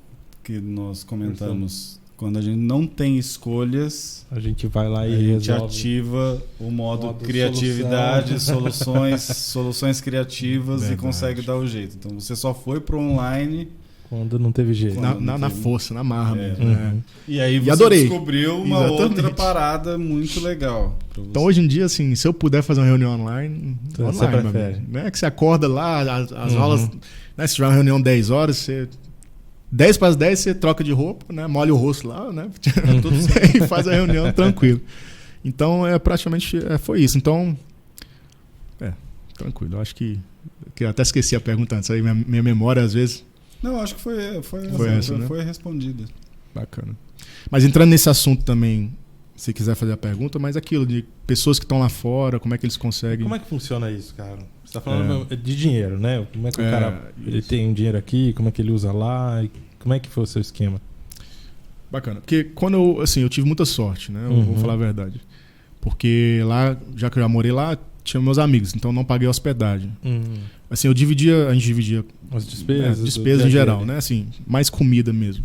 que nós comentamos. Quando a gente não tem escolhas, a gente vai lá e a gente resolve. Ativa o modo criatividade, soluções criativas e consegue dar o jeito. Então você só foi pro online quando não teve jeito. Na força, na marra mesmo. Né? E aí você adorei. descobriu uma outra parada muito legal. Então hoje em dia, assim, se eu puder fazer uma reunião online, então, online, meu amigo. Não é que você acorda lá, as aulas, né, se tiver uma reunião 10 horas, você 10 para as 10 você troca de roupa, né? Molha o rosto lá, né? E faz a reunião tranquilo. Então, praticamente foi isso. Então, tranquilo. Eu acho que eu até esqueci a pergunta antes. Aí minha memória, às vezes... Não, acho que foi essa, né? Foi respondida. Bacana. Mas entrando nesse assunto também, se quiser fazer a pergunta, mas aquilo de pessoas que estão lá fora, como é que eles conseguem... Como é que funciona isso, cara? Você está falando de dinheiro, né? Como é que o cara ele tem dinheiro aqui, como é que ele usa lá, como é que foi o seu esquema? Bacana. Porque quando eu tive muita sorte, né? Eu vou falar a verdade. Porque lá, já que eu já morei lá, tinha meus amigos, então eu não paguei hospedagem. Assim, a gente dividia as despesas em geral, né? Assim, mais comida mesmo.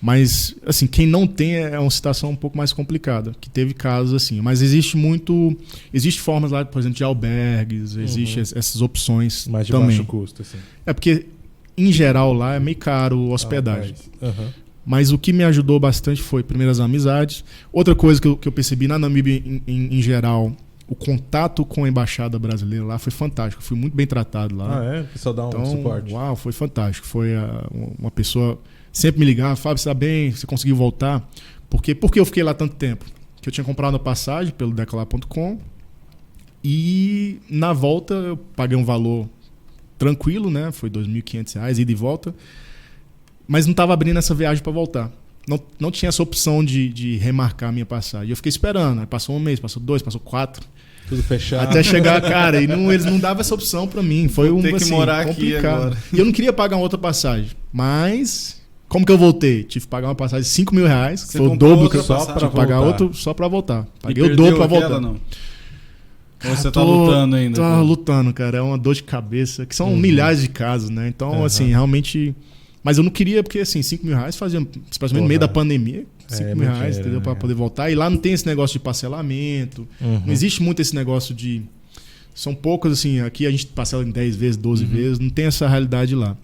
Mas, assim, quem não tem é uma situação um pouco mais complicada, que teve casos assim. Mas existe formas lá, por exemplo, de albergues, existe essas opções mais de também. baixo custo, assim. Porque, em geral, lá é meio caro hospedagem. Mas o que me ajudou bastante foi, primeiro, as amizades. Outra coisa que eu percebi na Namíbia, em geral, o contato com a embaixada brasileira lá foi fantástico. Fui muito bem tratado lá. O pessoal dá um suporte. Uau, foi fantástico. Foi uma pessoa... Sempre me ligava, Fábio, você está bem? Você conseguiu voltar? Por que eu fiquei lá tanto tempo? Porque eu tinha comprado a passagem pelo Decolar.com e na volta eu paguei um valor tranquilo, né? Foi R$ 2.500, ida e volta. Mas não estava abrindo essa viagem para voltar. Não tinha essa opção de remarcar a minha passagem. E eu fiquei esperando. Aí passou 1 mês, passou 2, passou 4. Tudo fechado. Até chegar, cara, e eles não davam essa opção pra mim. Foi ter que morar complicado. aqui agora. E eu não queria pagar uma outra passagem. Mas, como que eu voltei? Tive que pagar uma passagem de R$5.000, que foi o dobro que eu só pra pagar voltar. outro só pra voltar. Paguei E o dobro pra perdeu voltar. aquela, não? Ou você tá lutando ainda? Tô lutando, cara. É uma dor de cabeça, que são milhares de casos, né? Então, assim, realmente. Mas eu não queria, porque assim, R$5.000 fazia praticamente no meio da pandemia. R$5.000, entendeu? Pra poder voltar. E lá não tem esse negócio de parcelamento. Não existe muito esse negócio de. São poucas, assim, aqui a gente parcela em 10 vezes, 12 vezes, não tem essa realidade lá.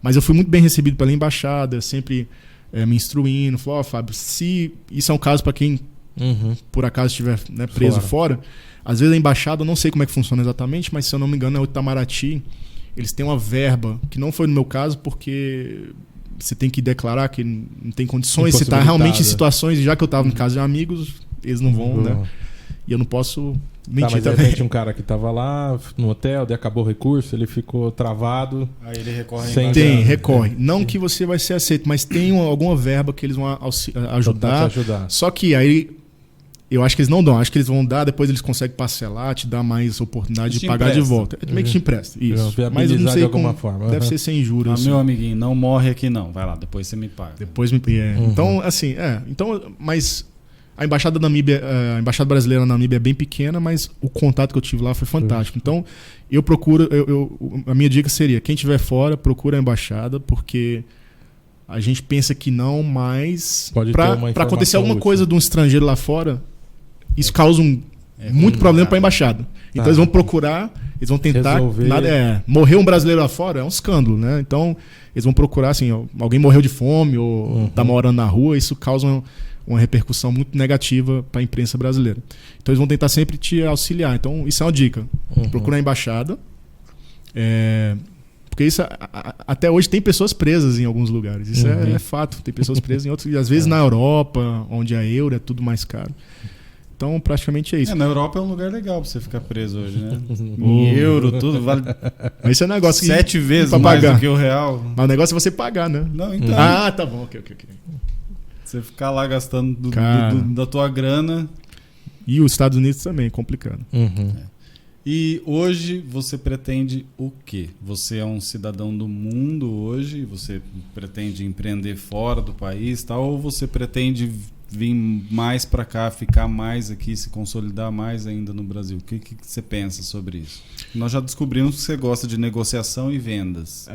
Mas eu fui muito bem recebido pela embaixada, sempre me instruindo, falou, Fábio, se isso é um caso para quem por acaso estiver, né, preso fora, às vezes a embaixada, eu não sei como é que funciona exatamente, mas se eu não me engano é o Itamaraty, eles têm uma verba, que não foi no meu caso, porque você tem que declarar que não tem condições, se está realmente em situações, já que eu estava em casa de amigos, eles não vão, né? E eu não posso mentir mas também. de repente um cara que estava lá no hotel, daí acabou o recurso, ele ficou travado. Aí ele recorre Tem, recorre. Não que você vai ser aceito, mas tem alguma verba que eles vão ajudar. Só que aí eu acho que eles não dão. Acho que eles vão dar, depois eles conseguem parcelar, te dar mais oportunidade de pagar de volta. É meio que te empresta. Isso. Mas eu não sei de alguma forma. Deve ser sem juros. Meu amiguinho, não morre aqui não. Vai lá, depois você me paga. Depois me Então, assim, mas a embaixada da Namíbia, a embaixada brasileira na Namíbia é bem pequena, mas o contato que eu tive lá foi fantástico. Então, eu procuro, a minha dica seria, quem estiver fora, procura a embaixada, porque a gente pensa que não, mas para acontecer alguma coisa de um estrangeiro lá fora, isso causa muito problema para a embaixada. Então, eles vão procurar, eles vão tentar... morrer um brasileiro lá fora é um escândalo, né? Então, eles vão procurar, assim, alguém morreu de fome ou está morando na rua, isso causa uma repercussão muito negativa para a imprensa brasileira. Então eles vão tentar sempre te auxiliar. Então isso é uma dica. Procura a embaixada. Porque isso até hoje tem pessoas presas em alguns lugares. Isso é fato. Tem pessoas presas em outros. E às vezes na Europa, onde a euro é tudo mais caro. Então praticamente é isso. Na Europa é um lugar legal para você ficar preso hoje, né? Em euro, tudo vale. Esse é um negócio que 7 vezes mais do que o real. Mas o negócio é você pagar, né? Não, então. Ah, tá bom. Ok. Você ficar lá gastando da tua grana. E os Estados Unidos também, é complicado. E hoje você pretende o quê? Você é um cidadão do mundo hoje? Você pretende empreender fora do país, tal? Ou você pretende vir mais para cá, ficar mais aqui, se consolidar mais ainda no Brasil? O que você pensa sobre isso? Nós já descobrimos que você gosta de negociação e vendas.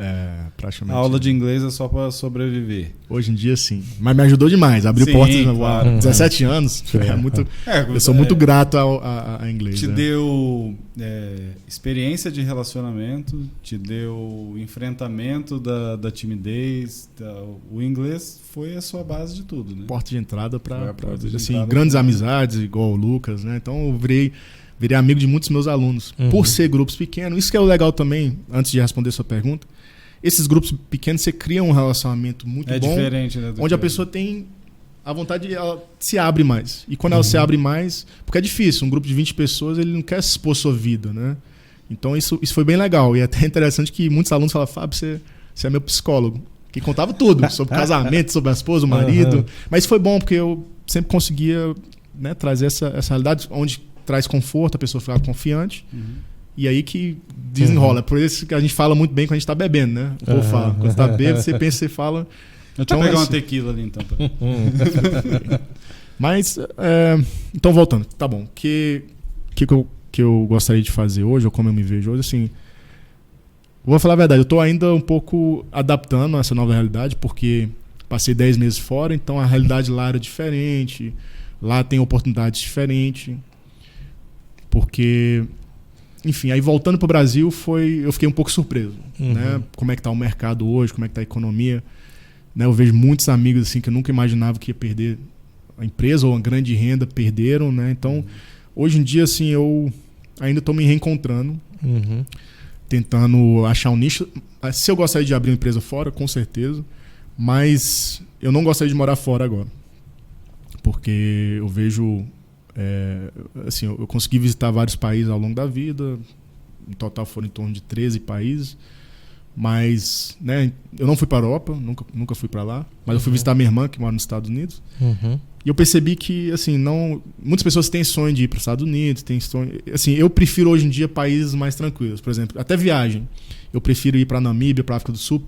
Praticamente. A aula de inglês é só para sobreviver. Hoje em dia, sim. Mas me ajudou demais. Abriu portas há 17 anos. Eu sou muito grato a inglês. Te deu experiência de relacionamento, te deu enfrentamento da timidez. O inglês foi a sua base de tudo, né? Porta de entrada para grandes amizades, igual o Lucas, né? Então eu virei amigo de muitos meus alunos. Por ser grupos pequenos. Isso que é o legal também, antes de responder sua pergunta. Esses grupos pequenos, você cria um relacionamento muito bom. Diferente, né? Onde a pessoa tem a vontade, ela se abre mais. E quando ela se abre mais... Porque é difícil, um grupo de 20 pessoas, ele não quer expor sua vida, né? Então isso foi bem legal. E é até interessante que muitos alunos falam, Fábio, você é meu psicólogo. Que contava tudo, sobre casamento, sobre a esposa, o marido. Mas foi bom, porque eu sempre conseguia, né, trazer essa realidade onde traz conforto, a pessoa fica confiante. E aí que desenrola. Por isso que a gente fala muito bem quando a gente está bebendo, né? O povo fala. Quando você está bebendo, você pensa, você fala... Deixa eu pegar uma tequila ali, então. Mas, então voltando. Tá bom. O que eu gostaria de fazer hoje, ou como eu me vejo hoje, assim... Vou falar a verdade, eu estou ainda um pouco adaptando a essa nova realidade, porque passei 10 meses fora, então a realidade lá era diferente, lá tem oportunidades diferentes, porque, enfim, aí voltando para o Brasil, eu fiquei um pouco surpreso, né? Como é que está o mercado hoje, como é que está a economia, né? Eu vejo muitos amigos assim, que eu nunca imaginava que ia perder a empresa ou uma grande renda, perderam, né? Então, hoje em dia, assim, eu ainda estou me reencontrando, tentando achar um nicho. Se eu gostaria de abrir uma empresa fora, com certeza. Mas eu não gostaria de morar fora agora. Porque eu vejo... assim, eu consegui visitar vários países ao longo da vida. No total foram em torno de 13 países. Mas, né, eu não fui para a Europa, nunca fui para lá, mas eu fui visitar minha irmã, que mora nos Estados Unidos. E eu percebi que, assim, muitas pessoas têm sonho de ir para os Estados Unidos, assim, eu prefiro hoje em dia países mais tranquilos. Por exemplo, até viagem. Eu prefiro ir para a Namíbia, para a África do Sul,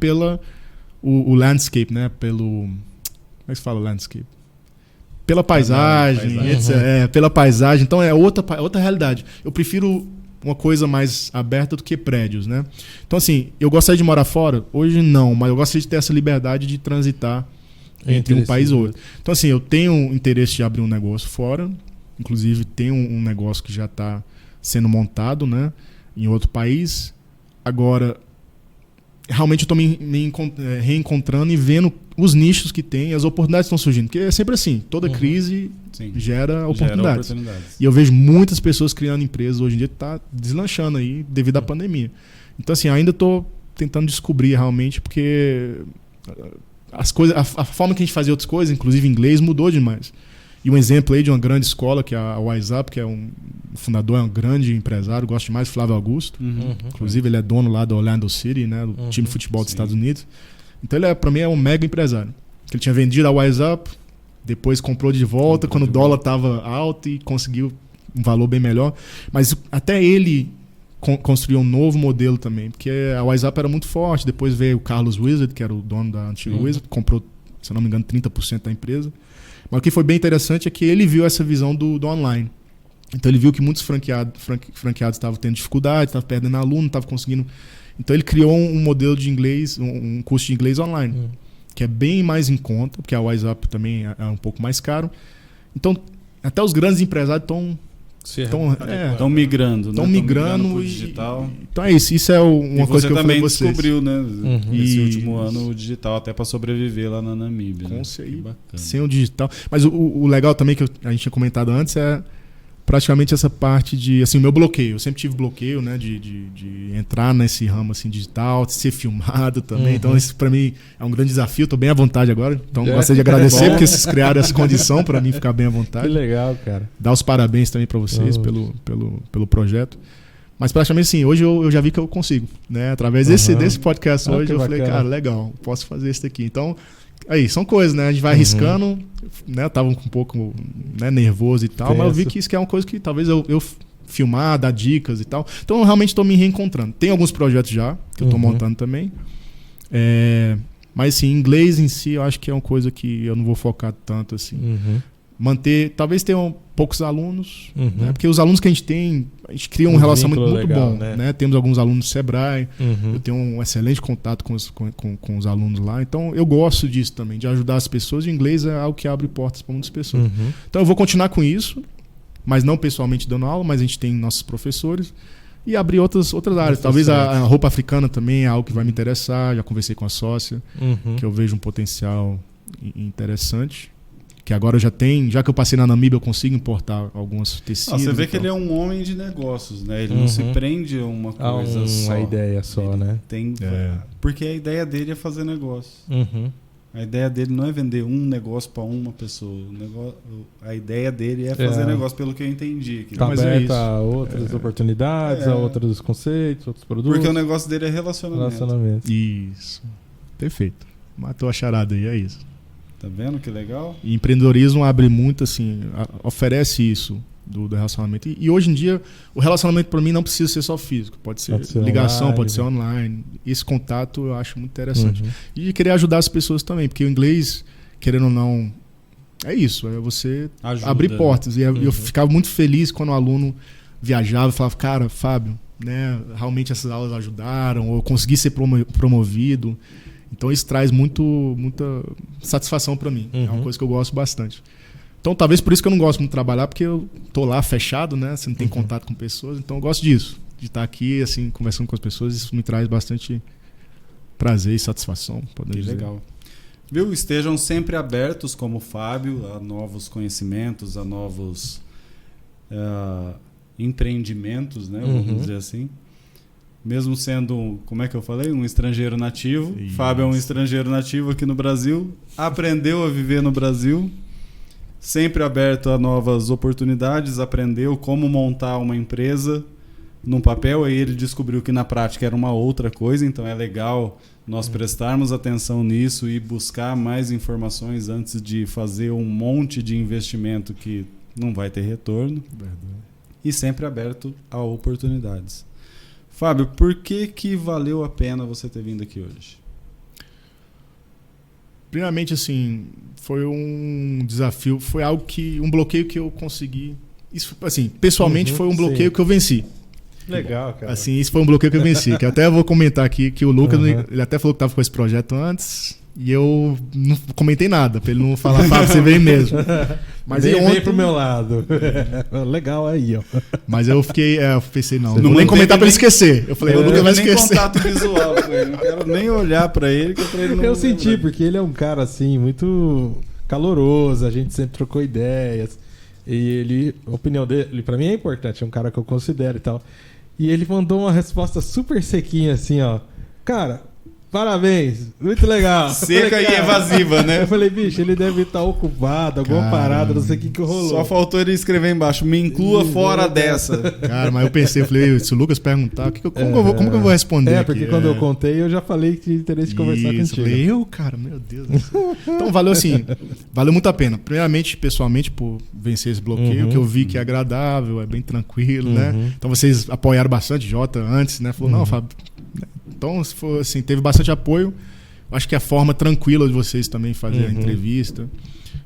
o landscape, né? Como é que se fala landscape? Pela paisagem, etc. Pela paisagem. Então é outra realidade. Eu prefiro uma coisa mais aberta do que prédios, né? Então, assim, eu gostaria de morar fora? Hoje não, mas eu gostaria de ter essa liberdade de transitar entre um país e outro. Então, assim, eu tenho interesse de abrir um negócio fora, inclusive tem um negócio que já está sendo montado, né, em outro país. Agora, realmente eu estou me reencontrando e vendo os nichos que tem, as oportunidades que estão surgindo. Porque é sempre assim, toda crise gera oportunidades. E eu vejo muitas pessoas criando empresas hoje em dia que está deslanchando aí devido à pandemia. Então, assim, ainda estou tentando descobrir realmente, porque as coisas, a forma que a gente fazia outras coisas, inclusive inglês, mudou demais. E um exemplo aí de uma grande escola, que é a WiseUp, que o fundador é um grande empresário, gosto demais, Flávio Augusto. Inclusive, ele é dono lá do Orlando City, né, do time de futebol dos Estados Unidos. Então, ele para mim, é um mega empresário. Ele tinha vendido a WiseUp, depois comprou de volta quando o dólar estava alto e conseguiu um valor bem melhor. Mas até ele construiu um novo modelo também, porque a WiseUp era muito forte. Depois veio o Carlos Wizard, que era o dono da antiga Wizard, comprou, se eu não me engano, 30% da empresa. Mas o que foi bem interessante é que ele viu essa visão do online. Então ele viu que muitos franqueados estavam tendo dificuldade, estavam perdendo aluno, não estavam conseguindo. Então ele criou um modelo de inglês, um curso de inglês online, que é bem mais em conta, porque a WiseUp também é um pouco mais caro. Então até os grandes empresários estão migrando, estão migrando pro digital. Então é isso. Isso é uma coisa que eu falei pra vocês. Você também descobriu, né? Nesse último ano o digital, até para sobreviver lá na Namíbia. Sem o digital. Mas o legal também que a gente tinha comentado antes é praticamente essa parte de, assim, o meu bloqueio. Eu sempre tive bloqueio, né, de entrar nesse ramo assim digital, de ser filmado também. Então isso para mim é um grande desafio. Estou bem à vontade agora. Então gostaria de agradecer porque vocês criaram essa condição para mim ficar bem à vontade. Que legal, cara. Dar os parabéns também para vocês pelo projeto. Mas praticamente assim, hoje eu já vi que eu consigo, né? Através desse podcast hoje eu falei, cara, legal, posso fazer isso daqui. Então, aí, são coisas, né? A gente vai arriscando, né? Eu tava um pouco, né, nervoso e tal, mas eu vi que isso é uma coisa que talvez eu filmar, dar dicas e tal. Então eu realmente estou me reencontrando. Tem alguns projetos já, que eu estou montando também. Mas assim, inglês em si, eu acho que é uma coisa que eu não vou focar tanto assim. Manter, talvez tenham poucos alunos, né? Porque os alunos que a gente tem, a gente cria um relacionamento muito legal, bom, né? Temos alguns alunos do Sebrae, eu tenho um excelente contato com os alunos lá, então eu gosto disso também, de ajudar as pessoas. O inglês é algo que abre portas para muitas pessoas. Então eu vou continuar com isso, mas não pessoalmente dando aula, mas a gente tem nossos professores e abrir outras áreas. Talvez a roupa africana também é algo que vai me interessar. Já conversei com a sócia, que eu vejo um potencial interessante. Que agora já que eu passei na Namíbia, eu consigo importar alguns tecidos. Você vê que ele é um homem de negócios, né? Ele não se prende a uma coisa só. Uma ideia só, ele né? Porque a ideia dele é fazer negócio. A ideia dele não é vender um negócio para uma pessoa. A ideia dele é fazer negócio, pelo que eu entendi. Está aberto a outras oportunidades, a outros conceitos, outros produtos. Porque o negócio dele é relacionamento. Isso. Perfeito. Matou a charada aí, é isso. Tá vendo que legal? E empreendedorismo abre muito, assim, oferece isso do relacionamento. E hoje em dia, o relacionamento para mim não precisa ser só físico. Pode ser ligação, online, pode ser online. Esse contato eu acho muito interessante. E de querer ajudar as pessoas também, porque o inglês, querendo ou não, é isso. É você abrir portas. E eu ficava muito feliz quando o aluno viajava e falava, cara, Fábio, né, realmente essas aulas ajudaram, ou eu consegui ser promovido. Então isso traz muita satisfação para mim. É uma coisa que eu gosto bastante. Então talvez por isso que eu não gosto muito de trabalhar, porque eu tô lá fechado, né? Você não tem contato com pessoas. Então eu gosto disso, de estar aqui assim conversando com as pessoas. Isso me traz bastante prazer e satisfação. Que legal. Viu? Estejam sempre abertos, como o Fábio, a novos conhecimentos, a novos empreendimentos, né? Vamos dizer assim. Mesmo sendo, como é que eu falei? Um estrangeiro nativo. Isso. Fábio é um estrangeiro nativo aqui no Brasil. Aprendeu a viver no Brasil. Sempre aberto a novas oportunidades. Aprendeu como montar uma empresa. num papel, aí ele descobriu que na prática era uma outra coisa, então é legal nós prestarmos atenção nisso e buscar mais informações antes de fazer um monte de investimento que não vai ter retorno. Verdade. E sempre aberto a oportunidades. Fábio, por que valeu a pena você ter vindo aqui hoje? Primeiramente, assim, foi um desafio, foi um bloqueio que eu consegui. Isso, assim, pessoalmente foi um bloqueio que eu venci. Legal, cara. Assim, isso foi um bloqueio que eu venci. Que até eu vou comentar aqui que o Lucas, ele até falou que estava com esse projeto antes e eu não comentei nada, para ele não falar, Fábio, você veio mesmo. Mas ele ontem... veio pro meu lado. Legal aí, ó. Mas eu fiquei, eu pensei, não vou nem comentar para ele esquecer. Eu falei, o Lucas vai esquecer. Nem contato visual com ele, não quero nem olhar para ele, que pra ele não. Eu senti, porque ele é um cara assim, muito caloroso, a gente sempre trocou ideias. E ele, a opinião dele, pra mim é importante, é um cara que eu considero e tal. E ele mandou uma resposta super sequinha assim, ó. Cara, parabéns, muito legal. Seca e evasiva, né? Eu falei, bicho, ele deve estar ocupado, alguma parada, não sei o que rolou. Só faltou ele escrever embaixo, me inclua fora dessa. Cara, mas eu pensei, eu falei, se o Lucas perguntar, como que eu vou responder? Porque quando eu contei, eu já falei que tinha interesse de conversar contigo. Eu, cara, meu Deus do céu. Então valeu assim, valeu muito a pena. Primeiramente, pessoalmente, por vencer esse bloqueio, que eu vi que é agradável, é bem tranquilo, né? Então vocês apoiaram bastante, Jota, antes, né? Falou, não, Fábio. Então, se for, assim, teve bastante apoio. Acho que a forma tranquila de vocês também fazer a entrevista.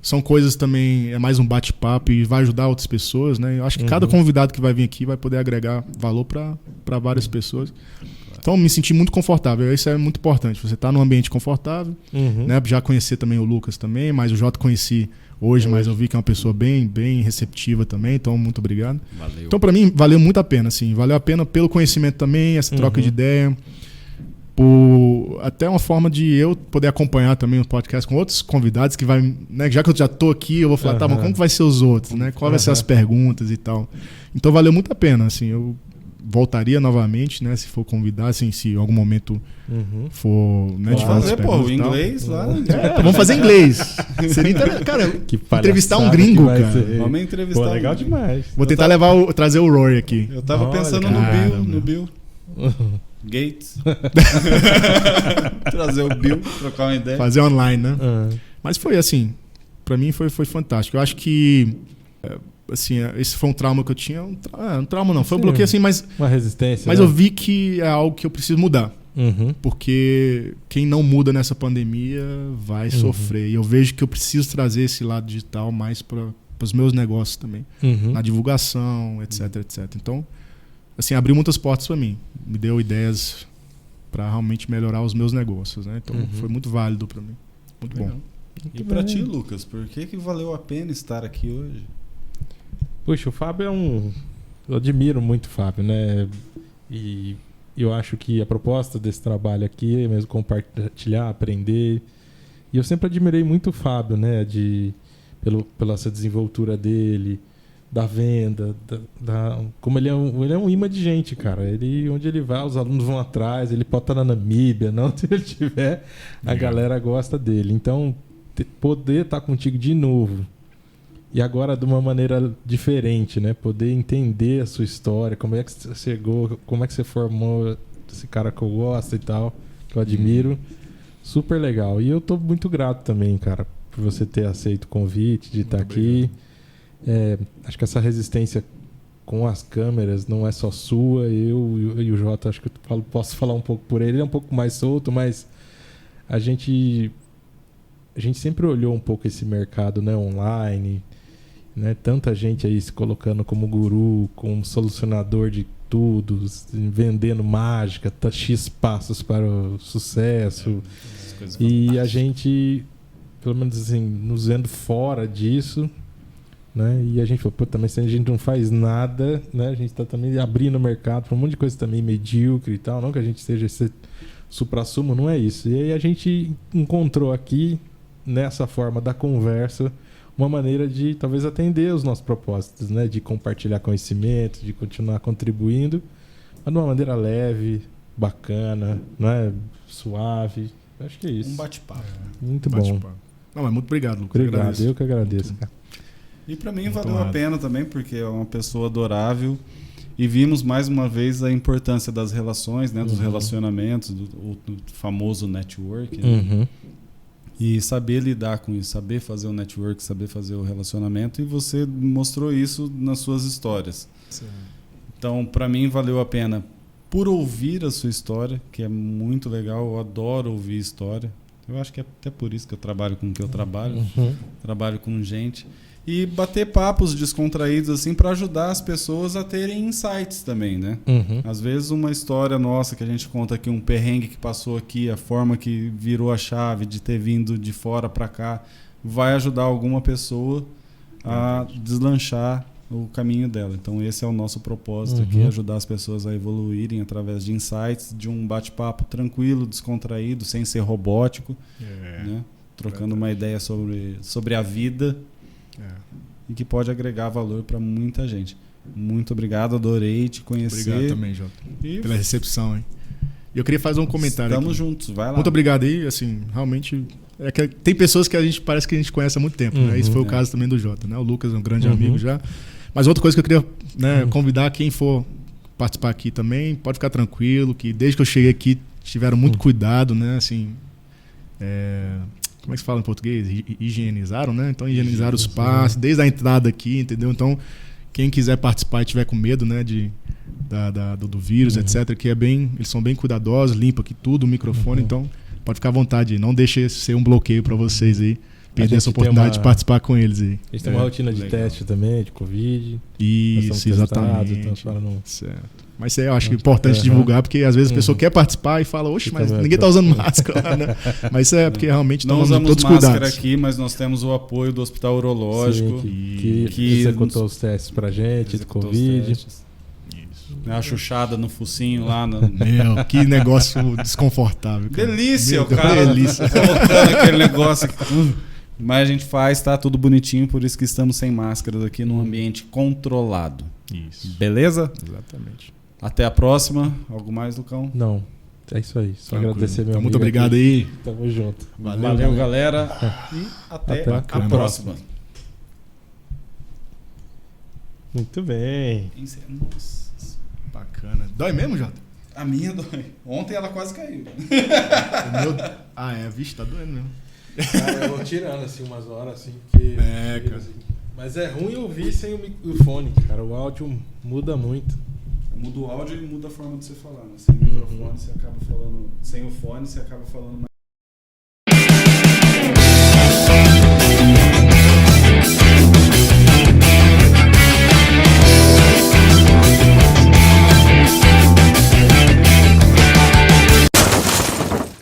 São coisas também, é mais um bate-papo e vai ajudar outras pessoas, né? Eu acho que cada convidado que vai vir aqui vai poder agregar valor para várias pessoas. Então, me senti muito confortável. Isso é muito importante. Você está num ambiente confortável, né? Já conhecer também o Lucas também, mas o Jota conheci hoje, mas eu vi que é uma pessoa bem receptiva também. Então, muito obrigado. Valeu. Então, para mim, valeu muito a pena, assim. Valeu a pena pelo conhecimento também, essa troca de ideia. Por até uma forma de eu poder acompanhar também o podcast com outros convidados que vai, né, já que eu já tô aqui, eu vou falar, tá bom, como que vai ser os outros, né? Qual vai ser as perguntas e tal. Então valeu muito a pena, assim, eu voltaria novamente, né, se for convidar, assim, se em algum momento for, né, de fazer, pô, o inglês lá. Vamos fazer em inglês. Seria cara, entrevistar um gringo, cara. Vamos entrevistar. Pô, legal demais. Vou tentar trazer o Rory aqui. Eu tava pensando no Bill. Gates. Trazer o Bill, trocar uma ideia. Fazer online, né? Mas foi assim, pra mim foi fantástico. Eu acho que assim, esse foi um trauma que eu tinha. Um trauma não, foi um bloqueio assim, mas uma resistência. Mas né? eu vi que é algo que eu preciso mudar. Porque quem não muda nessa pandemia vai sofrer. E eu vejo que eu preciso trazer esse lado digital mais para os meus negócios também. Na divulgação, etc, etc. Então, assim, abriu muitas portas para mim. Me deu ideias para realmente melhorar os meus negócios, né? Então, foi muito válido para mim. Muito legal. bom. E para ti, Lucas, por que valeu a pena estar aqui hoje? Puxa, o Fábio é um... Eu admiro muito o Fábio, né? E eu acho que a proposta desse trabalho aqui é mesmo compartilhar, aprender. E eu sempre admirei muito o Fábio, né? Pela essa desenvoltura dele, da venda, como ele é um imã de gente, cara. Onde ele vai, os alunos vão atrás, ele pode estar na Namíbia, não, onde ele estiver, a galera gosta dele. Então, poder estar contigo de novo, e agora de uma maneira diferente, né? Poder entender a sua história, como é que você chegou, como é que você formou esse cara que eu gosto e tal, que eu admiro. Super legal. E eu tô muito grato também, cara, por você ter aceito o convite de estar aqui. Acho que essa resistência com as câmeras não é só sua. Eu e o Jota, acho que eu posso falar um pouco por ele. Ele é um pouco mais solto, mas a gente sempre olhou um pouco esse mercado, né, online, né? Tanta gente aí se colocando como guru, como solucionador de tudo, vendendo mágica, X passos para o sucesso. E a gente, pelo menos assim, nos vendo fora disso, né? E a gente falou, pô, também se a gente não faz nada, né? A gente está também abrindo o mercado para um monte de coisa também medíocre e tal, não que a gente seja esse supra-sumo, não é isso. E aí a gente encontrou aqui, nessa forma da conversa, uma maneira de talvez atender os nossos propósitos, né? De compartilhar conhecimento, de continuar contribuindo, mas de uma maneira leve, bacana, né? Suave. Acho que é isso. Um bate-papo. Muito bom. Não, mas muito obrigado, Lucas. Obrigado, eu que agradeço, cara. E para mim valeu a pena também, porque é uma pessoa adorável. E vimos mais uma vez a importância das relações, né, dos relacionamentos, do famoso network. Né? E saber lidar com isso, saber fazer o network, saber fazer o relacionamento. E você mostrou isso nas suas histórias. Sim. Então, para mim, valeu a pena por ouvir a sua história, que é muito legal. Eu adoro ouvir história. Eu acho que é até por isso que eu trabalho com o que eu trabalho. Trabalho com gente. E bater papos descontraídos assim para ajudar as pessoas a terem insights também, né? Às vezes uma história nossa que a gente conta aqui, um perrengue que passou aqui, a forma que virou a chave de ter vindo de fora para cá, vai ajudar alguma pessoa a deslanchar o caminho dela. Então esse é o nosso propósito aqui, ajudar as pessoas a evoluírem através de insights, de um bate-papo tranquilo, descontraído, sem ser robótico, né? Trocando uma ideia sobre a vida. E que pode agregar valor para muita gente. Muito obrigado, adorei te conhecer. Obrigado também, Jota, pela recepção, hein? E eu queria fazer um comentário. Estamos aqui. juntos, vai lá. Muito obrigado aí, assim, realmente tem pessoas que a gente parece que a gente conhece há muito tempo, né? Esse foi o caso também do Jota, né? O Lucas é um grande amigo já. Mas outra coisa que eu queria, né, convidar quem for participar aqui também, pode ficar tranquilo, que desde que eu cheguei aqui tiveram muito cuidado, né? Assim, como é que se fala em português? Higienizaram, né? Então higienizaram o espaço, desde a entrada aqui, entendeu? Então, quem quiser participar e tiver com medo, né, do vírus, etc., que eles são bem cuidadosos, limpa aqui tudo, o microfone, então pode ficar à vontade. Não deixe ser um bloqueio para vocês aí, perder essa oportunidade de participar com eles aí. A gente tem uma rotina de teste também, de Covid. Isso, exatamente. Então, certo. Mas isso aí eu acho importante divulgar, porque às vezes a pessoa quer participar e fala, oxe, mas ninguém tá usando máscara, né? Mas isso é porque realmente não usamos todos máscara cuidados aqui, mas nós temos o apoio do Hospital Urológico. Sim, que executou os testes pra gente, do Covid. Isso. A chuchada no focinho lá. Meu, que negócio desconfortável. Cara. Delícia, o cara. Delícia. Colocando aquele negócio. Mas a gente faz, tá tudo bonitinho, por isso que estamos sem máscaras aqui num ambiente controlado. Isso. Beleza? Exatamente. Até a próxima. Algo mais, Lucão? Não. É isso aí. Só Tranquilo. agradecer meu amigo. Muito obrigado aí. Tamo junto. Valeu, galera. E até a próxima. Muito bem. Nossa. Bacana. Dói mesmo, Jota? A minha dói. Ontem ela quase caiu. Vixe, tá doendo mesmo. Cara, eu vou tirando assim umas horas assim, porque... cara. Assim. Mas é ruim ouvir sem o fone, cara. O áudio muda muito. Muda o áudio e muda a forma de você falar, né? Sem o microfone você acaba falando... Sem o fone você acaba falando mais.